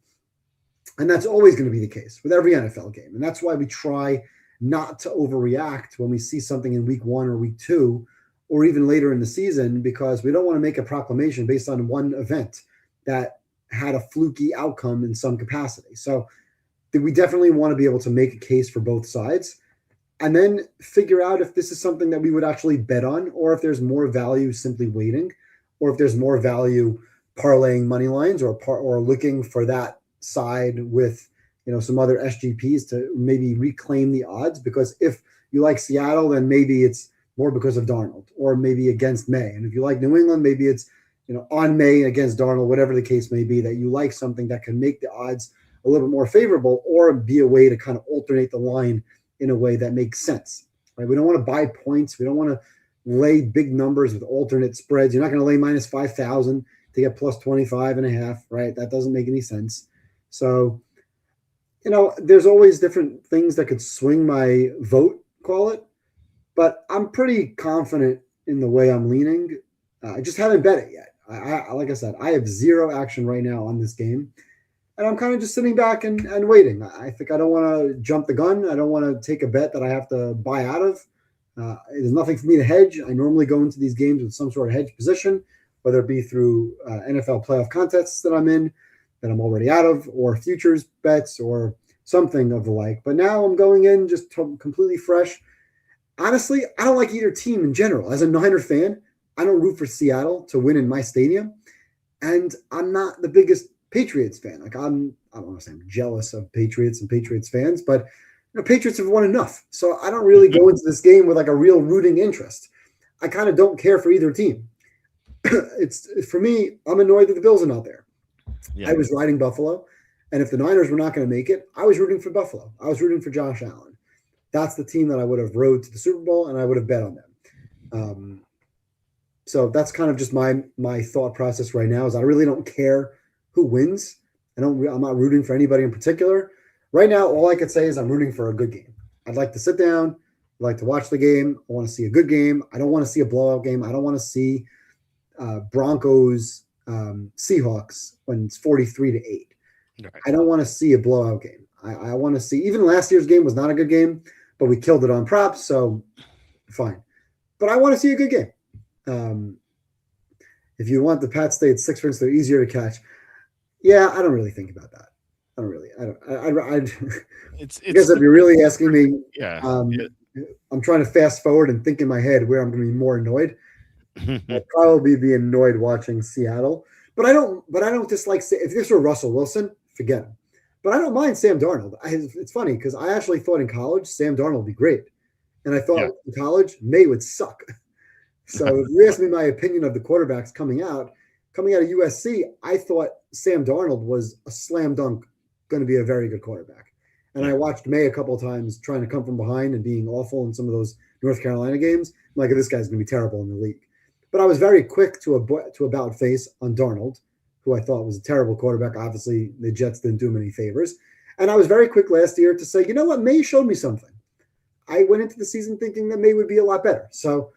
and that's always going to be the case with every NFL game. And that's why we try not to overreact when we see something in week 1 or week 2, or even later in the season, because we don't want to make a proclamation based on one event that had a fluky outcome in some capacity. So we definitely want to be able to make a case for both sides and then figure out if this is something that we would actually bet on, or if there's more value simply waiting, or if there's more value parlaying money lines or looking for that side with some other SGPs to maybe reclaim the odds. Because if you like Seattle, then maybe it's more because of Darnold, or maybe against May. And if you like New England, maybe it's, on May against Darnold, whatever the case may be, that you like something that can make the odds a little bit more favorable, or be a way to kind of alternate the line in a way that makes sense, right? We don't want to buy points. We don't want to lay big numbers with alternate spreads. You're not going to lay minus 5,000 to get plus 25.5, right? That doesn't make any sense. So, there's always different things that could swing my vote, call it, but I'm pretty confident in the way I'm leaning. I just haven't bet it yet. Like I said, I have zero action right now on this game, and I'm kind of just sitting back and waiting. I think I don't want to jump the gun. I don't want to take a bet that I have to buy out of. There's nothing for me to hedge. I normally go into these games with some sort of hedge position, whether it be through NFL playoff contests that I'm in, that I'm already out of, or futures bets, or something of the like. But now I'm going in just completely fresh. Honestly, I don't like either team in general. As a Niner fan, I don't root for Seattle to win in my stadium. And I'm not the biggest Patriots fan. Like I don't want to say I'm jealous of Patriots and Patriots fans, but Patriots have won enough. So I don't really go into this game with like a real rooting interest. I kind of don't care for either team. It's for me, I'm annoyed that the Bills are not there. Yeah. I was riding Buffalo, and if the Niners were not going to make it, I was rooting for Buffalo. I was rooting for Josh Allen. That's the team that I would have rode to the Super Bowl, and I would have bet on them. So that's kind of just my thought process right now. Is I really don't care who wins. I'm not rooting for anybody in particular. Right now, all I could say is I'm rooting for a good game. I'd like to sit down. I'd like to watch the game. I want to see a good game. I don't want to see a blowout game. I don't want to see Broncos Seahawks when it's 43-8. Right. I don't want to see a blowout game. I want to see, even last year's game was not a good game, but we killed it on props, so fine. But I want to see a good game. If you want the Pat State 6 points, they're easier to catch. Yeah, I don't really think about that. I don't really. I It's I guess it's if you're really asking me, yeah. um, I'm trying to fast forward and think in my head where I'm going to be more annoyed. I'd probably be annoyed watching Seattle, but I don't. But I don't dislike. If this were Russell Wilson, forget him. But I don't mind Sam Darnold. It's funny because I actually thought in college Sam Darnold would be great, and I Yeah. thought in college May would suck. So if you ask me my opinion of the quarterbacks coming out of USC, I thought Sam Darnold was a slam dunk, going to be a very good quarterback. And Yeah. I watched May a couple of times trying to come from behind and being awful in some of those North Carolina games. I'm like, this guy's going to be terrible in the league. But I was very quick to about face on Darnold, who I thought was a terrible quarterback. Obviously, the Jets didn't do him any favors. And I was very quick last year to say, you know what, May showed me something. I went into the season thinking that May would be a lot better. So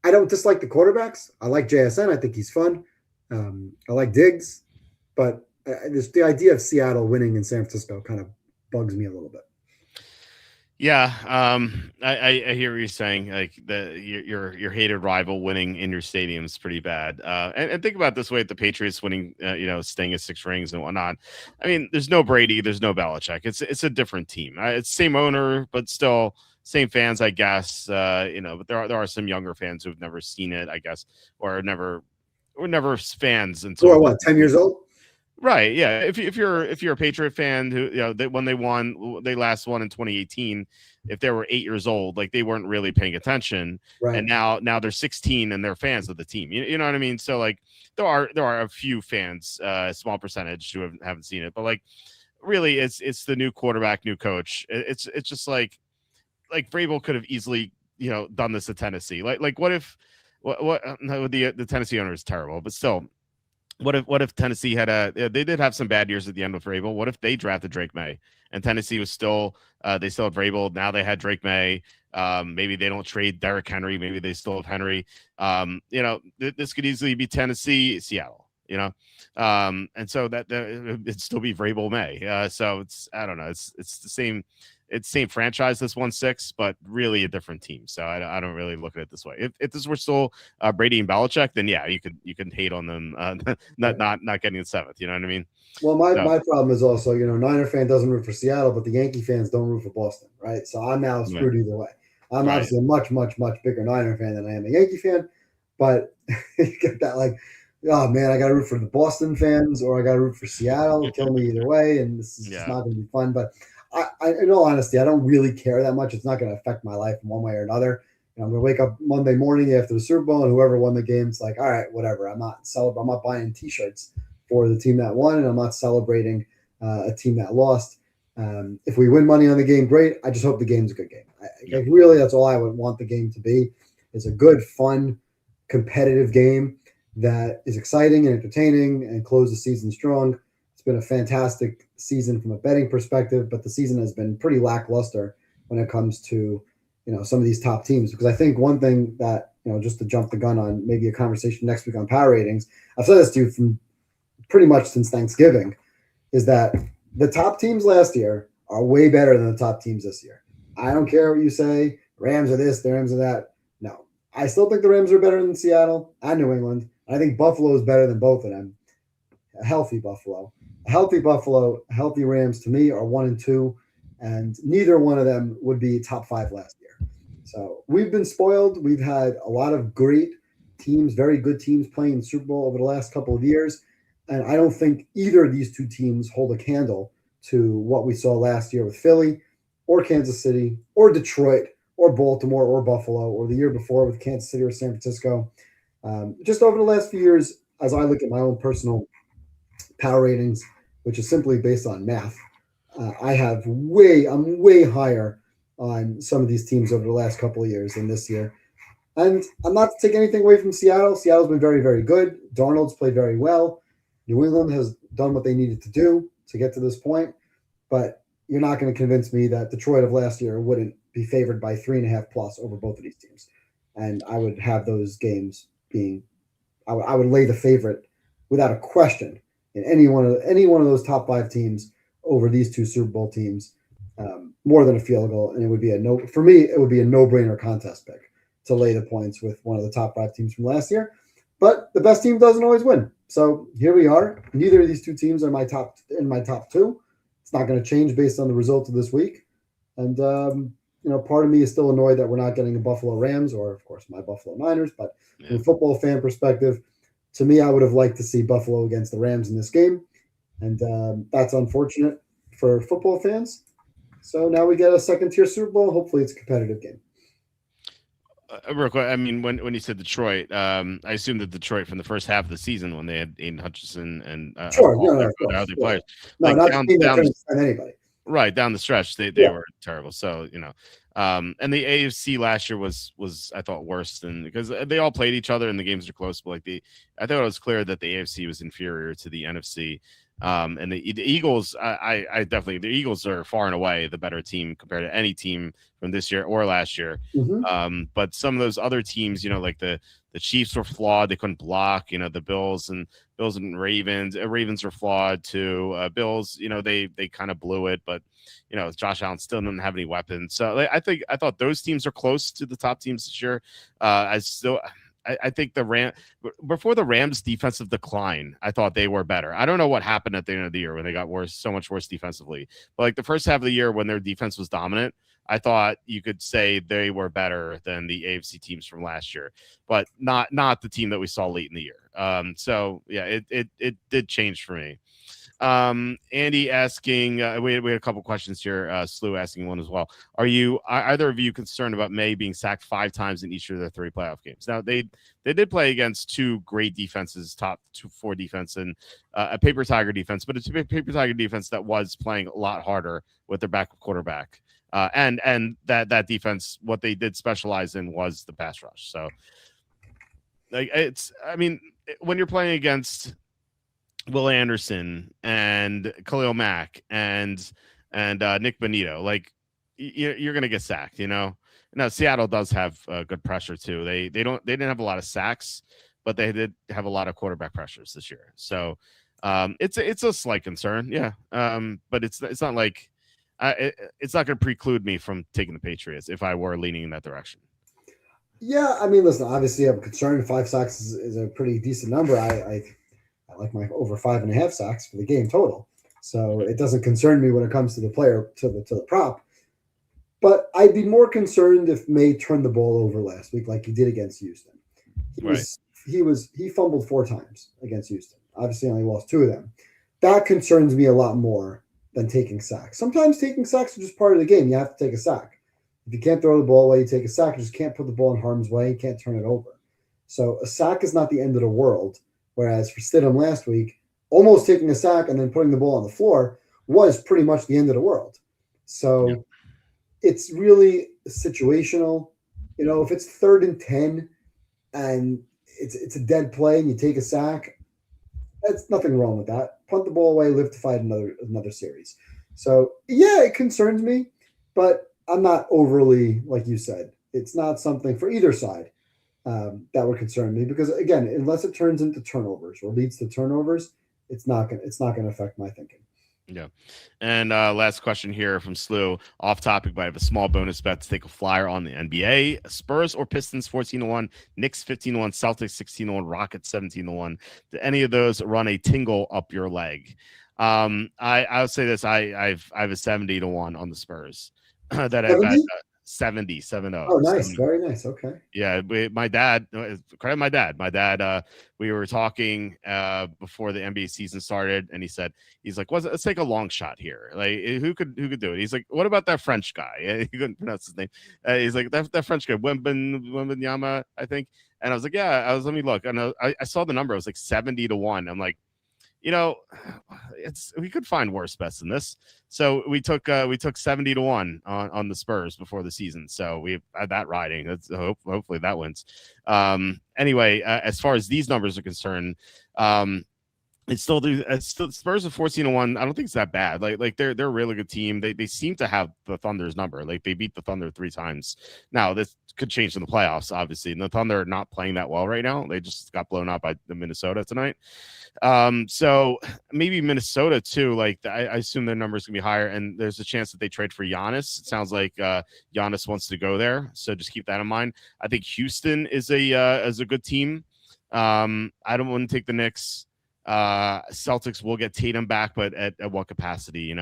I don't dislike the quarterbacks. I like JSN. I think he's fun. I like Diggs, but the idea of Seattle winning in San Francisco kind of bugs me a little bit. Yeah, I hear what you're saying. Like your hated rival winning in your stadium is pretty bad. And think about it this way: the Patriots winning, staying at 6 rings and whatnot. I mean, there's no Brady, there's no Belichick. It's a different team. It's same owner, but still same fans, I guess. But there are some younger fans who've never seen it, I guess, or never fans Or until what, 10 years old? Right. Yeah. If you're a Patriot fan who when they last won in 2018, if they were 8 years old, like they weren't really paying attention, Right. and now they're 16 and they're fans of the team. You know what I mean? So like there are a few fans, a small percentage who haven't seen it, but like really it's the new quarterback, new coach. It's just like Vrabel could have easily done this to Tennessee. Like what if no, the Tennessee owner is terrible, but still. What if Tennessee they did have some bad years at the end with Vrabel? What if they drafted Drake May and Tennessee was still they still had Vrabel, now they had Drake May. Maybe they don't trade Derrick Henry, maybe they still have Henry. This could easily be Tennessee, Seattle, and so that it'd still be Vrabel May. So I don't know, it's the same. It's the same franchise that's won 6, but really a different team. So I don't really look at it this way. If this were still Brady and Belichick, then yeah, you could hate on them not getting the 7th. You know what I mean? Well, my problem is also, Niner fan doesn't root for Seattle, but the Yankee fans don't root for Boston, right? So I'm now screwed either way. I'm obviously a much, much, much bigger Niner fan than I am a Yankee fan, but you get that like, oh man, I got to root for the Boston fans or I got to root for Seattle. Kill me either way, and this is just not going to be fun. But in all honesty, I don't really care that much. It's not going to affect my life in one way or another. I'm going to wake up Monday morning after the Super Bowl, and whoever won the game, it's like, all right, whatever. I'm not buying T-shirts for the team that won, and I'm not celebrating a team that lost. If we win money on the game, great. I just hope the game's a good game. Really, that's all I would want the game to be. It's a good, fun, competitive game that is exciting and entertaining and close the season strong. It's been a fantastic season from a betting perspective, but the season has been pretty lackluster when it comes to some of these top teams. Because I think one thing that just to jump the gun on maybe a conversation next week on power ratings, I've said this to you from pretty much since Thanksgiving, is that the top teams last year are way better than the top teams this year. I don't care what you say, Rams are this, the Rams are that. No, I still think the Rams are better than Seattle and New England. I think Buffalo is better than both of them. A healthy Buffalo, healthy Rams to me are 1 and 2, and neither one of them would be top 5 last year. So we've been spoiled. We've had a lot of great teams, very good teams playing the Super Bowl over the last couple of years. And I don't think either of these two teams hold a candle to what we saw last year with Philly or Kansas City or Detroit or Baltimore or Buffalo or the year before with Kansas City or San Francisco. Just over the last few years, as I look at my own personal power ratings, which is simply based on math, I'm way higher on some of these teams over the last couple of years than this year. And I'm not to take anything away from Seattle. Seattle's been very, very good. Darnold's played very well. New England has done what they needed to do to get to this point. But you're not going to convince me that Detroit of last year wouldn't be favored by 3.5 plus over both of these teams. And I would have those games being, I would lay the favorite without a question in any one of those top 5 teams over these two Super Bowl teams, more than a field goal. And it would be it would be a no-brainer contest pick to lay the points with one of the top 5 teams from last year. But the best team doesn't always win. So here we are. Neither of these two teams are in my top 2. It's not going to change based on the results of this week. And, part of me is still annoyed that we're not getting a Buffalo Rams or, of course, my Buffalo Niners. But from a football fan perspective, to me, I would have liked to see Buffalo against the Rams in this game. And that's unfortunate for football fans. So now we get a second-tier Super Bowl. Hopefully it's a competitive game. Real quick, I mean, when you said Detroit, I assume that Detroit from the first half of the season when they had Aiden Hutchinson and other players, not down anybody. Right down the stretch, they were terrible. So and the AFC last year was I thought worse than because they all played each other and the games are close. But I thought it was clear that the AFC was inferior to the NFC. And the Eagles, I definitely the Eagles are far and away the better team compared to any team from this year or last year. Mm-hmm. But some of those other teams, like the Chiefs were flawed; they couldn't block. The Bills and Ravens. Ravens were flawed too. Bills, they kind of blew it, but Josh Allen still didn't have any weapons. So I thought those teams are close to the top teams this year. I think before the Rams' defensive decline, I thought they were better. I don't know what happened at the end of the year when they got so much worse defensively. But the first half of the year when their defense was dominant, I thought you could say they were better than the AFC teams from last year, but not the team that we saw late in the year. So yeah, it did change for me. Andy asking, we had a couple questions here. Slew asking one as well. Are either of you concerned about May being sacked 5 times in each of their 3 playoff games? Now they did play against 2 great defenses, top 4 defense and a paper tiger defense, but it's a paper tiger defense that was playing a lot harder with their backup quarterback. And that defense, what they did specialize in was the pass rush. So when you're playing against Will Anderson and Khalil Mack and Nick Bonito, you're gonna get sacked. Now Seattle does have good pressure too. They didn't have a lot of sacks, but they did have a lot of quarterback pressures this year. So it's a slight concern, yeah. But it's not like it's not going to preclude me from taking the Patriots if I were leaning in that direction. Yeah, I mean, listen, obviously I'm concerned. 5 sacks is a pretty decent number. I like my over 5.5 sacks for the game total. So it doesn't concern me when it comes to the player, to the prop. But I'd be more concerned if May turned the ball over last week like he did against Houston. He fumbled 4 times against Houston. Obviously only lost 2 of them. That concerns me a lot more than taking sacks. Sometimes taking sacks are just part of the game. You have to take a sack. If you can't throw the ball away, you take a sack. You just can't put the ball in harm's way. You can't turn it over. So a sack is not the end of the world. Whereas for Stidham last week, almost taking a sack and then putting the ball on the floor was pretty much the end of the world. So It's really situational. If it's 3rd and 10 and it's a dead play and you take a sack, that's nothing wrong with that. Punt the ball away, live to fight another series. So yeah, it concerns me, but I'm not overly, like you said, it's not something for either side that would concern me because again, unless it turns into turnovers or leads to turnovers, it's not gonna affect my thinking. Yeah. And last question here from Slew, off topic, but I have a small bonus bet to take a flyer on the NBA. Spurs or Pistons 14-1, Knicks 15-1, Celtics 16-1, Rockets 17-1. Do any of those run a tingle up your leg? I would say this. I have a 70-1 on the Spurs. That I've got 70. Oh, nice. 70. Very nice. Okay. Yeah. My dad, credit my dad. My dad, we were talking before the NBA season started, and he's like, let's take a long shot here. Like, who could do it? He's like, what about that French guy? He couldn't pronounce his name. He's like, that French guy, Wembanyama, I think. And I was like, yeah. Let me look. And I saw the number. It was like 70-1. I'm like, we could find worse bets than this. So we took 70-1 on the Spurs before the season. So we had that riding. Hopefully that wins. Anyway, as far as these numbers are concerned, it's still Spurs at 14-1. I don't think it's that bad. Like they're a really good team. They seem to have the Thunder's number. Like they beat the Thunder 3 times. Now this could change in the playoffs, obviously. And the Thunder are not playing that well right now. They just got blown out by the Minnesota tonight. So maybe Minnesota too. Like I assume their numbers can be higher, and there's a chance that they trade for Giannis. It sounds like Giannis wants to go there, so just keep that in mind. I think Houston is a good team. I don't want to take the Knicks. Celtics will get Tatum back, but at what capacity?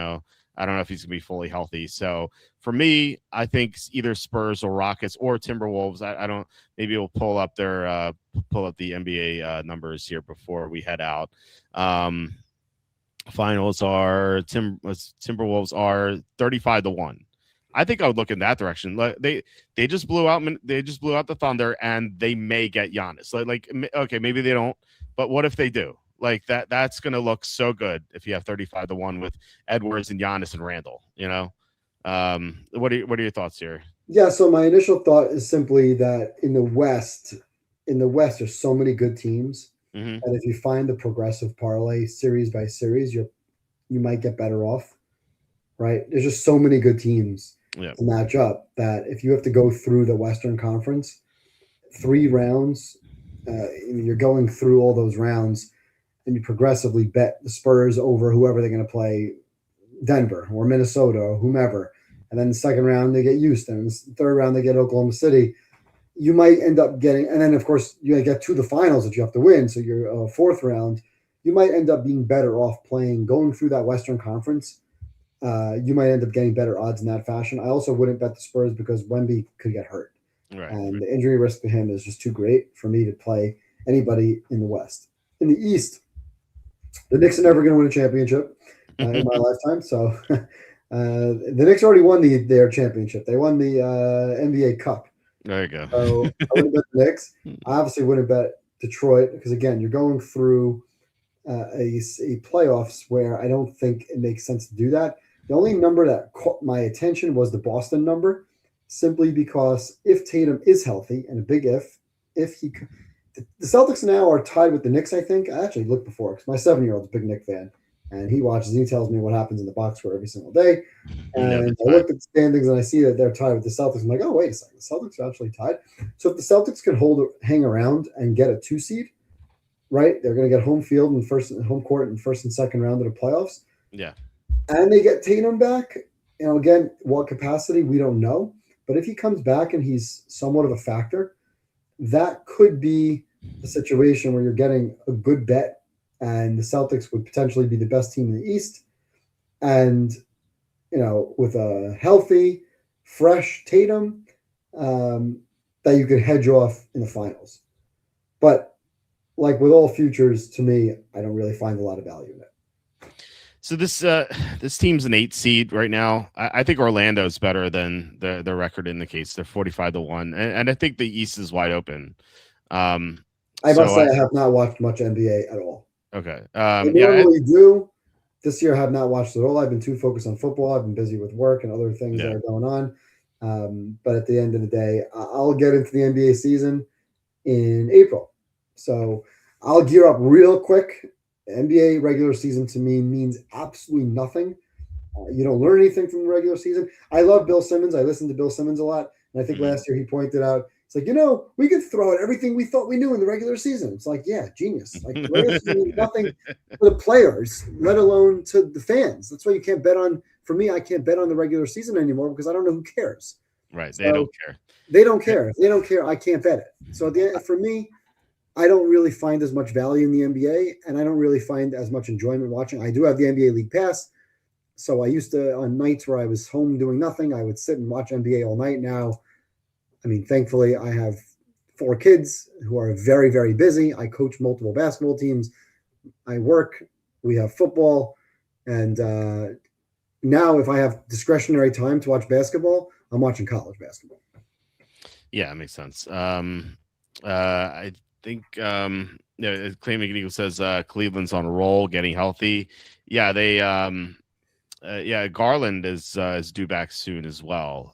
I don't know if he's going to be fully healthy. So for me, I think either Spurs or Rockets or Timberwolves. I don't. Maybe we'll pull up the NBA numbers here before we head out. Finals are Timberwolves are 35-1. I think I would look in that direction. Like they just blew out the Thunder, and they may get Giannis. Okay, maybe they don't, but what if they do? Like that's going to look so good if you have 35-1 with Edwards and Giannis and Randall. What are your thoughts here? Yeah, so my initial thought is simply that in the West, there's so many good teams. Mm-hmm. And if you find the progressive parlay series by series, you might get better off, right? There's just so many good teams to match up that if you have to go through the Western Conference, 3 rounds, you're going through all those rounds, and you progressively bet the Spurs over whoever they're going to play, Denver or Minnesota or whomever. And then the second round, they get Houston. And the third round, they get Oklahoma City. You might end up getting, and then of course you get to the finals that you have to win. So your fourth round, you might end up being better off going through that Western Conference. You might end up getting better odds in that fashion. I also wouldn't bet the Spurs because Wemby could get hurt, and the injury risk to him is just too great for me to play anybody in the West. In the East, the Knicks are never going to win a championship in my lifetime. So the Knicks already won their championship. They won the NBA Cup. There you go. So I wouldn't bet the Knicks. I obviously wouldn't bet Detroit because, again, you're going through a playoffs where I don't think it makes sense to do that. The only number that caught my attention was the Boston number, simply because if Tatum is healthy, and a big if the Celtics now are tied with the Knicks, I think. I actually looked before because my 7-year-old's a big Knicks fan. And he watches and he tells me what happens in the box score every single day. And I looked at the standings and I see that they're tied with the Celtics. I'm like, oh, wait a second. The Celtics are actually tied. So if the Celtics can hang around and get a 2 seed, right, they're going to get home field and home court in first and second round of the playoffs. Yeah. And they get Tatum back. Again, what capacity, we don't know. But if he comes back and he's somewhat of a factor, that could be a situation where you're getting a good bet. And the Celtics would potentially be the best team in the East. And, with a healthy, fresh Tatum, that you could hedge off in the finals. But like with all futures, to me, I don't really find a lot of value in it. So this team's an 8 seed right now. I think Orlando's better than the record indicates. They're 45-1. And I think the East is wide open. I must say I have not watched much NBA at all. Okay. I normally do. This year I have not watched it all. I've been too focused on football. I've been busy with work and other things that are going on. But at the end of the day, I'll get into the NBA season in April. So I'll gear up real quick. NBA regular season to me means absolutely nothing. You don't learn anything from the regular season. I love Bill Simmons. I listen to Bill Simmons a lot. And I think last year he pointed out, it's like, we could throw out everything we thought we knew in the regular season. It's like, yeah, genius. Like, the regular season means nothing for the players, let alone to the fans. That's why you can't bet on, for me, I can't bet on the regular season anymore because I don't know who cares. Right. They don't care. They don't care. If they don't care, I can't bet it. So for me, I don't really find as much value in the NBA, and I don't really find as much enjoyment watching. I do have the NBA League Pass. So I used to, on nights where I was home doing nothing, I would sit and watch NBA all night. Now, thankfully, I have 4 kids who are very, very busy. I coach multiple basketball teams. I work. We have football. And now if I have discretionary time to watch basketball, I'm watching college basketball. Yeah, it makes sense. I think Claiming Eagle says Cleveland's on a roll, getting healthy. Yeah, they Garland is due back soon as well.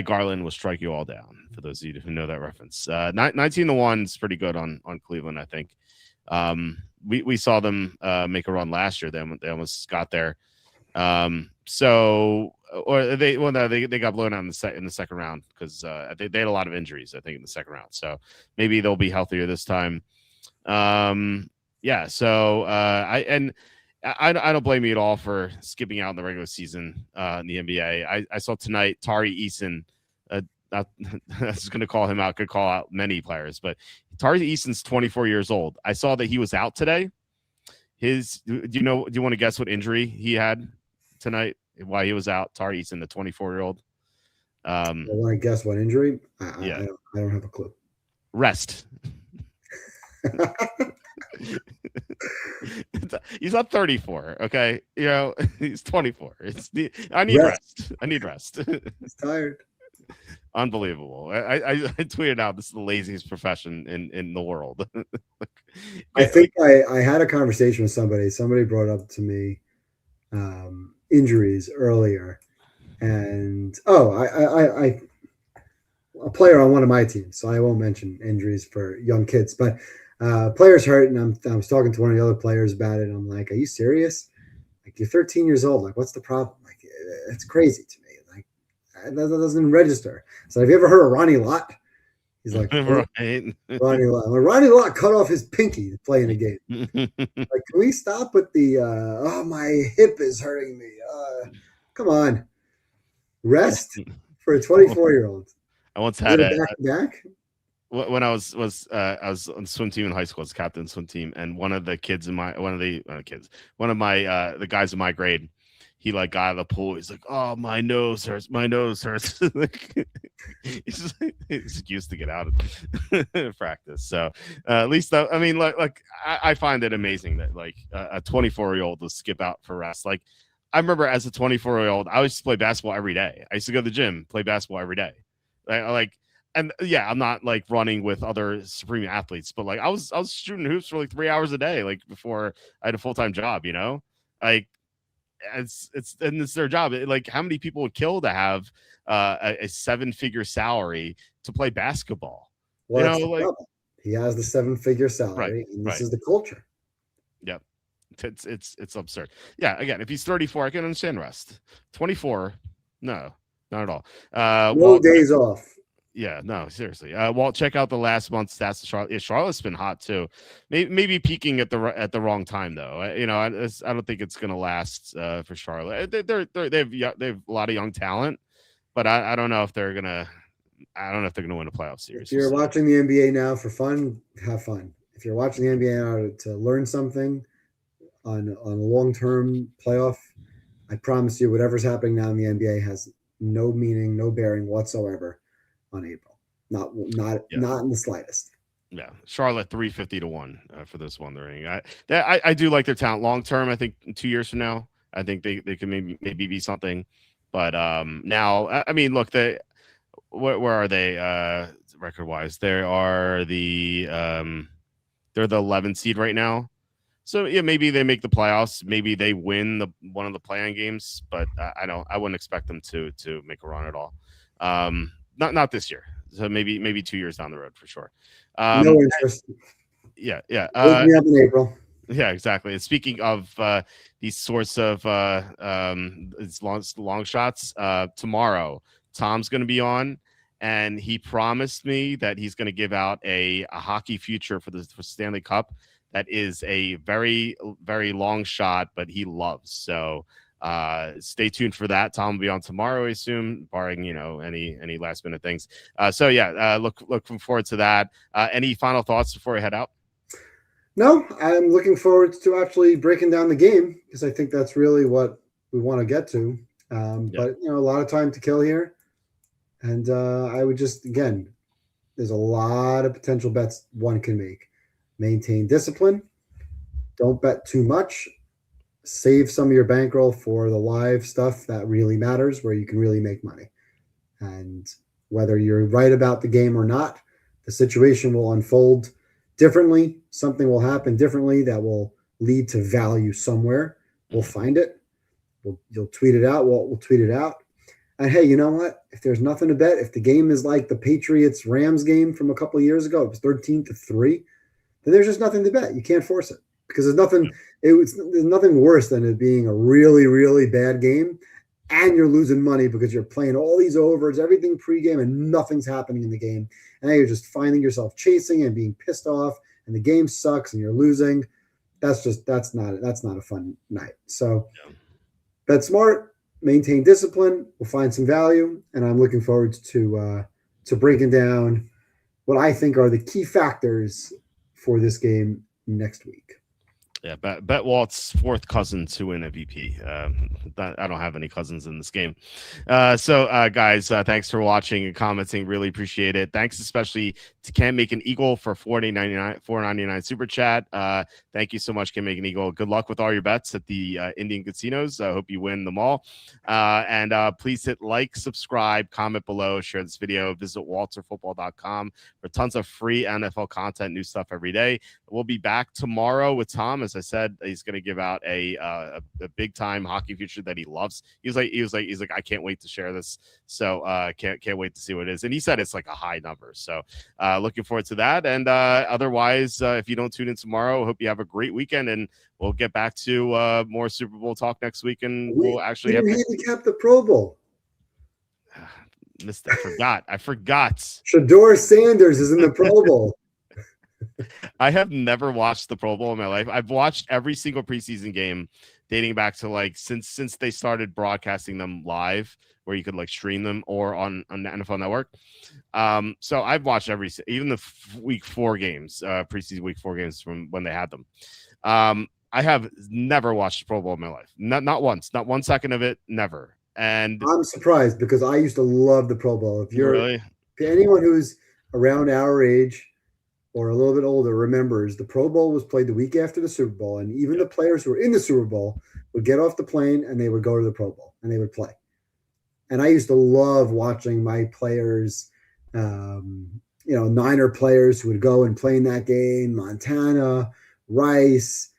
Garland will strike you all down, for those of you who know that reference. 19-1 is pretty good on Cleveland, I think. We saw them make a run last year. They almost got there. They got blown out in the second round because they had a lot of injuries, I think, in the second round. So maybe they'll be healthier this time. I don't blame you at all for skipping out in the regular season in the NBA. I saw tonight Tari Eason. I was going to call him out. Could call out many players, but Tari Eason's 24 years old. I saw that he was out today. Do you want to guess what injury he had tonight while he was out. Tari Eason, the 24-year-old. I want to guess what injury. Yeah, I don't have a clue. rest. He's not 34. Okay, he's 24. I need rest. I need rest. He's tired. Unbelievable. I tweeted out, this is the laziest profession in the world. I think I had a conversation with somebody. Somebody brought up to me injuries earlier, and I a player on one of my teams, so I won't mention injuries for young kids, but players hurt, and I was talking to one of the other players about it. And I'm like, "Are you serious? Like, you're 13 years old. Like, what's the problem? Like, it's crazy to me. Like, that doesn't register." So, have you ever heard of Ronnie Lott? He's like, right. Ronnie Lott. Well, Ronnie Lott cut off his pinky to play in a game. Like, can we stop with the my hip is hurting me? Come on, rest for a 24-year-old. I once had a back. When I was on the swim team in high school, I was captain of the swim team, and one of the guys in my grade, he like got out of the pool. He's like, "Oh, my nose hurts. My nose hurts." He's excuse to get out of practice. So at least I find it amazing that like a 24-year-old will skip out for rest. Like I remember as a 24-year-old, I used to play basketball every day. I used to go to the gym, play basketball every day. And yeah, I'm not like running with other supreme athletes, but like I was shooting hoops for like 3 hours a day, like before I had a full-time job, like it's their job. Like how many people would kill to have a 7-figure salary to play basketball? Well, he has the 7-figure salary, and this is the culture. Yep. It's absurd. Yeah. Again, if he's 34, I can understand rest. 24, no, not at all. No days off. Yeah, no, seriously. Walt, check out the last month's stats of Charlotte. Yeah, Charlotte's been hot too. Maybe peaking at the wrong time though. I don't think it's gonna last for Charlotte. They have a lot of young talent, but I don't know if they're gonna. I don't know if they're gonna win a playoff series. If you're watching the NBA now for fun, have fun. If you're watching the NBA now to learn something on a long-term playoff, I promise you, whatever's happening now in the NBA has no meaning, no bearing whatsoever on April. Not in the slightest. Yeah, Charlotte 350-1 for this one. I do like their talent long term. I think 2 years from now, I think they can maybe be something. But now, I mean, look, where are they record wise? They're the 11th seed right now. So yeah, maybe they make the playoffs. Maybe they win one of the play-in games. But I wouldn't expect them to make a run at all. Not this year. So maybe 2 years down the road for sure. No interest. Yeah. Wake me up in April. Yeah, exactly. And speaking of these sorts of long shots, tomorrow Tom's going to be on, and he promised me that he's going to give out a hockey future for Stanley Cup. That is a very, very long shot, but he loves. So stay tuned for that. Tom will be on tomorrow, I assume, barring any last minute things. Looking forward to that. Any final thoughts before I head out? No, I'm looking forward to actually breaking down the game because I think that's really what we want to get to. But a lot of time to kill here, and I would just there's a lot of potential bets one can make. Maintain discipline. Don't bet too much. Save some of your bankroll for the live stuff that really matters, where you can really make money. And whether you're right about the game or not, the situation will unfold differently. Something will happen differently that will lead to value somewhere. We'll find it. You'll tweet it out. Walt will tweet it out. And hey, you know what? If there's nothing to bet, if the game is like the Patriots-Rams game from a couple of years ago, it was 13-3, then there's just nothing to bet. You can't force it because there's nothing. There's nothing worse than it being a really, really bad game, and you're losing money because you're playing all these overs, everything pregame, and nothing's happening in the game, and now you're just finding yourself chasing and being pissed off, and the game sucks, and you're losing. That's not a fun night. So, bet smart, maintain discipline. We'll find some value, and I'm looking forward to breaking down what I think are the key factors for this game next week. Yeah, bet Walt's fourth cousin to win MVP. I don't have any cousins in this game. Guys, thanks for watching and commenting. Really appreciate it. Thanks especially to Can Make an Eagle for $4.99 super chat. Thank you so much, Can Make an Eagle. Good luck with all your bets at the Indian casinos. I hope you win them all. Please hit like, subscribe, comment below, share this video. Visit walterfootball.com for tons of free NFL content, new stuff every day. We'll be back tomorrow with Tom. As I said, he's going to give out a big time hockey future that he loves. He's like, I can't wait to share this. So can't wait to see what it is. And he said it's like a high number. So looking forward to that. And otherwise, if you don't tune in tomorrow, I hope you have a great weekend, and we'll get back to more Super Bowl talk next week. And we'll actually have handicap the Pro Bowl. Missed. I forgot. Shador Sanders is in the Pro Bowl. I have never watched the Pro Bowl in my life. I've watched every single preseason game dating back to like since they started broadcasting them live, where you could like stream them or on the NFL Network. So I've watched even the week 4 games, preseason week 4 games from when they had them. I have never watched the Pro Bowl in my life. Not once, not 1 second of it, never. And I'm surprised because I used to love the Pro Bowl. If anyone who's around our age or a little bit older remembers, the Pro Bowl was played the week after the Super Bowl, and even the players who were in the Super Bowl would get off the plane and they would go to the Pro Bowl and they would play. And I used to love watching my players, Niner players who would go and play in that game, Montana, Rice.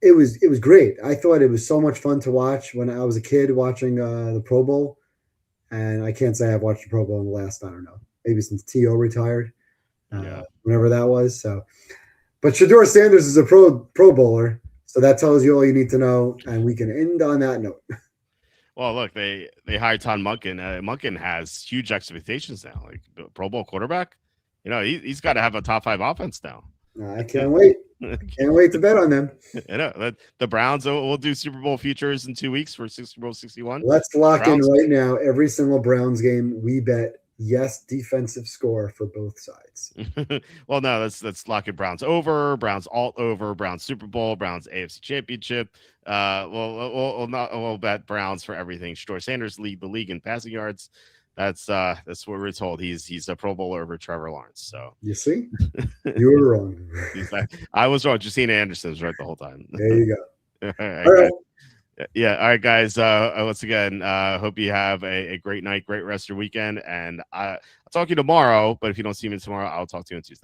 It was great. I thought it was so much fun to watch when I was a kid watching the Pro Bowl. And I can't say I've watched the Pro Bowl in the last, I don't know, maybe since T.O. retired. Whenever that was. So, but Shador Sanders is a Pro Bowler, so that tells you all you need to know, and we can end on that note. Well, look, they hired Todd Monken. Monken has huge expectations now, like Pro Bowl quarterback. He's got to have a top 5 offense now. I can't wait. Can't wait to bet on them. The Browns will do Super Bowl futures in 2 weeks for Super Bowl 61. Let's lock in right now. Every single Browns game, we bet yes defensive score for both sides. Well, no, let's lock in Browns over, Browns alt over, Browns Super Bowl, Browns AFC Championship. We'll bet Browns for everything. Shador Sanders lead the league in passing yards. That's what we're told. He's a Pro Bowler over Trevor Lawrence. So you see, you were wrong. I was wrong. Justina Anderson was right the whole time. There you go. All right. Yeah. All right, guys. Once again, hope you have a great night, great rest of your weekend. And I'll talk to you tomorrow. But if you don't see me tomorrow, I'll talk to you on Tuesday.